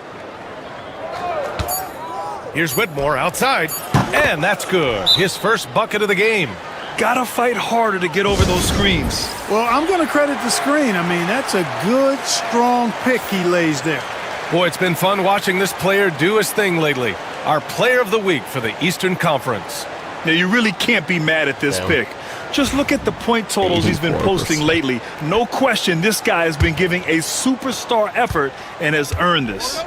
Speaker 7: Here's Whitmore outside, and that's good. His first bucket of the game.
Speaker 9: Gotta fight harder to get over those screens.
Speaker 4: Well, I'm going to credit the screen. I mean, that's a good, strong pick he lays there.
Speaker 7: Boy, it's been fun watching this player do his thing lately. Our player of the week for the Eastern Conference.
Speaker 9: Now, you really can't be mad at this pick. Just look at the point totals he's been posting lately. No question, this guy has been giving a superstar effort and has earned this.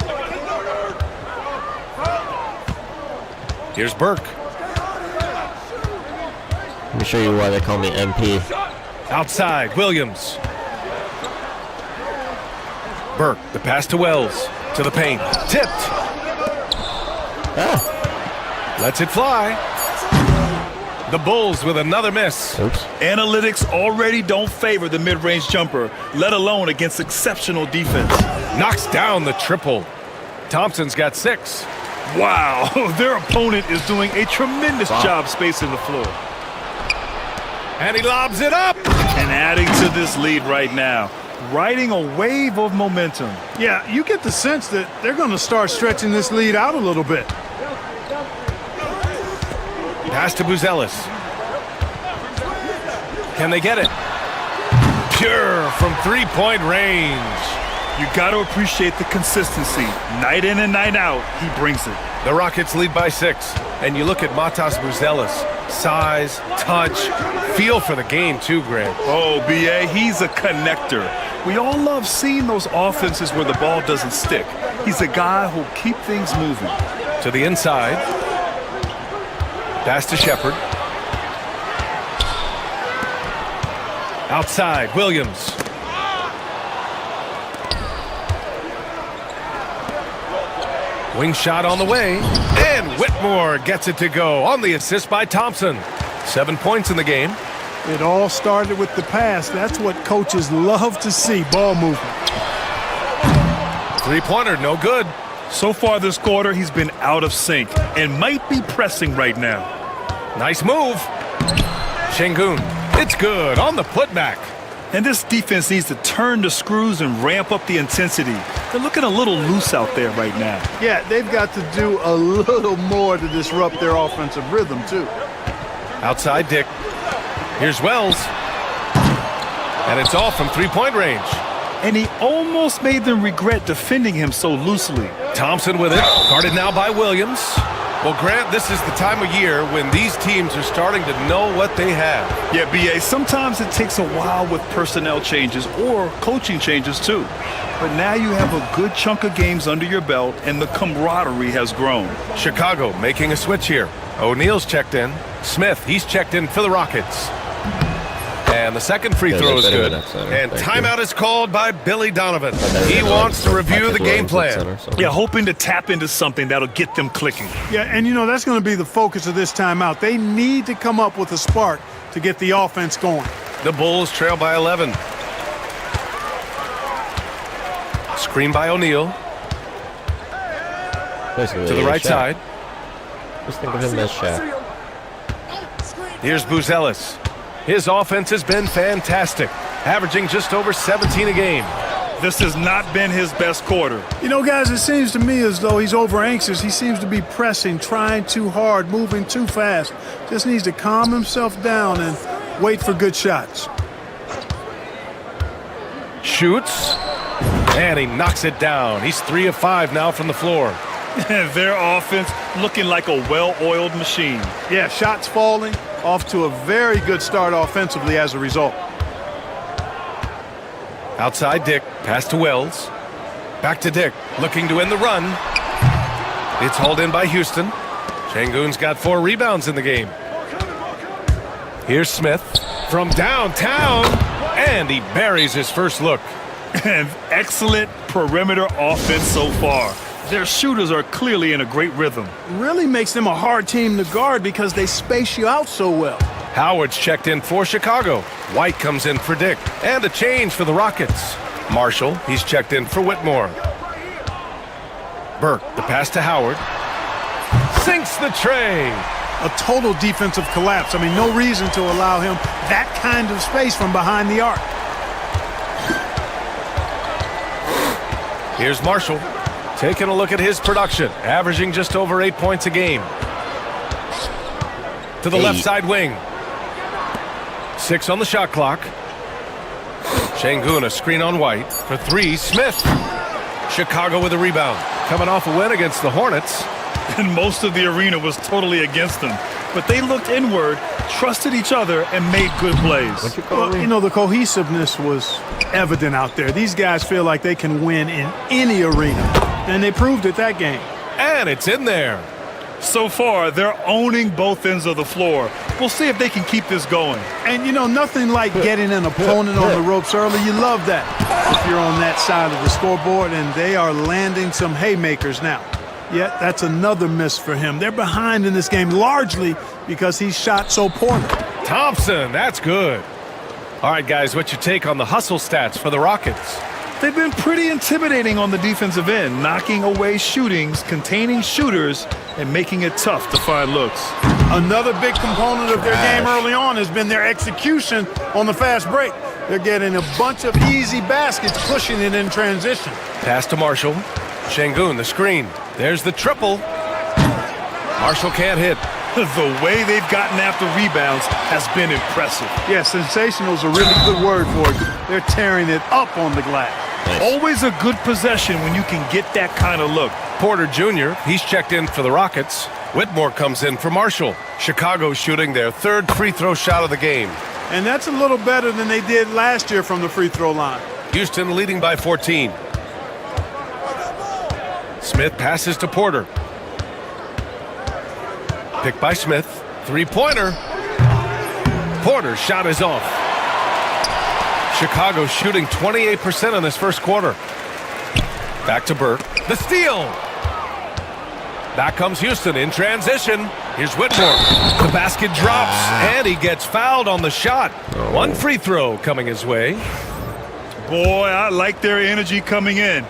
Speaker 7: Here's Burke.
Speaker 1: Let me show you why they call me MP.
Speaker 7: Outside, Williams. Burke, the pass to Wells. To the paint. Tipped. Lets it fly. The Bulls with another miss.
Speaker 1: Oops.
Speaker 9: Analytics already don't favor the mid-range jumper, let alone against exceptional defense.
Speaker 7: Knocks down the triple. Thompson's got 6.
Speaker 9: Wow, their opponent is doing a tremendous job spacing the floor.
Speaker 7: And he lobs it up.
Speaker 9: And adding to this lead right now, riding a wave of momentum.
Speaker 4: Yeah, you get the sense that they're going to start stretching this lead out a little bit.
Speaker 7: Pass to Buzelis. Can they get it? Pure from three-point range.
Speaker 9: You got to appreciate the consistency. Night in and night out, he brings it.
Speaker 7: The Rockets lead by 6. And you look at Matas Buzelis. Size, touch, feel for the game too, Grant.
Speaker 9: Oh, B.A., he's a connector. We all love seeing those offenses where the ball doesn't stick. He's a guy who'll keep things moving.
Speaker 7: To the inside. Pass to Shepard. Outside, Williams. Wing shot on the way. And Whitmore gets it to go on the assist by Thompson. 7 points in the game.
Speaker 4: It all started with the pass. That's what coaches love to see, ball movement.
Speaker 7: Three-pointer, no good.
Speaker 9: So far this quarter, he's been out of sync and might be pressing right now.
Speaker 7: Nice move. Şengün. It's good on the putback.
Speaker 9: And this defense needs to turn the screws and ramp up the intensity. They're looking a little loose out there right now.
Speaker 4: Yeah, they've got to do a little more to disrupt their offensive rhythm, too.
Speaker 7: Outside Dick. Here's Wells. And it's off from three-point range.
Speaker 9: And he almost made them regret defending him so loosely.
Speaker 7: Thompson with it. Guarded now by Williams. Well, Grant, this is the time of year when these teams are starting to know what they have.
Speaker 9: Yeah, B.A., sometimes it takes a while with personnel changes or coaching changes, too. But now you have a good chunk of games under your belt, and the camaraderie has grown.
Speaker 7: Chicago making a switch here. O'Neal's checked in. Smith, he's checked in for the Rockets. And the second free throw is good. And timeout is called by Billy Donovan. He wants to review the game plan.
Speaker 9: Yeah, hoping to tap into something that'll get them clicking.
Speaker 4: Yeah, and you know, that's going to be the focus of this timeout. They need to come up with a spark to get the offense going.
Speaker 7: The Bulls trail by 11. Screen by O'Neal. To the right side.
Speaker 1: Just think of him as Shaq.
Speaker 7: Here's Buzelis. His offense has been fantastic, averaging just over 17 a game.
Speaker 9: This has not been his best quarter.
Speaker 4: You know, guys, it seems to me as though he's over anxious. He seems to be pressing, trying too hard, moving too fast. Just needs to calm himself down and wait for good shots.
Speaker 7: Shoots, and he knocks it down. He's 3 of 5 now from the floor.
Speaker 9: Their offense looking like a well-oiled machine.
Speaker 4: Yeah, shots falling, off to a very good start offensively as a result.
Speaker 7: Outside Dick, pass to Wells. Back to Dick, looking to end the run. It's hauled in by Houston. Şengün's got 4 rebounds in the game. Here's Smith from downtown, and he buries his first look.
Speaker 9: And excellent perimeter offense so far. Their shooters are clearly in a great rhythm.
Speaker 4: Really makes them a hard team to guard because they space you out so well.
Speaker 7: Howard's checked in for Chicago. White comes in for Dick. And a change for the Rockets. Marshall, he's checked in for Whitmore. Burke, the pass to Howard. Sinks the tray.
Speaker 4: A total defensive collapse. I mean, no reason to allow him that kind of space from behind the arc.
Speaker 7: Here's Marshall. Taking a look at his production, averaging just over 8 points a game. To the left side wing. 6 on the shot clock. Şengün, a screen on White. For 3, Smith. Chicago with a rebound. Coming off a win against the Hornets.
Speaker 9: And most of the arena was totally against them. But they looked inward, trusted each other, and made good plays.
Speaker 4: Well, you know, the cohesiveness was evident out there. These guys feel like they can win in any arena. And they proved it that game.
Speaker 7: And it's in there.
Speaker 9: So far, they're owning both ends of the floor. We'll see if they can keep this going.
Speaker 4: And, you know, nothing like getting an opponent on the ropes early. You love that if you're on that side of the scoreboard, and they are landing some haymakers now. Yet that's another miss for him. They're behind in this game largely because he shot so poorly.
Speaker 7: Thompson, that's good. All right, guys, what's your take on the hustle stats for the Rockets?
Speaker 9: They've been pretty intimidating on the defensive end, knocking away shootings, containing shooters, and making it tough to find looks.
Speaker 4: Another big component of their game early on has been their execution on the fast break. They're getting a bunch of easy baskets, pushing it in transition.
Speaker 7: Pass to Marshall. Şengün, the screen. There's the triple. Marshall can't hit.
Speaker 9: The way they've gotten after rebounds has been impressive.
Speaker 4: Yeah, sensational is a really good word for it. They're tearing it up on the glass.
Speaker 9: Nice. Always a good possession when you can get that kind of look.
Speaker 7: Porter Jr., he's checked in for the Rockets. Whitmore comes in for Marshall. Chicago shooting their 3rd free throw shot of the game.
Speaker 4: And that's a little better than they did last year from the free throw line.
Speaker 7: Houston leading by 14. Smith passes to Porter. Picked by Smith. 3-pointer. Porter's shot is off. Chicago shooting 28% in this first quarter. Back to Burke. The steal. Back comes Houston in transition. Here's Whitmore. The basket drops, and he gets fouled on the shot. 1 free throw coming his way.
Speaker 9: Boy, I like their energy coming in.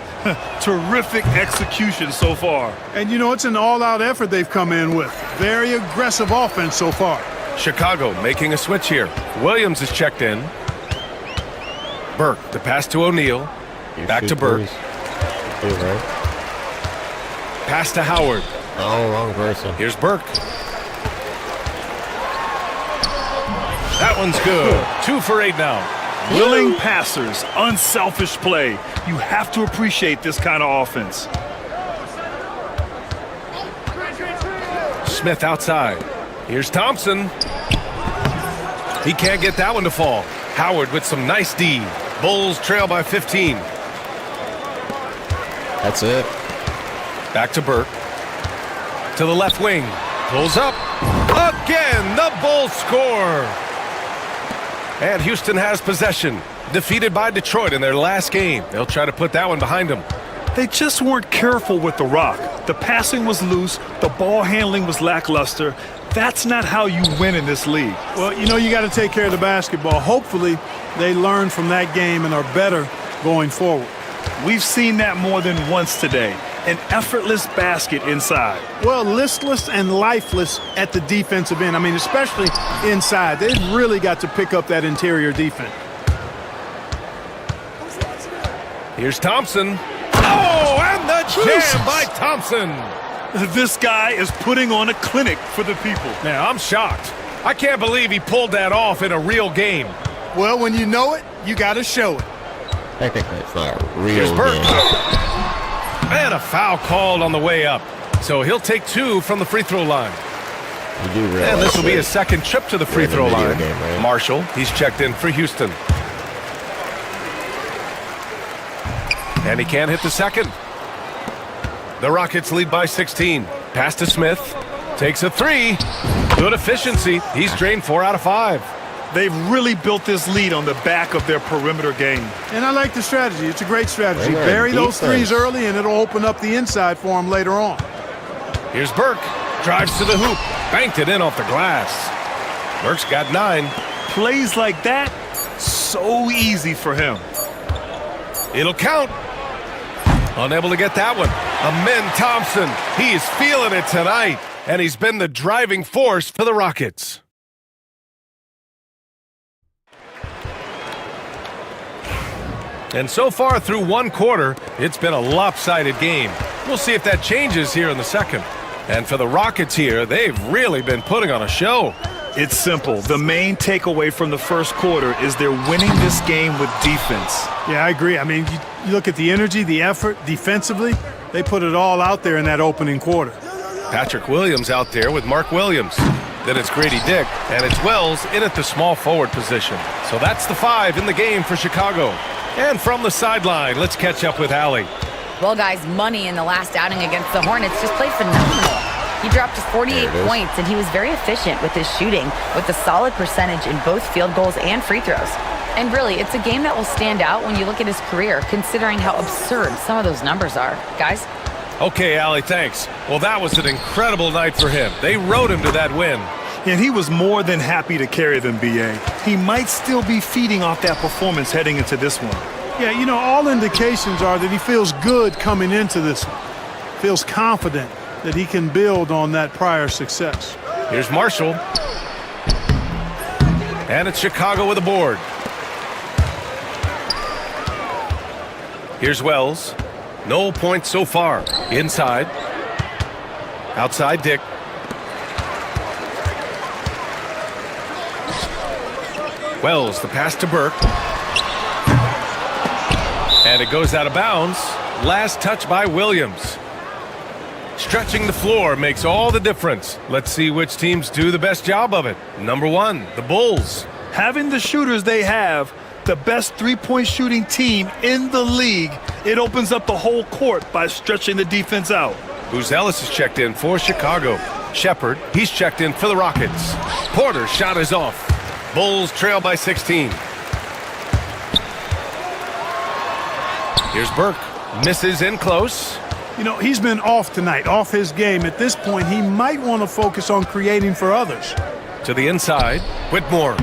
Speaker 9: Terrific execution so far.
Speaker 4: And, you know, it's an all-out effort they've come in with. Very aggressive offense so far.
Speaker 7: Chicago making a switch here. Williams is checked in. Burke, the pass to O'Neal. Back to Burke. Pass to Howard.
Speaker 1: Oh, wrong person.
Speaker 7: Here's Burke. That one's good. 2 for 8 now.
Speaker 9: Willing passers, unselfish play. You have to appreciate this kind of offense.
Speaker 7: Smith outside. Here's Thompson. He can't get that one to fall. Howard with some nice D. Bulls trail by 15.
Speaker 1: That's it.
Speaker 7: Back to Burke. To the left wing. Pulls up. Again, the Bulls score. And Houston has possession. Defeated by Detroit in their last game. They'll try to put that one behind them.
Speaker 9: They just weren't careful with the rock. The passing was loose. The ball handling was lackluster. That's not how you win in this league.
Speaker 4: Well, you know, you got to take care of the basketball. Hopefully, they learn from that game and are better going forward.
Speaker 9: We've seen that more than once today. An effortless basket inside.
Speaker 4: Well, listless and lifeless at the defensive end. I mean, especially inside. They've really got to pick up that interior defense.
Speaker 7: Here's Thompson. Oh, and the jam by Thompson.
Speaker 9: This guy is putting on a clinic for the people.
Speaker 7: Now, I'm shocked. I can't believe he pulled that off in a real game.
Speaker 8: Well, when you know it, you got to show it.
Speaker 1: Technically, it's not a real
Speaker 7: Here's Burke.
Speaker 1: game.
Speaker 7: And a foul called on the way up. So he'll take 2 from the free throw line.
Speaker 1: You do realize
Speaker 7: And this will be his second trip to the free
Speaker 1: in a
Speaker 7: throw
Speaker 1: video
Speaker 7: line.
Speaker 1: game, right?
Speaker 7: Marshall, he's checked in for Houston. And he can't hit the second. The Rockets lead by 16. Pass to Smith. Takes a 3. Good efficiency. He's drained 4 out of 5.
Speaker 9: They've really built this lead on the back of their perimeter game.
Speaker 4: And I like the strategy. It's a great strategy.
Speaker 1: They're
Speaker 4: Bury those
Speaker 1: defense.
Speaker 4: threes early, and it'll open up the inside for him later on.
Speaker 7: Here's Burke. Drives to the hoop. Banked it in off the glass. Burke's got 9.
Speaker 9: Plays like that, so easy for him.
Speaker 7: It'll count. Unable to get that one. Amin Thompson. He is feeling it tonight. And he's been the driving force for the Rockets. And so far through one quarter, it's been a lopsided game. We'll see if that changes here in the second. And for the Rockets here, they've really been putting on a show.
Speaker 9: It's simple. The main takeaway from the first quarter is they're winning this game with defense.
Speaker 4: Yeah, I agree. I mean, you look at the energy, the effort, defensively, they put it all out there in that opening quarter.
Speaker 7: Patrick Williams out there with Mark Williams. Then it's Grady Dick, and it's Wells in at the small forward position. So that's the 5 in the game for Chicago. And from the sideline, let's catch up with Allie.
Speaker 10: Well, guys, Money in the last outing against the Hornets just played phenomenal. He dropped to 48 points, and he was very efficient with his shooting, with a solid percentage in both field goals and free throws. And really, it's a game that will stand out when you look at his career, considering how absurd some of those numbers are. Guys?
Speaker 7: Okay, Allie, thanks. Well, that was an incredible night for him. They rode him to that win.
Speaker 9: And he was more than happy to carry them, B.A. He might still be feeding off that performance heading into this one.
Speaker 4: Yeah, you know, all indications are that he feels good coming into this one. Feels confident that he can build on that prior success.
Speaker 7: Here's Marshall. And it's Chicago with a board. Here's Wells. No points so far. Inside. Outside Dick. Wells, the pass to Burke. And it goes out of bounds. Last touch by Williams. Stretching the floor makes all the difference. Let's see which teams do the best job of it. Number 1, the Bulls.
Speaker 9: Having the shooters they have, the best three-point shooting team in the league, it opens up the whole court by stretching the defense out.
Speaker 7: Buzelis is checked in for Chicago. Shepard, he's checked in for the Rockets. Porter's shot is off. Bulls trail by 16. Here's Burke. Misses in close.
Speaker 4: You know, he's been off tonight, off his game. At this point, he might want to focus on creating for others.
Speaker 7: To the inside, Whitmore.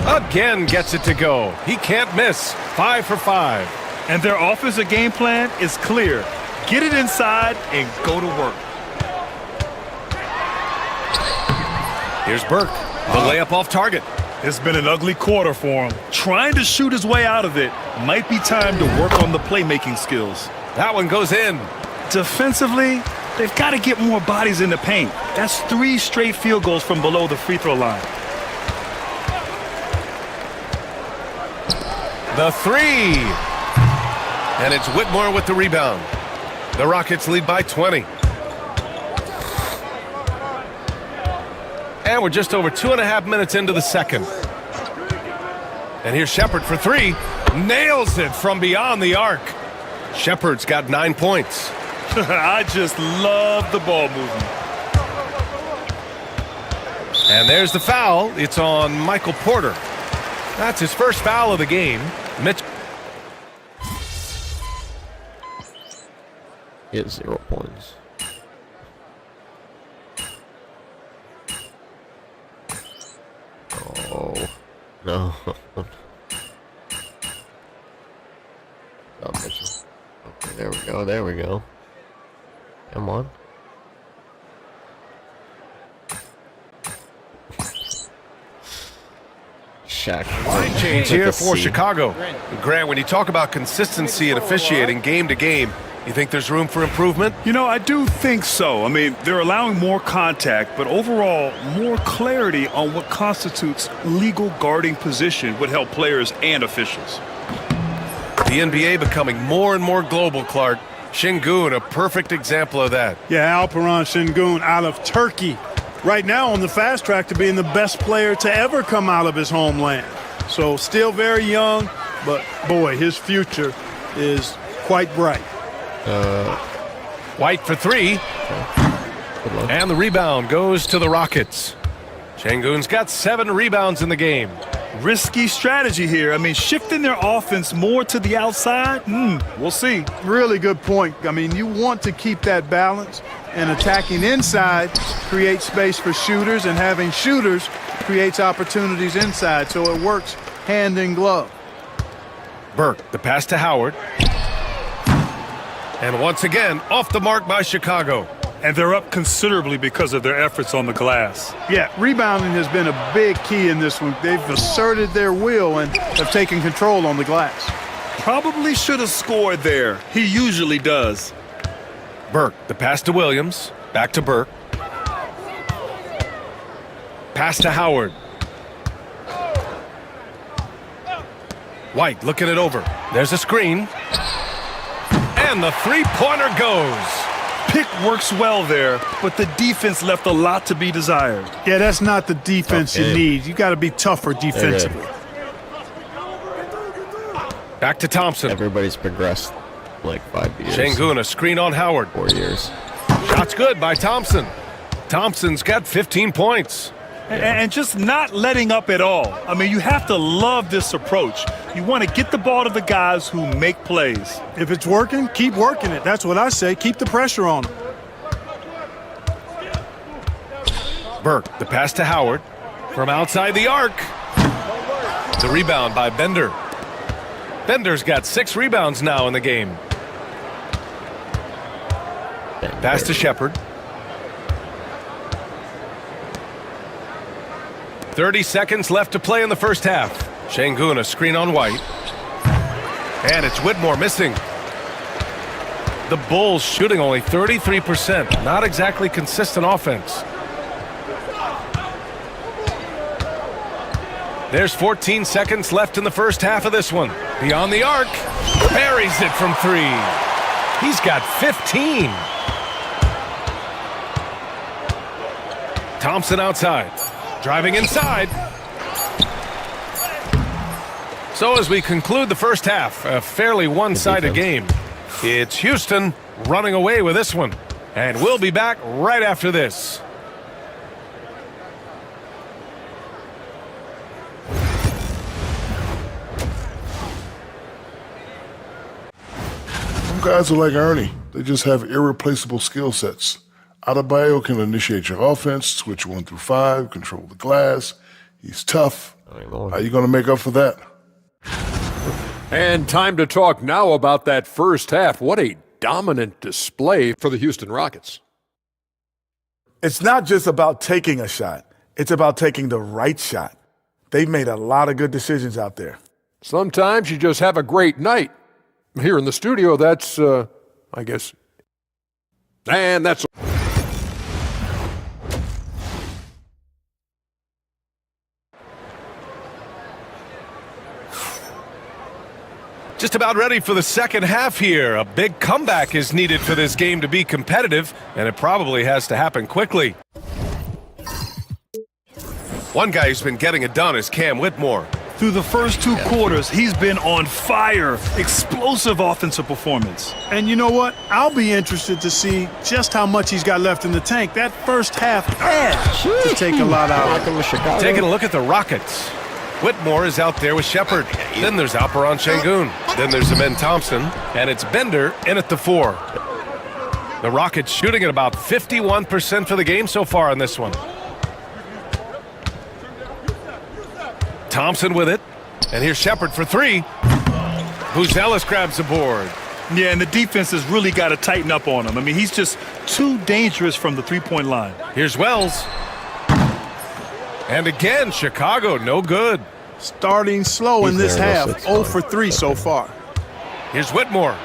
Speaker 7: Again gets it to go. He can't miss. 5 for 5.
Speaker 9: And their offensive game plan is clear. Get it inside and go to work.
Speaker 7: Here's Burke. The layup off target.
Speaker 9: It's been an ugly quarter for him. Trying to shoot his way out of it. Might be time to work on the playmaking skills.
Speaker 7: That one goes in.
Speaker 9: Defensively, they've got to get more bodies in the paint. That's 3 straight field goals from below the free throw line.
Speaker 7: The 3. And it's Whitmore with the rebound. The Rockets lead by 20. And we're just over 2.5 minutes into the second. And here's Shepard for 3. Nails it from beyond the arc. Shepard's got 9 points.
Speaker 9: I just love the ball movement.
Speaker 7: And there's the foul. It's on Michael Porter. That's his first foul of the game. Mitch.
Speaker 1: He has 0 points. Oh, no. Oh, Mitchell. Okay, there we go, there we go. Come on. Shaq.
Speaker 7: Line change here for Chicago. Grant, when you talk about consistency and officiating game to game, you think there's room for improvement?
Speaker 9: You know, I do think so. I mean, they're allowing more contact, but overall, more clarity on what constitutes legal guarding position would help players and officials.
Speaker 7: The NBA becoming more and more global, Clark. Şengün, a perfect example of that.
Speaker 4: Yeah, Alperen Şengün out of Turkey. Right now on the fast track to being the best player to ever come out of his homeland. So still very young, but boy, his future is quite bright.
Speaker 7: White for three. And the rebound goes to the Rockets. Şengün's got 7 rebounds in the game.
Speaker 9: Risky strategy here. I mean, shifting their offense more to the outside, we'll see.
Speaker 4: Really good point. I mean, you want to keep that balance, and attacking inside creates space for shooters, and having shooters creates opportunities inside, so it works hand in glove.
Speaker 7: Burke, the pass to Howard. And once again, off the mark by Chicago.
Speaker 9: And they're up considerably because of their efforts on the glass.
Speaker 4: Yeah, rebounding has been a big key in this one. They've asserted their will and have taken control on the glass.
Speaker 9: Probably should have scored there. He usually does.
Speaker 7: Burke, the pass to Williams. Back to Burke. Pass to Howard. White looking it over. There's a screen. And the three-pointer goes.
Speaker 9: Pick works well there, but the defense left a lot to be desired.
Speaker 4: Yeah, that's not the defense you need. You got to be tougher defensively.
Speaker 7: Back to Thompson.
Speaker 1: Everybody's progressed like 5 years.
Speaker 7: Şengün, a screen on Howard.
Speaker 1: 4 years.
Speaker 7: Shots good by Thompson. Thompson's got 15 points.
Speaker 9: And just not letting up at all. I mean, you have to love this approach. You want to get the ball to the guys who make plays.
Speaker 4: If it's working, keep working it. That's what I say. Keep the pressure on them.
Speaker 7: Burke, the pass to Howard. From outside the arc. The rebound by Bender. Bender's got 6 rebounds now in the game. Pass to Shepard. 30 seconds left to play in the first half. Şengün, a screen on White. And it's Whitmore missing. The Bulls shooting only 33%. Not exactly consistent offense. There's 14 seconds left in the first half of this one. Beyond the arc. Buries it from 3. He's got 15. Thompson outside. Driving inside. So as we conclude the first half, a fairly one-sided game. It's Houston running away with this one. And we'll be back right after this.
Speaker 19: Some guys are like Ernie. They just have irreplaceable skill sets. Adebayo can initiate your offense, switch 1 through 5, control the glass. He's tough. How are you going to make up for that?
Speaker 12: And time to talk now about that first half. What a dominant display for the Houston Rockets.
Speaker 11: It's not just about taking a shot. It's about taking the right shot. They've made a lot of good decisions out there.
Speaker 12: Sometimes you just have a great night. Here in the studio, that's, I guess. And that's...
Speaker 7: Just about ready for the second half here. A big comeback is needed for this game to be competitive, and it probably has to happen quickly. One guy who's been getting it done is Cam Whitmore.
Speaker 9: Through the first 2 quarters, he's been on fire. Explosive offensive performance.
Speaker 4: And you know what? I'll be interested to see just how much he's got left in the tank. That first half had to take a lot out of him.
Speaker 7: Taking a look at the Rockets. Whitmore is out there with Shepard. Then there's Alperen Şengün. Then there's Amen Thompson. And it's Bender in at the 4. The Rockets shooting at about 51% for the game so far in this one. Thompson with it. And here's Shepard for 3. Buzelis grabs the board.
Speaker 9: Yeah, and the defense has really got to tighten up on him. I mean, he's just too dangerous from the three-point line.
Speaker 7: Here's Wells. And again, Chicago, no good.
Speaker 4: Starting slow in this half, 0 for 3 so far.
Speaker 7: Here's Whitmore.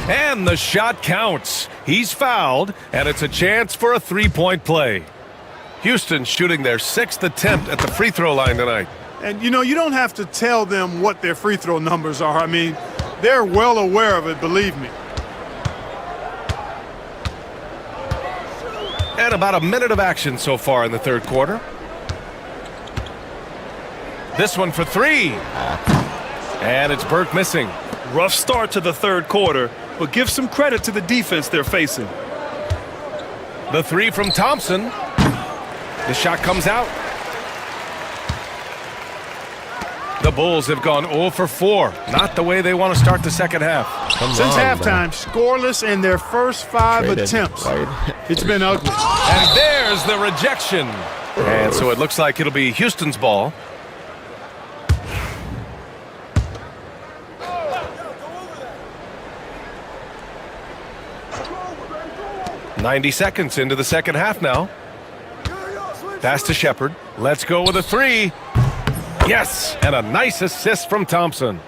Speaker 7: And the shot counts. He's fouled, and it's a chance for a three-point play. Houston shooting their 6th attempt at the free throw line tonight.
Speaker 4: And, you know, you don't have to tell them what their free throw numbers are. I mean, they're well aware of it, believe me.
Speaker 7: And about a minute of action so far in the third quarter. This one for 3. And it's Burke missing.
Speaker 9: Rough start to the third quarter, but give some credit to the defense they're facing.
Speaker 7: The 3 from Thompson. The shot comes out. The Bulls have gone 0 for 4. Not the way they want to start the second half.
Speaker 4: Since halftime, scoreless in their first 5 attempts. It's been ugly.
Speaker 7: And there's the rejection. And so it looks like it'll be Houston's ball. "90 seconds into the second half now. Pass to Shepard. Let's go with a 3. Yes, and a nice assist from Thompson.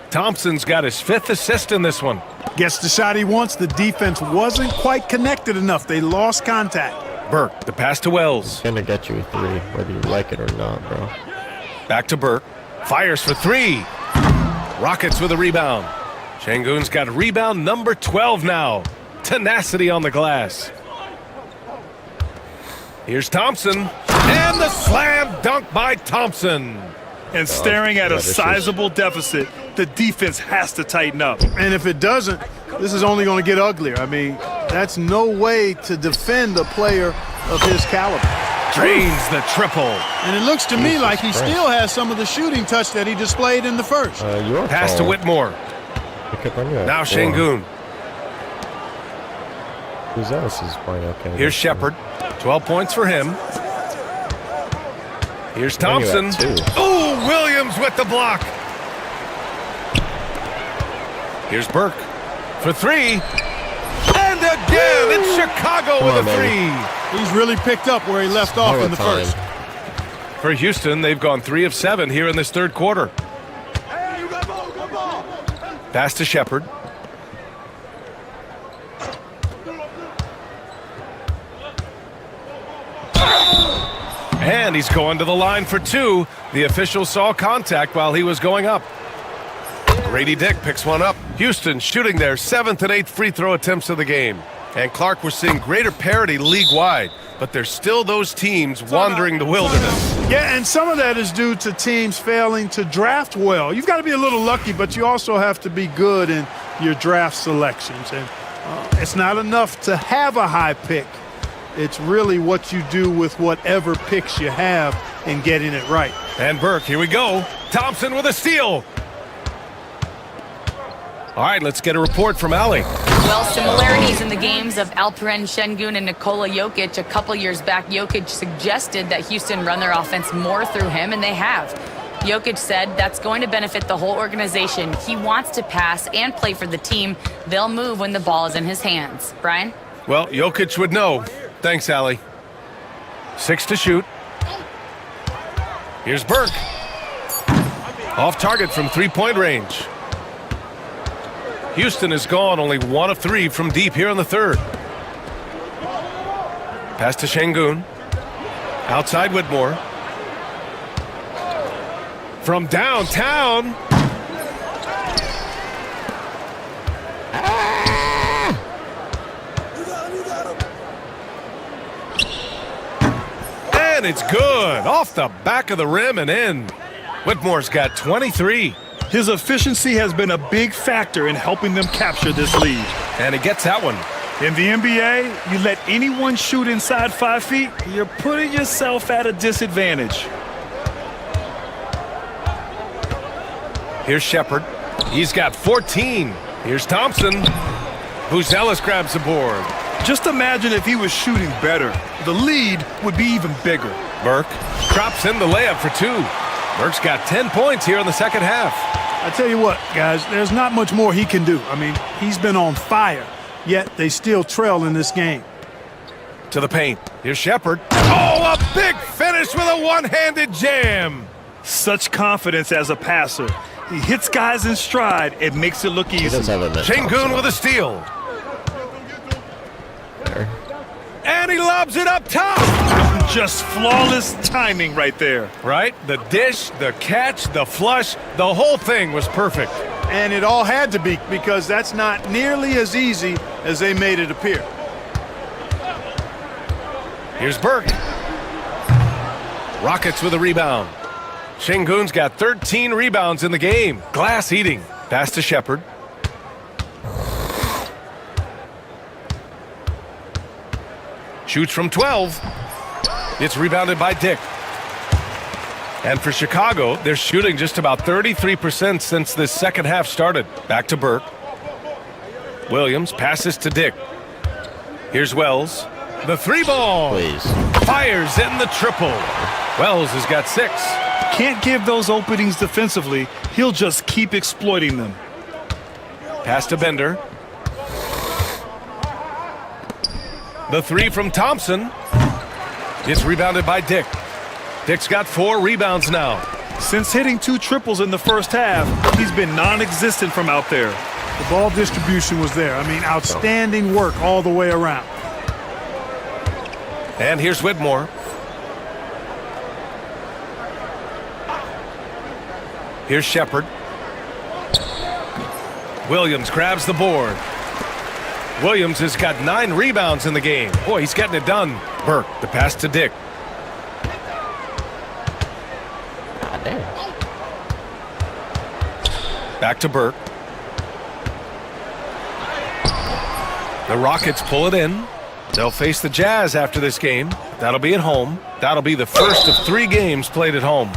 Speaker 7: Thompson's got his 5th assist in this one.
Speaker 4: Gets the shot he wants. The defense wasn't quite connected enough. They lost contact.
Speaker 7: Burke, the pass to Wells.
Speaker 1: Gonna get you a 3, whether you like it or not, bro.
Speaker 7: Back to Burke. Fires for 3. Rockets with a rebound. Şengün's got rebound number 12 now. Tenacity on the glass. Here's Thompson. And the slam dunk by Thompson.
Speaker 9: And staring at a sizable deficit, the defense has to tighten up.
Speaker 4: And if it doesn't, this is only going to get uglier. I mean, that's no way to defend a player of his caliber.
Speaker 7: Drains the triple.
Speaker 4: And it looks to me like he still has some of the shooting touch that he displayed in the first.
Speaker 7: Pass to Whitmore. Now Şengün.
Speaker 1: Who's else is playing okay?
Speaker 7: Here's Shepard. 12 points for him. Here's Thompson. Ooh, Williams with the block. Here's Burke for 3. And again, it's Chicago with a 3.
Speaker 4: He's really picked up where he left off in the first.
Speaker 7: For Houston, they've gone 3 of 7 here in this third quarter. Pass to Shepard. And he's going to the line for 2. The official saw contact while he was going up. Grady Dick picks one up. Houston shooting their 7th and 8th free throw attempts of the game. And Clark, we're seeing greater parity league-wide, but there's still those teams wandering the wilderness.
Speaker 4: Yeah, and some of that is due to teams failing to draft well. You've got to be a little lucky, but you also have to be good in your draft selections. And it's not enough to have a high pick. It's really what you do with whatever picks you have and getting it right.
Speaker 7: And Burke, here we go. Thompson with a steal. All right, let's get a report from Ali.
Speaker 10: Well, similarities in the games of Alperen Şengün and Nikola Jokic. A couple years back, Jokic suggested that Houston run their offense more through him, and they have. Jokic said that's going to benefit the whole organization. He wants to pass and play for the team. They'll move when the ball is in his hands. Brian?
Speaker 7: Well, Jokic would know. Thanks, Ali. 6 to shoot. Here's Burke. Off target from three-point range. Houston has gone only 1 of 3 from deep here in the third. Pass to Şengün. Outside Whitmore. From downtown. And it's good. Off the back of the rim and in. Whitmore's got 23.
Speaker 9: His efficiency has been a big factor in helping them capture this lead.
Speaker 7: And he gets that one.
Speaker 9: In the NBA, you let anyone shoot inside 5 feet, you're putting yourself at a disadvantage.
Speaker 7: Here's Shepard. He's got 14. Here's Thompson. Buzelis grabs the board.
Speaker 9: Just imagine if he was shooting better. The lead would be even bigger.
Speaker 7: Burke drops in the layup for 2. Burke's got 10 points here in the second half.
Speaker 4: I tell you what, guys, there's not much more he can do. I mean, he's been on fire, yet they still trail in this game.
Speaker 7: To the paint. Here's Shepard. Oh, a big finish with a one-handed jam.
Speaker 9: Such confidence as a passer. He hits guys in stride. It makes it look easy.
Speaker 7: Şengün with a steal. And he lobs it up top.
Speaker 9: Just flawless timing right there.
Speaker 7: Right? The dish, the catch, the flush, the whole thing was perfect.
Speaker 4: And it all had to be, because that's not nearly as easy as they made it appear.
Speaker 7: Here's Burke. Rockets with a rebound. Şengün's got 13 rebounds in the game. Glass eating. Pass to Shepard. Shoots from 12. It's rebounded by Dick. And for Chicago, they're shooting just about 33% since this second half started. Back to Burke. Williams passes to Dick. Here's Wells. The three ball.
Speaker 1: Please.
Speaker 7: Fires in the triple. Wells has got 6.
Speaker 9: Can't give those openings defensively. He'll just keep exploiting them.
Speaker 7: Pass to Bender. The 3 from Thompson. It's rebounded by Dick. Dick's got 4 rebounds now.
Speaker 9: Since hitting 2 triples in the first half, he's been non-existent from out there.
Speaker 4: The ball distribution was there. I mean, outstanding work all the way around.
Speaker 7: And here's Whitmore. Here's Shepard. Williams grabs the board. Williams has got 9 rebounds in the game. Boy, he's getting it done. Burke, the pass to Dick.
Speaker 1: God damn.
Speaker 7: Back to Burke. The Rockets pull it in. They'll face the Jazz after this game. That'll be at home. That'll be the first of 3 games played at home.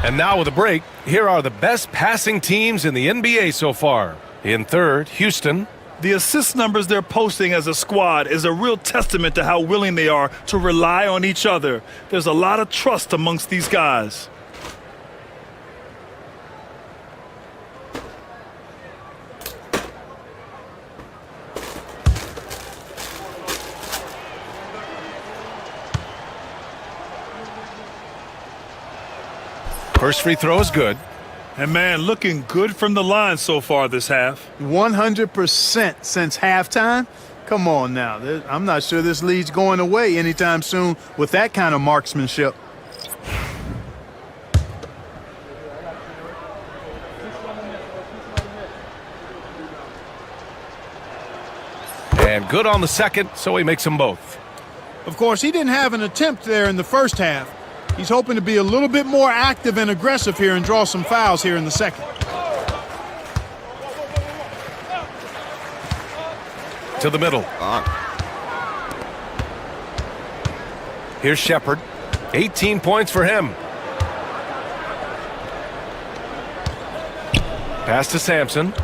Speaker 7: And now with a break, here are the best passing teams in the NBA so far. In third, Houston.
Speaker 9: The assist numbers they're posting as a squad is a real testament to how willing they are to rely on each other. There's a lot of trust amongst these guys.
Speaker 7: First free throw is good.
Speaker 9: And man, looking good from the line so far this half.
Speaker 4: 100% since halftime. Come on now. I'm not sure this lead's going away anytime soon with that kind of marksmanship.
Speaker 7: And good on the second, so he makes them both.
Speaker 4: Of course, he didn't have an attempt there in the first half. He's hoping to be a little bit more active and aggressive here and draw some fouls here in the second.
Speaker 7: To the middle. Here's Shepard. 18 points for him. Pass to Sampson.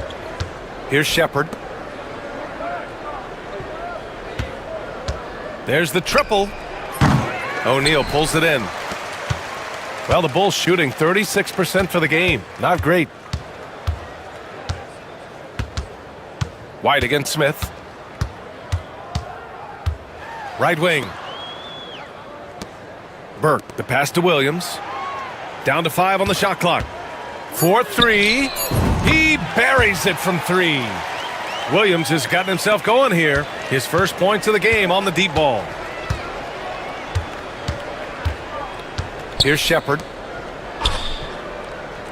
Speaker 7: Here's Shepard. There's the triple. O'Neal pulls it in. Well, the Bulls shooting 36% for the game. Not great. White against Smith. Right wing. Burke, the pass to Williams. Down to 5 on the shot clock. 4-3. He buries it from 3. Williams has gotten himself going here. His first points of the game on the deep ball. Here's Shepard.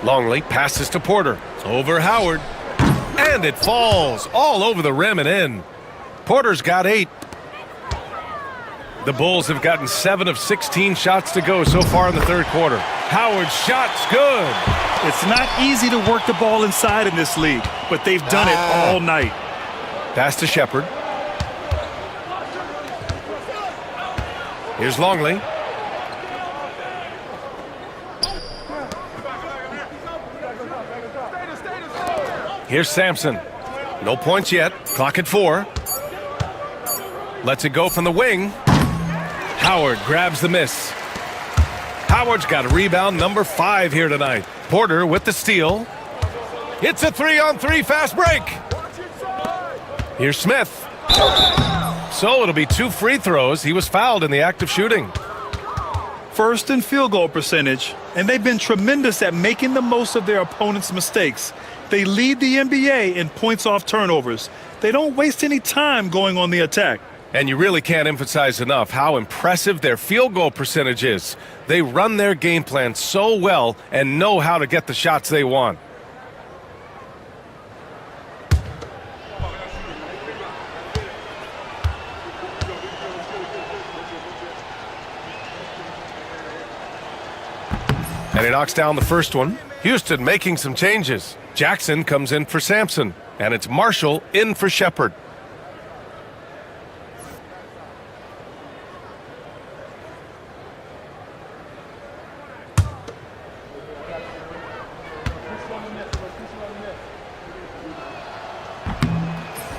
Speaker 7: Longley passes to Porter. Over Howard. And it falls all over the rim and in. Porter's got 8. The Bulls have gotten 7 of 16 shots to go so far in the third quarter. Howard's shot's good.
Speaker 9: It's not easy to work the ball inside in this league, but they've done it all night.
Speaker 7: Pass to Shepard. Here's Longley. Here's Sampson. No points yet. Clock at 4. Lets it go from the wing. Howard grabs the miss. Howard's got a rebound number 5 here tonight. Porter with the steal. It's a 3-on-3 fast break. Here's Smith. So it'll be 2 free throws. He was fouled in the act of shooting.
Speaker 9: first in field goal percentage, and they've been tremendous at making the most of their opponent's mistakes. They lead the NBA in points off turnovers. They don't waste any time going on the attack.
Speaker 7: And you really can't emphasize enough how impressive their field goal percentage is. They run their game plan so well and know how to get the shots they want. And he knocks down the first one. Houston making some changes. Jackson comes in for Sampson, and it's Marshall in for Shepard.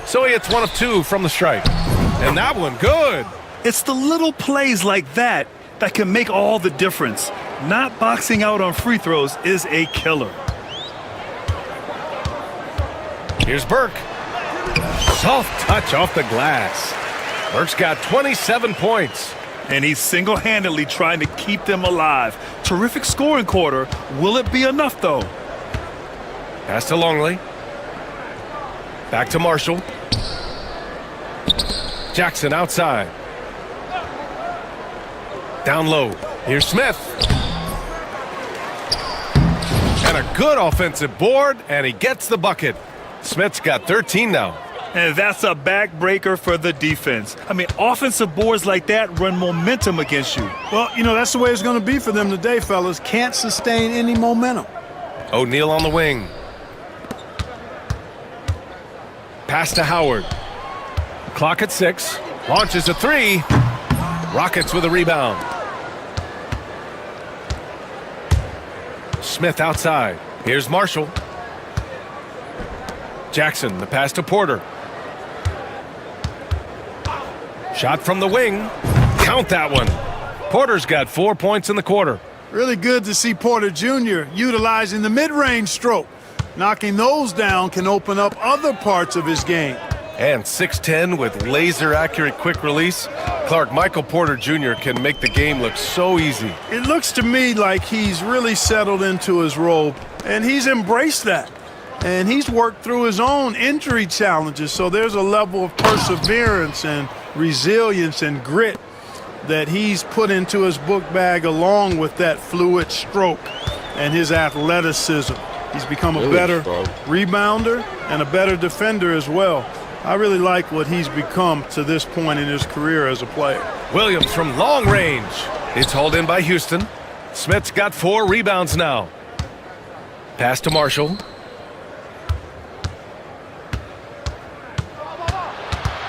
Speaker 7: So he hits one of two from the stripe. And that one, good.
Speaker 9: It's the little plays like that that can make all the difference. Not boxing out on free throws is a killer.
Speaker 7: Here's Burke. Soft touch off the glass. Burke's got 27 points.
Speaker 9: And he's single-handedly trying to keep them alive. Terrific scoring quarter. Will it be enough, though?
Speaker 7: Pass to Longley. Back to Marshall. Jackson outside. Down low. Here's Smith. And a good offensive board, and he gets the bucket. Smith's got 13 now.
Speaker 9: And that's a backbreaker for the defense. I mean, offensive boards like that run momentum against you.
Speaker 4: Well, you know, that's the way it's going to be for them today, fellas. Can't sustain any momentum.
Speaker 7: O'Neal on the wing. Pass to Howard. Clock at 6. Launches a three. Rockets with a rebound. Smith outside. Here's Marshall. Jackson, the pass to Porter. Shot from the wing. Count that one. Porter's got 4 points in the quarter.
Speaker 4: Really good to see Porter Jr. utilizing the mid-range stroke. Knocking those down can open up other parts of his game.
Speaker 7: And 6'10" with laser-accurate quick release. Clark, Michael Porter Jr. can make the game look so easy.
Speaker 4: It looks to me like he's really settled into his role, and he's embraced that. And he's worked through his own injury challenges, so there's a level of perseverance and resilience and grit that he's put into his book bag along with that fluid stroke and his athleticism. He's become a better rebounder and a better defender as well. I really like what he's become to this point in his career as a player.
Speaker 7: Williams from long range. It's hauled in by Houston. Smith's got 4 rebounds now. Pass to Marshall.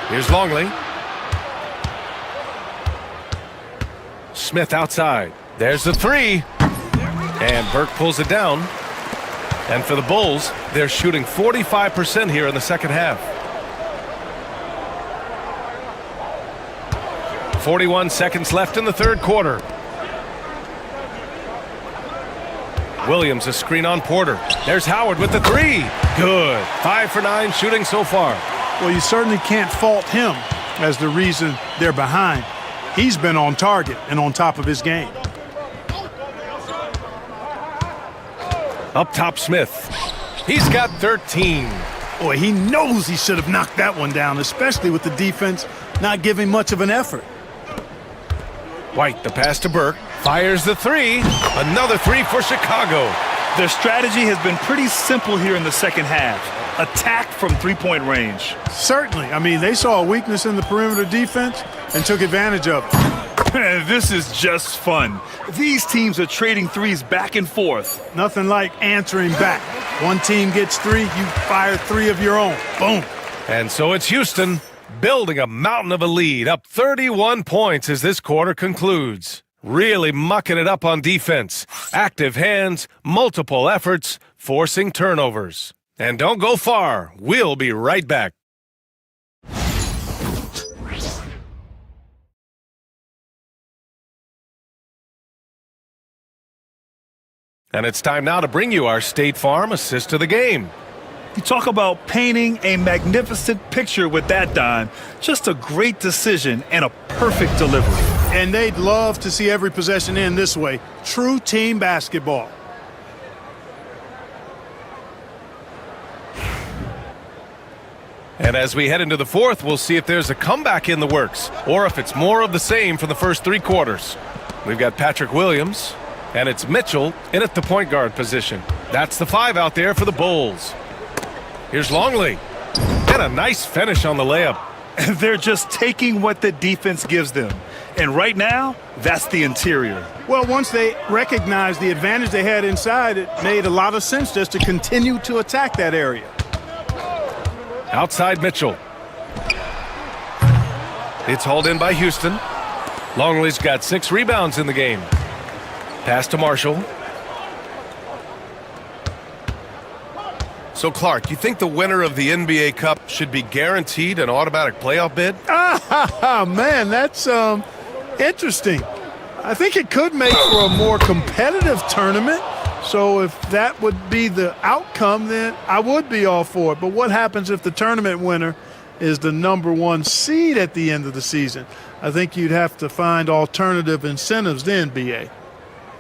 Speaker 7: Here's Longley. Smith outside. There's the three. And Burke pulls it down. And for the Bulls, they're shooting 45% here in the second half. 41 seconds left in the third quarter. Williams, a screen on Porter. There's Howard with the three. Good. 5 for 9 shooting so far.
Speaker 4: Well, you certainly can't fault him as the reason they're behind. He's been on target and on top of his game.
Speaker 7: Up top, Smith. He's got 13.
Speaker 4: Boy, he knows he should have knocked that one down, especially with the defense not giving much of an effort.
Speaker 7: White, the pass to Burke. Fires the three. Another three for Chicago.
Speaker 9: Their strategy has been pretty simple here in the second half. Attack from three-point range.
Speaker 4: Certainly. I mean, they saw a weakness in the perimeter defense and took advantage of it.
Speaker 9: This is just fun. These teams are trading threes back and forth.
Speaker 4: Nothing like answering back. One team gets 3, you fire 3 of your own. Boom.
Speaker 7: And so it's Houston building a mountain of a lead, up 31 points as this quarter concludes. Really mucking it up on defense. Active hands, multiple efforts, forcing turnovers. And don't go far. We'll be right back. And it's time now to bring you our State Farm assist of the game.
Speaker 9: You talk about painting a magnificent picture with that dime. Just a great decision and a perfect delivery.
Speaker 4: And they'd love to see every possession end this way. True team basketball.
Speaker 7: And as we head into the fourth, we'll see if there's a comeback in the works or if it's more of the same for the first 3 quarters. We've got Patrick Williams, and it's Mitchell in at the point guard position. That's the 5 out there for the Bulls. Here's Longley. And a nice finish on the layup.
Speaker 9: They're just taking what the defense gives them. And right now, that's the interior.
Speaker 4: Well, once they recognized the advantage they had inside, it made a lot of sense just to continue to attack that area.
Speaker 7: Outside Mitchell. It's hauled in by Houston. Longley's got 6 rebounds in the game. Pass to Marshall. So, Clark, you think the winner of the NBA Cup should be guaranteed an automatic playoff bid?
Speaker 4: Man, that's interesting. I think it could make for a more competitive tournament. So if that would be the outcome, then I would be all for it. But what happens if the tournament winner is the #1 seed at the end of the season? I think you'd have to find alternative incentives then, BA.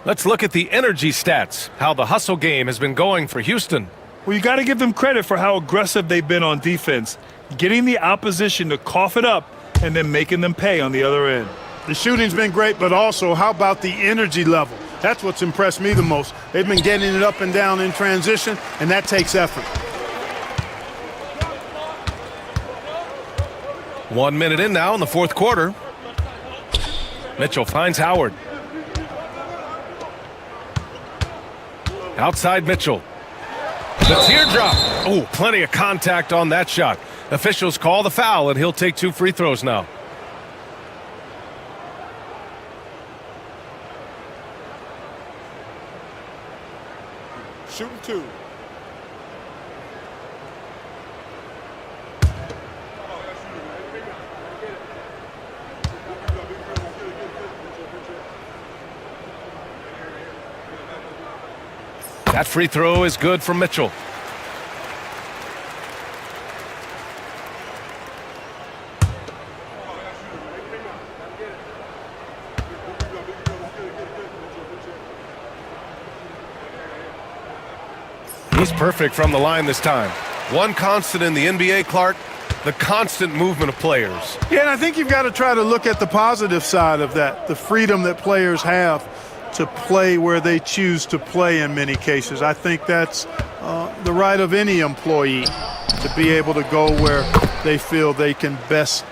Speaker 7: Let's look at the energy stats, how the hustle game has been going for Houston.
Speaker 9: Well, you got to give them credit for how aggressive they've been on defense, getting the opposition to cough it up and then making them pay on the other end.
Speaker 4: The shooting's been great, but also how about the energy level? That's what's impressed me the most. They've been getting it up and down in transition, and that takes effort.
Speaker 7: 1 minute in now in the fourth quarter. Mitchell finds Howard. Outside Mitchell. The teardrop. Oh, plenty of contact on that shot. Officials call the foul, and he'll take 2 free throws now.
Speaker 11: Shooting 2.
Speaker 7: That free throw is good for Mitchell. He's perfect from the line this time. One constant in the NBA, Clark, the constant movement of players.
Speaker 4: Yeah, and I think you've got to try to look at the positive side of that, the freedom that players have to play where they choose to play in many cases. I think that's the right of any employee to be able to go where they feel they can best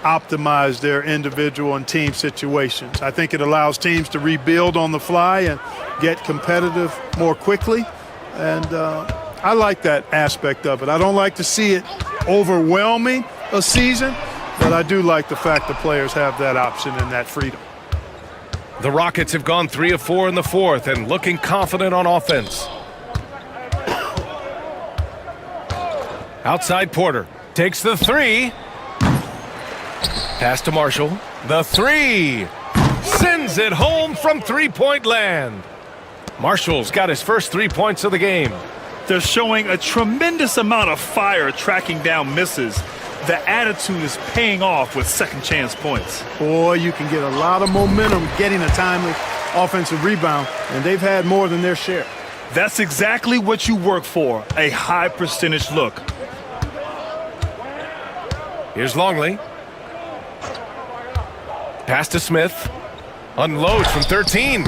Speaker 4: optimize their individual and team situations. I think it allows teams to rebuild on the fly and get competitive more quickly. And I like that aspect of it. I don't like to see it overwhelming a season, but I do like the fact that players have that option and that freedom.
Speaker 7: The Rockets have gone 3 of 4 in the fourth and looking confident on offense. Outside Porter takes the 3. Pass to Marshall. The 3. Sends it home from three-point land. Marshall's got his first 3 points of the game.
Speaker 9: They're showing a tremendous amount of fire tracking down misses. The attitude is paying off with second chance points.
Speaker 4: Boy, you can get a lot of momentum getting a timely offensive rebound, and they've had more than their share.
Speaker 9: That's exactly what you work for, a high percentage look.
Speaker 7: Here's Longley. Pass to Smith. Unloads from 13.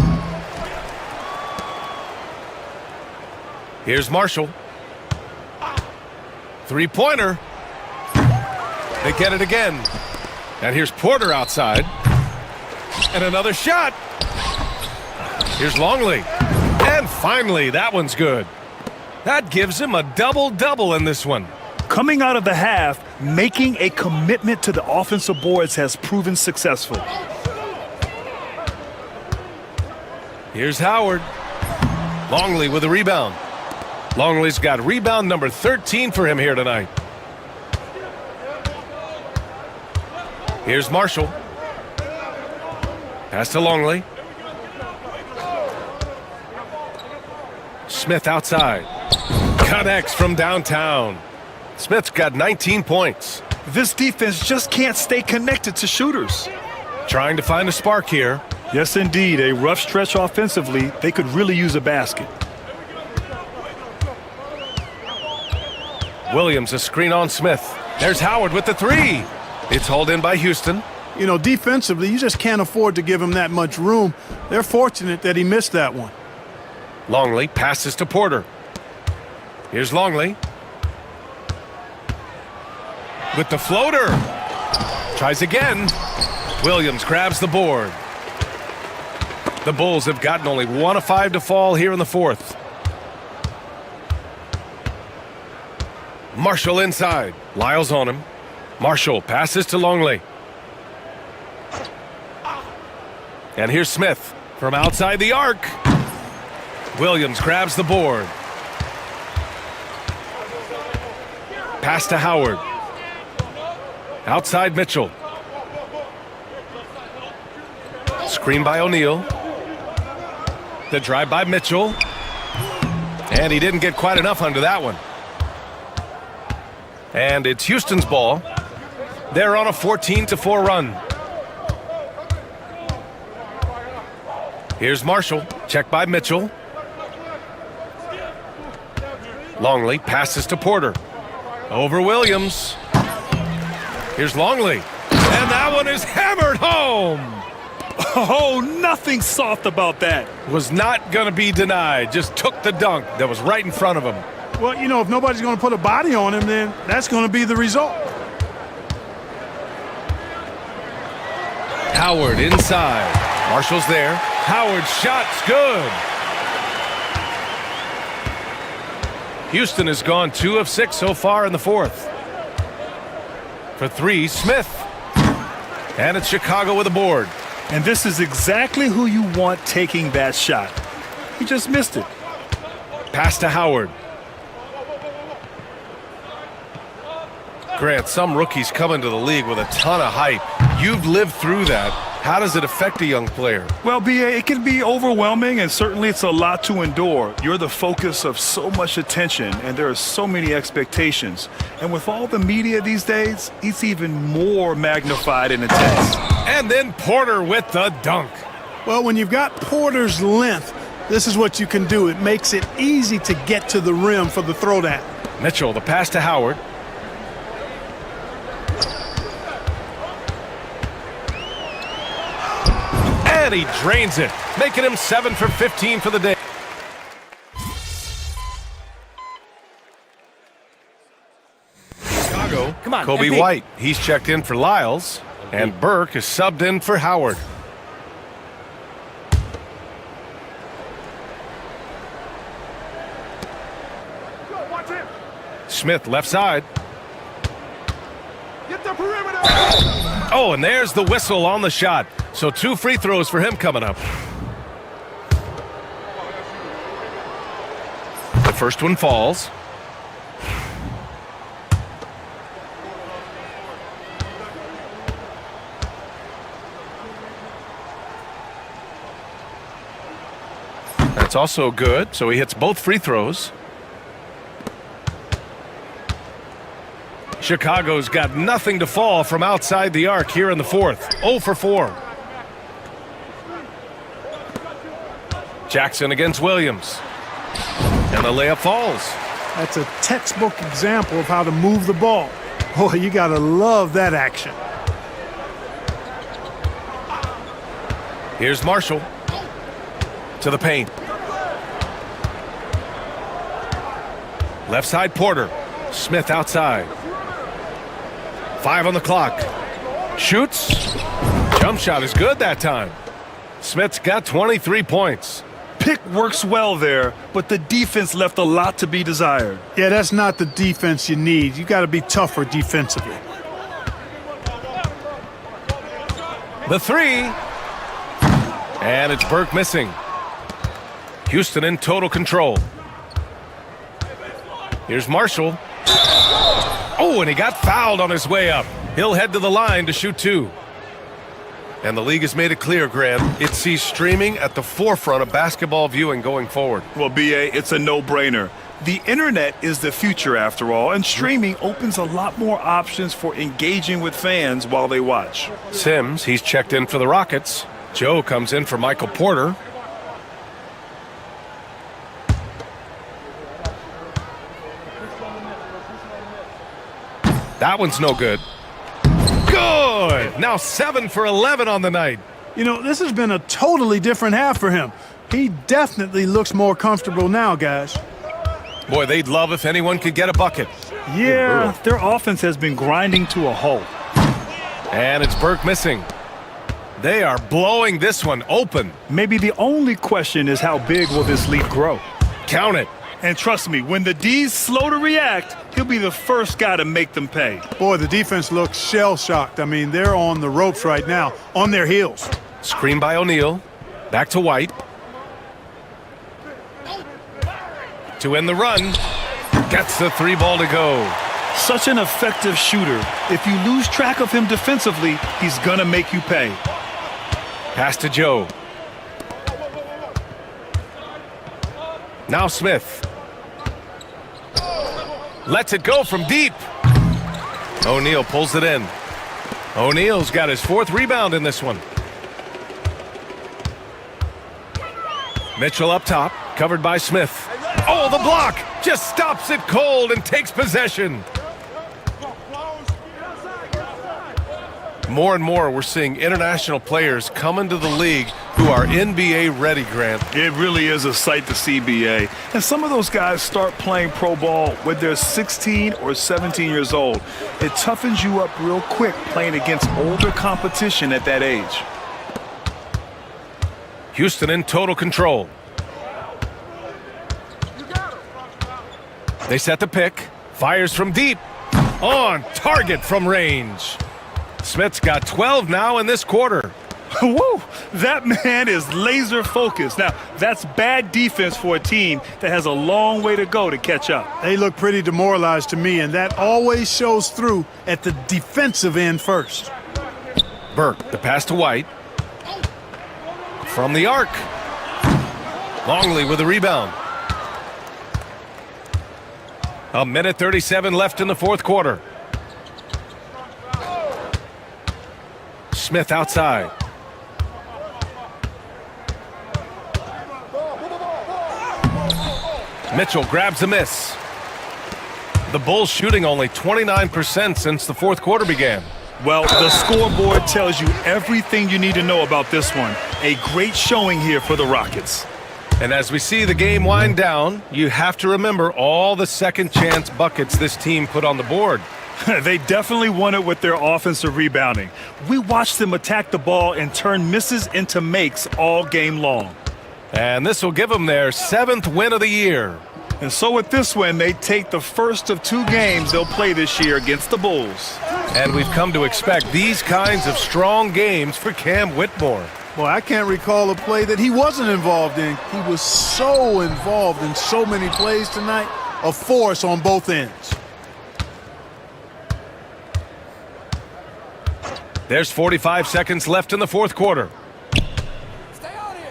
Speaker 7: Here's Marshall. Three-pointer. They get it again. And here's Porter outside. And another shot. Here's Longley. And finally, that one's good. That gives him a double-double in this one.
Speaker 9: Coming out of the half, making a commitment to the offensive boards has proven successful.
Speaker 7: Here's Howard. Longley with a rebound. Longley's got rebound number 13 for him here tonight. Here's Marshall. Pass to Longley. Smith outside. Connects from downtown. Smith's got 19 points.
Speaker 9: This defense just can't stay connected to shooters.
Speaker 7: Trying to find a spark here.
Speaker 9: Yes, indeed. A rough stretch offensively. They could really use a basket.
Speaker 7: Williams, a screen on Smith. There's Howard with the three. It's hauled in by Houston.
Speaker 4: You know, defensively, you just can't afford to give him that much room. They're fortunate that he missed that one.
Speaker 7: Longley passes to Porter. Here's Longley. With the floater. Tries again. Williams grabs the board. The Bulls have gotten only 1 of 5 to fall here in the fourth. Marshall inside. Lyles on him. Marshall passes to Longley. And here's Smith from outside the arc. Williams grabs the board. Pass to Howard. Outside Mitchell. Screen by O'Neal. The drive by Mitchell. And he didn't get quite enough under that one. And it's Houston's ball. They're on a 14-4 run. Here's Marshall. Check by Mitchell. Longley passes to Porter. Over Williams. Here's Longley. And that one is hammered home.
Speaker 9: Oh, nothing soft about that.
Speaker 7: Was not going to be denied. Just took the dunk that was right in front of him.
Speaker 4: Well, you know, if nobody's going to put a body on him, then that's going to be the result.
Speaker 7: Howard inside. Marshall's there. Howard's shot's good. Houston has gone 2 of 6 so far in the fourth. For three, Smith. And it's Chicago with a board.
Speaker 9: And this is exactly who you want taking that shot. He just missed it.
Speaker 7: Pass to Howard. Grant, some rookies come into the league with a ton of hype. You've lived through that. How does it affect a young player?
Speaker 9: Well, B.A., it can be overwhelming, and certainly it's a lot to endure. You're the focus of so much attention, and there are so many expectations. And with all the media these days, it's even more magnified and intense.
Speaker 7: And then Porter with the dunk.
Speaker 4: Well, when you've got Porter's length, this is what you can do. It makes it easy to get to the rim for the throwdown.
Speaker 7: Mitchell, the pass to Howard. And he drains it, making him 7 for 15 for the day. Chicago,
Speaker 3: come on,
Speaker 7: Kobe
Speaker 3: MP.
Speaker 7: White. He's checked in for Lyles, and Burke is subbed in for Howard. Smith left side.
Speaker 14: Get the perimeter.
Speaker 7: Oh, and there's the whistle on the shot. So 2 free throws for him coming up. The first one falls. That's also good. So he hits both free throws. Chicago's got nothing to fall from outside the arc here in the fourth. 0 for 4. Jackson against Williams. And the layup falls.
Speaker 4: That's a textbook example of how to move the ball. Boy, you got to love that action.
Speaker 7: Here's Marshall. To the paint. Left side Porter. Smith outside. 5 on the clock. Shoots. Jump shot is good that time. Smith's got 23 points.
Speaker 9: Pick works well there, but the defense left a lot to be desired.
Speaker 4: Yeah, that's not the defense you need. You got to be tougher defensively.
Speaker 7: The three. And it's Burke missing. Houston in total control. Here's Marshall. Oh, and he got fouled on his way up. He'll head to the line to shoot 2. And the league has made it clear, Grant, it sees streaming at the forefront of basketball viewing going forward.
Speaker 9: Well, B.A., it's a no-brainer. The internet is the future, after all, and streaming opens a lot more options for engaging with fans while they watch.
Speaker 7: Sims, he's checked in for the Rockets. Joe comes in for Michael Porter. That one's no good. Good! Now 7 for 11 on the night.
Speaker 4: You know, this has been a totally different half for him. He definitely looks more comfortable now, guys.
Speaker 7: Boy, they'd love if anyone could get a bucket.
Speaker 9: Yeah, their offense has been grinding to a halt.
Speaker 7: And it's Burke missing. They are blowing this one open.
Speaker 9: Maybe the only question is how big will this lead grow?
Speaker 7: Count it.
Speaker 9: And trust me, when the D's slow to react, he'll be the first guy to make them pay.
Speaker 4: Boy, the defense looks shell-shocked. I mean, they're on the ropes right now, on their heels.
Speaker 7: Screen by O'Neal. Back to White. To end the run. Gets the 3 ball to go.
Speaker 9: Such an effective shooter. If you lose track of him defensively, he's gonna make you pay.
Speaker 7: Pass to Joe. Now Smith. Lets it go from deep. O'Neal pulls it in. O'Neal's got his 4th rebound in this one. Mitchell up top, covered by Smith. Oh, the block! Just stops it cold and takes possession. More and more, we're seeing international players come into the league who are NBA ready, Grant.
Speaker 9: It really is a sight to see, B.A. And some of those guys start playing pro ball when they're 16 or 17 years old. It toughens you up real quick playing against older competition at that age.
Speaker 7: Houston in total control. They set the pick. Fires from deep. On target from range. Smith's got 12 now in this quarter.
Speaker 9: Woo! That man is laser focused. Now, that's bad defense for a team that has a long way to go to catch up.
Speaker 4: They look pretty demoralized to me, and that always shows through at the defensive end first.
Speaker 7: Burke, the pass to White. From the arc. Longley with the rebound. 1:37 left in the 4th quarter. Smith outside. Mitchell grabs a miss. The Bulls shooting only 29% since the 4th quarter began.
Speaker 9: Well, the scoreboard tells you everything you need to know about this one. A great showing here for the Rockets.
Speaker 7: And as we see the game wind down, you have to remember all the second chance buckets this team put on the board.
Speaker 9: They definitely won it with their offensive rebounding. We watched them attack the ball and turn misses into makes all game long.
Speaker 7: And this will give them their 7th win of the year.
Speaker 9: And so with this win, they take the first of 2 games they'll play this year against the Bulls.
Speaker 7: And we've come to expect these kinds of strong games for Cam Whitmore.
Speaker 4: Boy, I can't recall a play that he wasn't involved in. He was so involved in so many plays tonight. A force on both ends.
Speaker 7: There's 45 seconds left in the 4th quarter.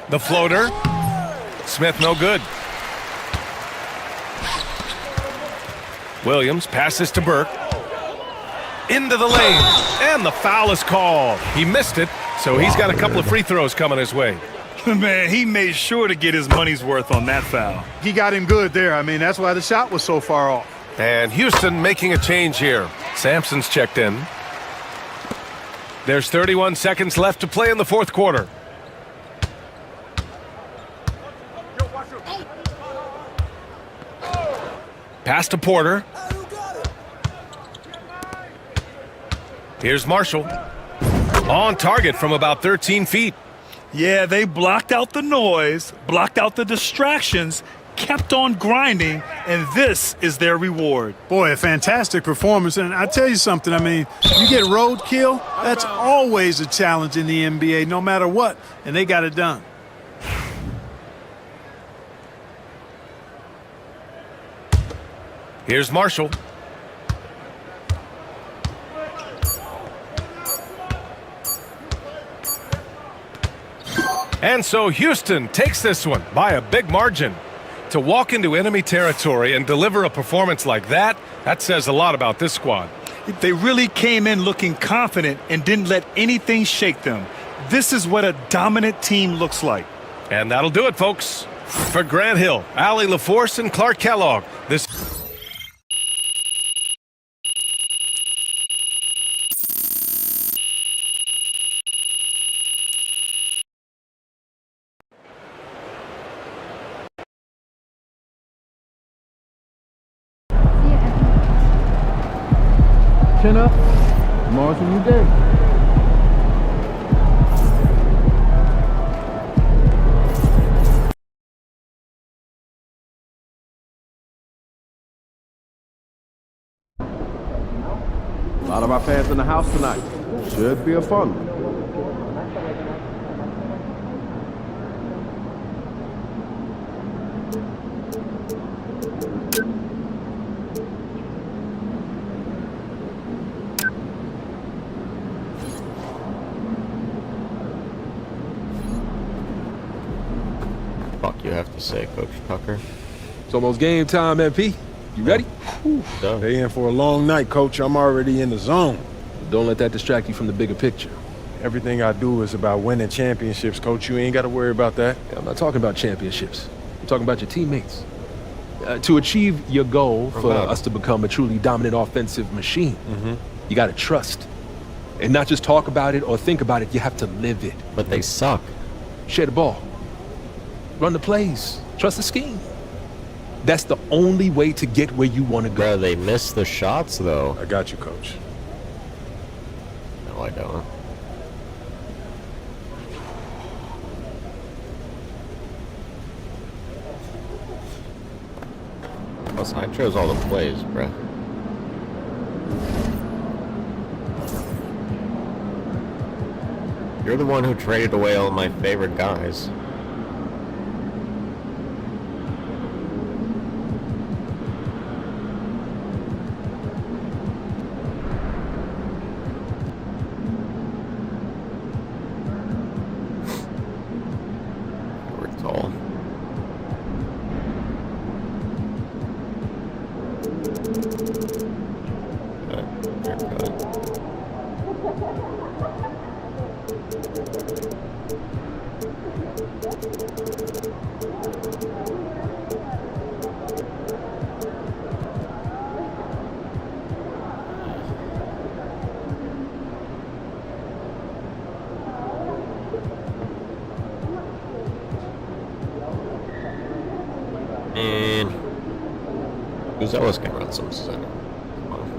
Speaker 7: The floater. Smith no good. Williams passes to Burke. Into the lane. And the foul is called. He missed it, so he's got a couple of free throws coming his way.
Speaker 9: Man, he made sure to get his money's worth on that foul.
Speaker 4: He got him good there. I mean, that's why the shot was so far off.
Speaker 7: And Houston making a change here. Sampson's checked in. There's 31 seconds left to play in the 4th quarter. Pass to Porter. Here's Marshall. On target from about 13 feet.
Speaker 9: Yeah, they blocked out the noise, blocked out the distractions, kept on grinding, and this is their reward.
Speaker 4: Boy, a fantastic performance. And I tell you something, I mean, you get roadkill, that's always a challenge in the NBA, no matter what, and they got it done.
Speaker 7: Here's Marshall. And so Houston takes this one by a big margin. To walk into enemy territory and deliver a performance like that, that says a lot about this squad.
Speaker 9: They really came in looking confident and didn't let anything shake them. This is what a dominant team looks like.
Speaker 7: And that'll do it, folks. For Grant Hill, Allie LaForce, and Clark Kellogg, this...
Speaker 14: Chin up. Tomorrow's a new day. A lot of our fans in the house tonight. Should be a fun one.
Speaker 1: Fuck you have to say, Coach Tucker.
Speaker 14: It's almost game time, MP. You ready?
Speaker 1: They
Speaker 14: in for a long night, Coach. I'm already in the zone. Don't let that distract you from the bigger picture. Everything I do is about winning championships, Coach. You ain't got to worry about that. Yeah, I'm not talking about championships. I'm talking about your teammates. To achieve your goal for us to become a truly dominant offensive machine, you got to trust. And not just talk about it or think about it, you have to live it.
Speaker 1: But they suck.
Speaker 14: Share the ball. Run the plays. Trust the scheme. That's the only way to get where you want to go.
Speaker 1: Bro, they miss the shots, though.
Speaker 14: I got you, Coach.
Speaker 1: No, I don't. Plus, I chose all the plays, bro. You're the one who traded away all my favorite guys. And Uzella's gonna run some center. Come on.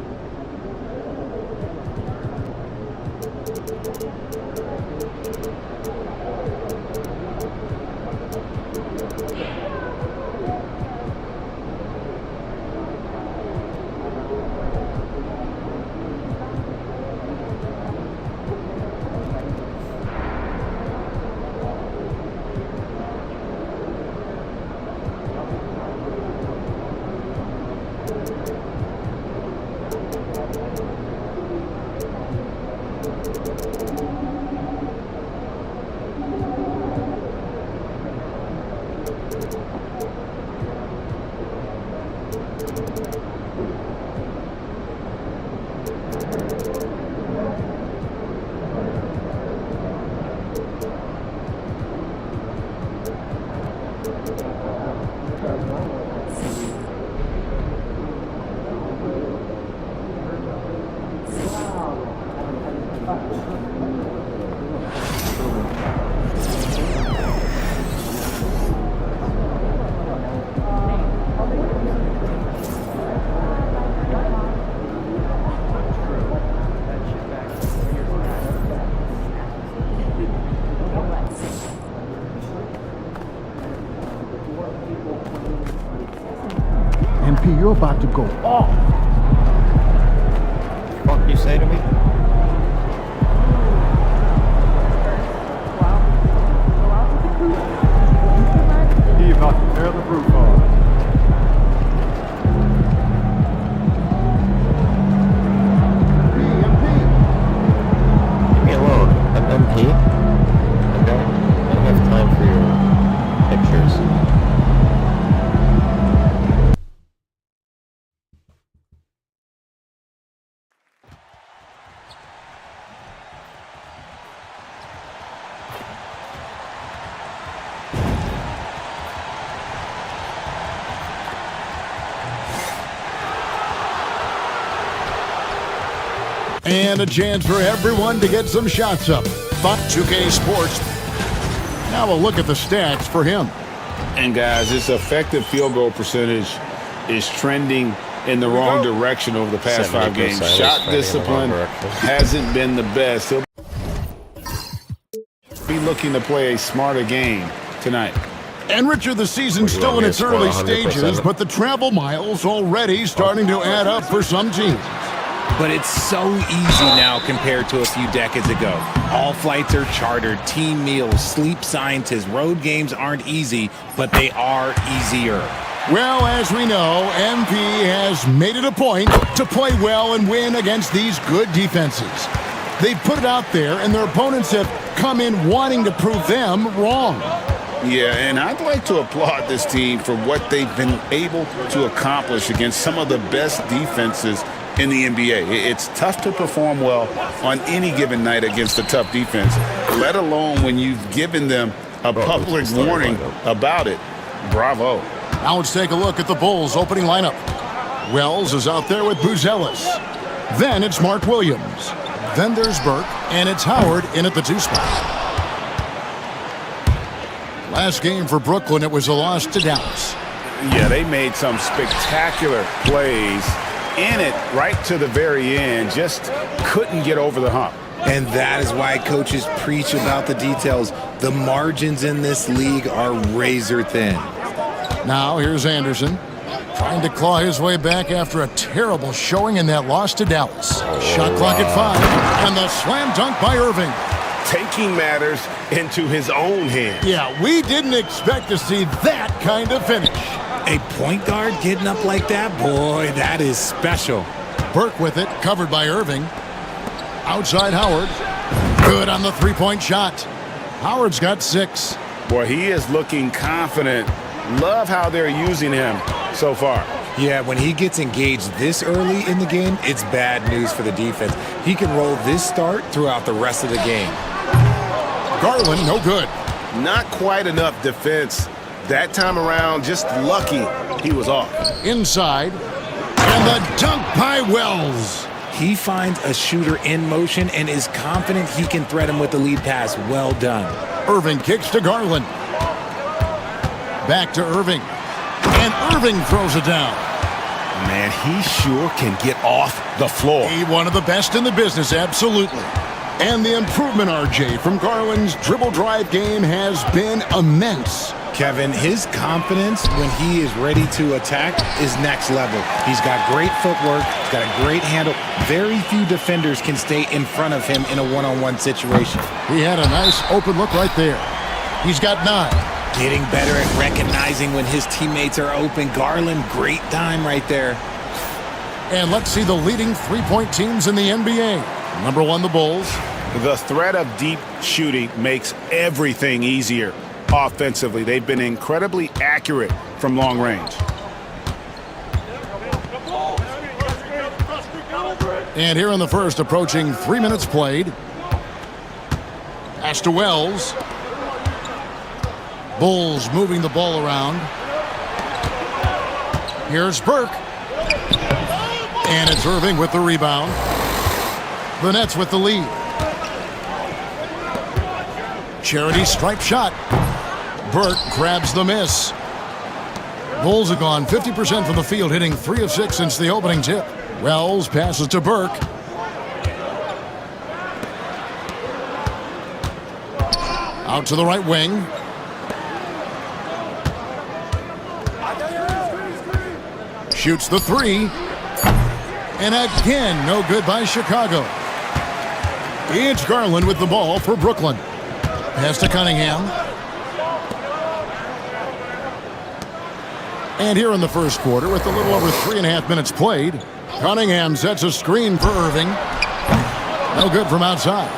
Speaker 14: MP, you're about to go off.
Speaker 1: What you say to me?
Speaker 14: He about to tear the roof off.
Speaker 1: Leave me alone. I'm MP. Okay? I don't have time
Speaker 15: And a chance for everyone to get some shots up. 2K Sports. Now we'll look at the stats for him.
Speaker 16: And guys, this effective field goal percentage is trending in the wrong direction over the past 5 games. Shot discipline hasn't been the best. He'll be looking to play a smarter game tonight.
Speaker 15: And Richard, the season's still in its early stages, but the travel miles already starting to add up for some teams.
Speaker 21: But it's so easy now compared to a few decades ago. All flights are chartered, team meals, sleep scientists. Road games aren't easy, but they are easier.
Speaker 15: Well, as we know, MP has made it a point to play well and win against these good defenses. They've put it out there, and their opponents have come in wanting to prove them wrong.
Speaker 16: Yeah, and I'd like to applaud this team for what they've been able to accomplish against some of the best defenses in the NBA. It's tough to perform well on any given night against a tough defense, let alone when you've given them a public warning about it. Bravo.
Speaker 15: Now let's take a look at the Bulls' opening lineup. Wells is out there with Buzelis. Then it's Mark Williams. Then there's Burke, and it's Howard in at the 2 spot. Last game for Brooklyn, it was a loss to Dallas.
Speaker 16: Yeah, they made some spectacular plays in it right to the very end. Just couldn't get over the hump.
Speaker 21: And that is why coaches preach about the details. The margins in this league are razor thin.
Speaker 15: Now here's Anderson trying to claw his way back after a terrible showing in that loss to Dallas. Shot clock at 5, and the slam dunk by Irving.
Speaker 16: Taking matters into his own hands.
Speaker 15: Yeah, we didn't expect to see that kind of finish.
Speaker 21: A point guard getting up like that? Boy, that is special.
Speaker 15: Burke with it, covered by Irving. Outside Howard. Good on the 3-point shot. Howard's got 6.
Speaker 16: Boy, he is looking confident. Love how they're using him so far.
Speaker 21: Yeah, when he gets engaged this early in the game, it's bad news for the defense. He can roll this start throughout the rest of the game.
Speaker 15: Garland, no good.
Speaker 16: Not quite enough defense. That time around, just lucky he was off.
Speaker 15: Inside, and the dunk by Wells.
Speaker 21: He finds a shooter in motion and is confident he can threat him with the lead pass. Well done.
Speaker 15: Irving kicks to Garland. Back to Irving. And Irving throws it down.
Speaker 16: Man, he sure can get off the floor.
Speaker 15: He one of the best in the business, absolutely. And the improvement, RJ, from Garland's dribble drive game has been immense.
Speaker 21: Kevin, his confidence when he is ready to attack is next level. He's got great footwork, he's got a great handle. Very few defenders can stay in front of him in a one-on-one situation.
Speaker 15: He had a nice open look right there. He's got 9.
Speaker 21: Getting better at recognizing when his teammates are open. Garland, great time right there.
Speaker 15: And let's see the leading 3-point teams in the NBA. Number 1, the Bulls.
Speaker 16: The threat of deep shooting makes everything easier offensively. They've been incredibly accurate from long range.
Speaker 15: And here in the first, approaching 3 minutes played. Pass to Wells. Bulls moving the ball around. Here's Burke. And it's Irving with the rebound. The Nets with the lead. Charity stripe shot. Burke grabs the miss. Bulls have gone 50% from the field, hitting 3 of 6 since the opening tip. Wells passes to Burke. Out to the right wing. Shoots the 3. And again, no good by Chicago. It's Garland with the ball for Brooklyn. Pass to Cunningham. And here in the first quarter, with a little over 3.5 minutes played, Cunningham sets a screen for Irving. No good from outside.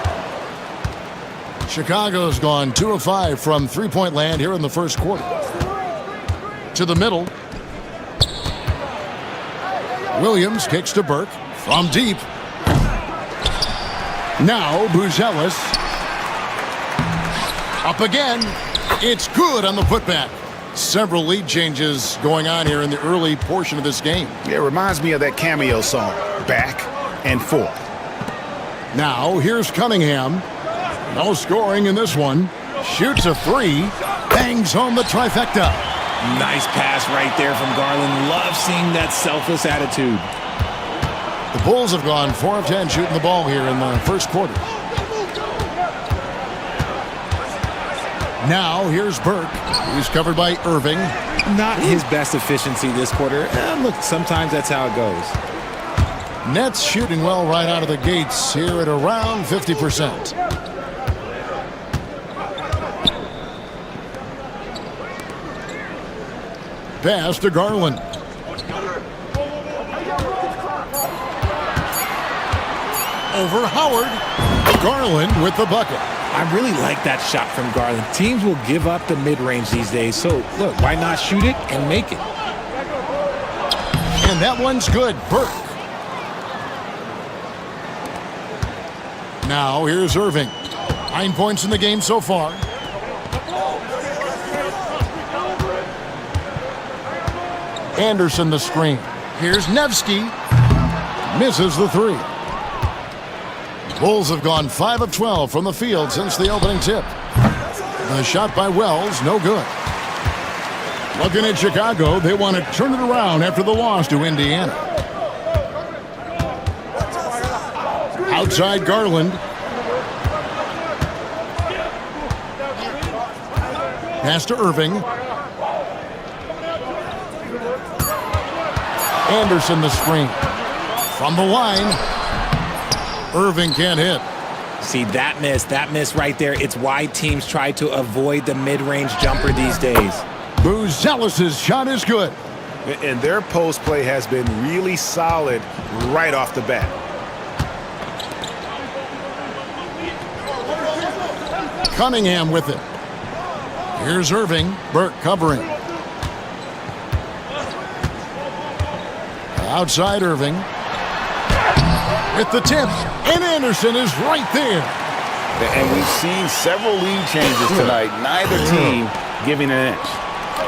Speaker 15: Chicago's gone 2 of 5 from 3-point land here in the first quarter. To the middle. Williams kicks to Burke from deep. Now Buzelis. Up again. It's good on the putback. Several lead changes going on here in the early portion of this game.
Speaker 16: It reminds me of that cameo song, Back and Forth.
Speaker 15: Now, here's Cunningham. No scoring in this one. Shoots a three. Bangs home the trifecta.
Speaker 21: Nice pass right there from Garland. Love seeing that selfless attitude.
Speaker 15: The Bulls have gone 4 of 10 shooting the ball here in the first quarter. Now, here's Burke. He's covered by Irving.
Speaker 21: Not his best efficiency this quarter. Look, sometimes that's how it goes.
Speaker 15: Nets shooting well right out of the gates here at around 50%. Pass to Garland. Over Howard. Garland with the bucket.
Speaker 21: I really like that shot from Garland. Teams will give up the mid-range these days, so look, why not shoot it and make it?
Speaker 15: And that one's good. Burke. Now here's Irving. 9 points in the game so far. Anderson the screen. Here's Nevsky. Misses the three. Bulls have gone 5 of 12 from the field since the opening tip. The shot by Wells, no good. Looking at Chicago, they want to turn it around after the loss to Indiana. Outside Garland. Pass to Irving. Anderson the screen. From the line. Irving can't hit.
Speaker 21: See, that miss right there. It's why teams try to avoid the mid-range jumper these days.
Speaker 15: Buzelis' shot is good.
Speaker 16: And their post play has been really solid right off the bat.
Speaker 15: Cunningham with it. Here's Irving. Burke covering. Outside Irving. With the tip. And Anderson is right there.
Speaker 20: And we've seen several lead changes tonight. Neither team giving an inch.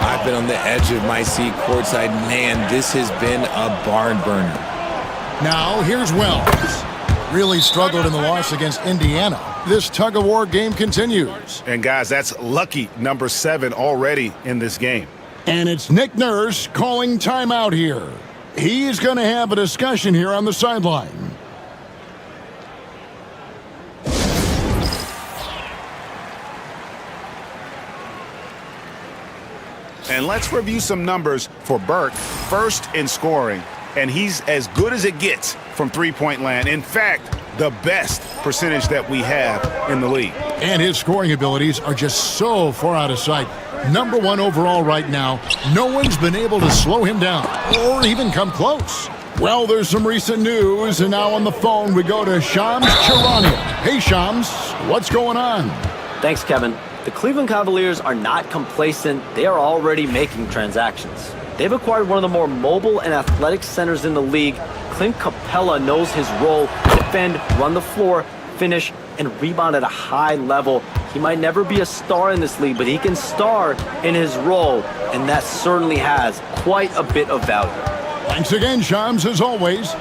Speaker 21: I've been on the edge of my seat courtside. Man, this has been a barn burner.
Speaker 15: Now, here's Wells. Really struggled in the loss against Indiana. This tug-of-war game continues.
Speaker 16: And, guys, that's lucky number 7 already in this game.
Speaker 15: And it's Nick Nurse calling timeout here. He's going to have a discussion here on the sideline.
Speaker 16: And let's review some numbers for Burke. First in scoring, and he's as good as it gets from three-point land. In fact, the best percentage that we have in the league.
Speaker 15: And his scoring abilities are just so far out of sight. Number 1 overall right now. No one's been able to slow him down or even come close. Well, there's some recent news, and now on the phone we go to Shams Charania. Hey, Shams, what's going on?
Speaker 2: Thanks, Kevin. The Cleveland Cavaliers are not complacent. They are already making transactions. They've acquired one of the more mobile and athletic centers in the league. Clint Capella knows his role: defend, run the floor, finish, and rebound at a high level. He might never be a star in this league, but he can star in his role, and that certainly has quite a bit of value.
Speaker 15: Thanks again, Shams, as always.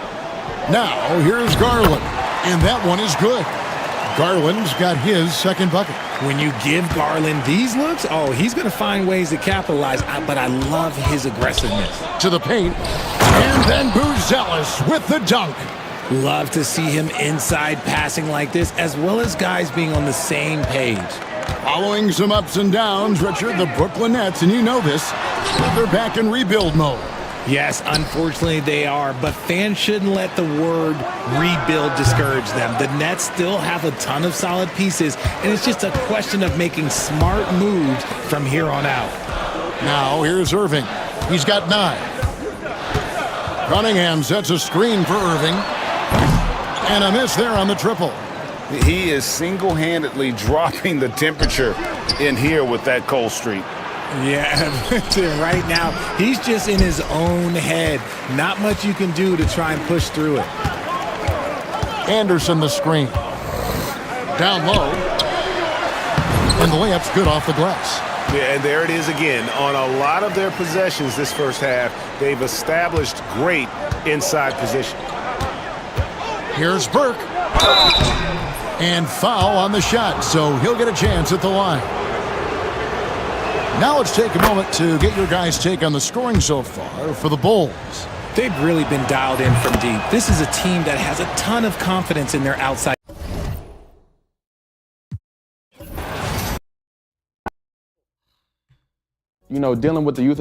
Speaker 15: Now, here's Garland, and that one is good. Garland's got his second bucket.
Speaker 21: When you give Garland these looks, oh, he's going to find ways to capitalize, but I love his aggressiveness.
Speaker 15: To the paint, and then Buzelis with the dunk.
Speaker 21: Love to see him inside passing like this, as well as guys being on the same page.
Speaker 15: Following some ups and downs, Richard, the Brooklyn Nets, and you know this, they're back in rebuild mode.
Speaker 21: Yes, unfortunately they are, but fans shouldn't let the word rebuild discourage them. The Nets still have a ton of solid pieces, and it's just a question of making smart moves from here on out.
Speaker 15: Now, here's Irving. He's got 9. Cunningham sets a screen for Irving. And a miss there on the triple.
Speaker 20: He is single-handedly dropping the temperature in here with that cold streak.
Speaker 21: Yeah, right now, he's just in his own head. Not much you can do to try and push through it.
Speaker 15: Anderson the screen. Down low. And the layup's good off the glass.
Speaker 16: Yeah, and there it is again. On a lot of their possessions this first half, they've established great inside position.
Speaker 15: Here's Burke. And foul on the shot, so he'll get a chance at the line. Now let's take a moment to get your guys' take on the scoring so far for the Bulls.
Speaker 21: They've really been dialed in from deep. This is a team that has a ton of confidence in their outside.
Speaker 14: You know, dealing with the youth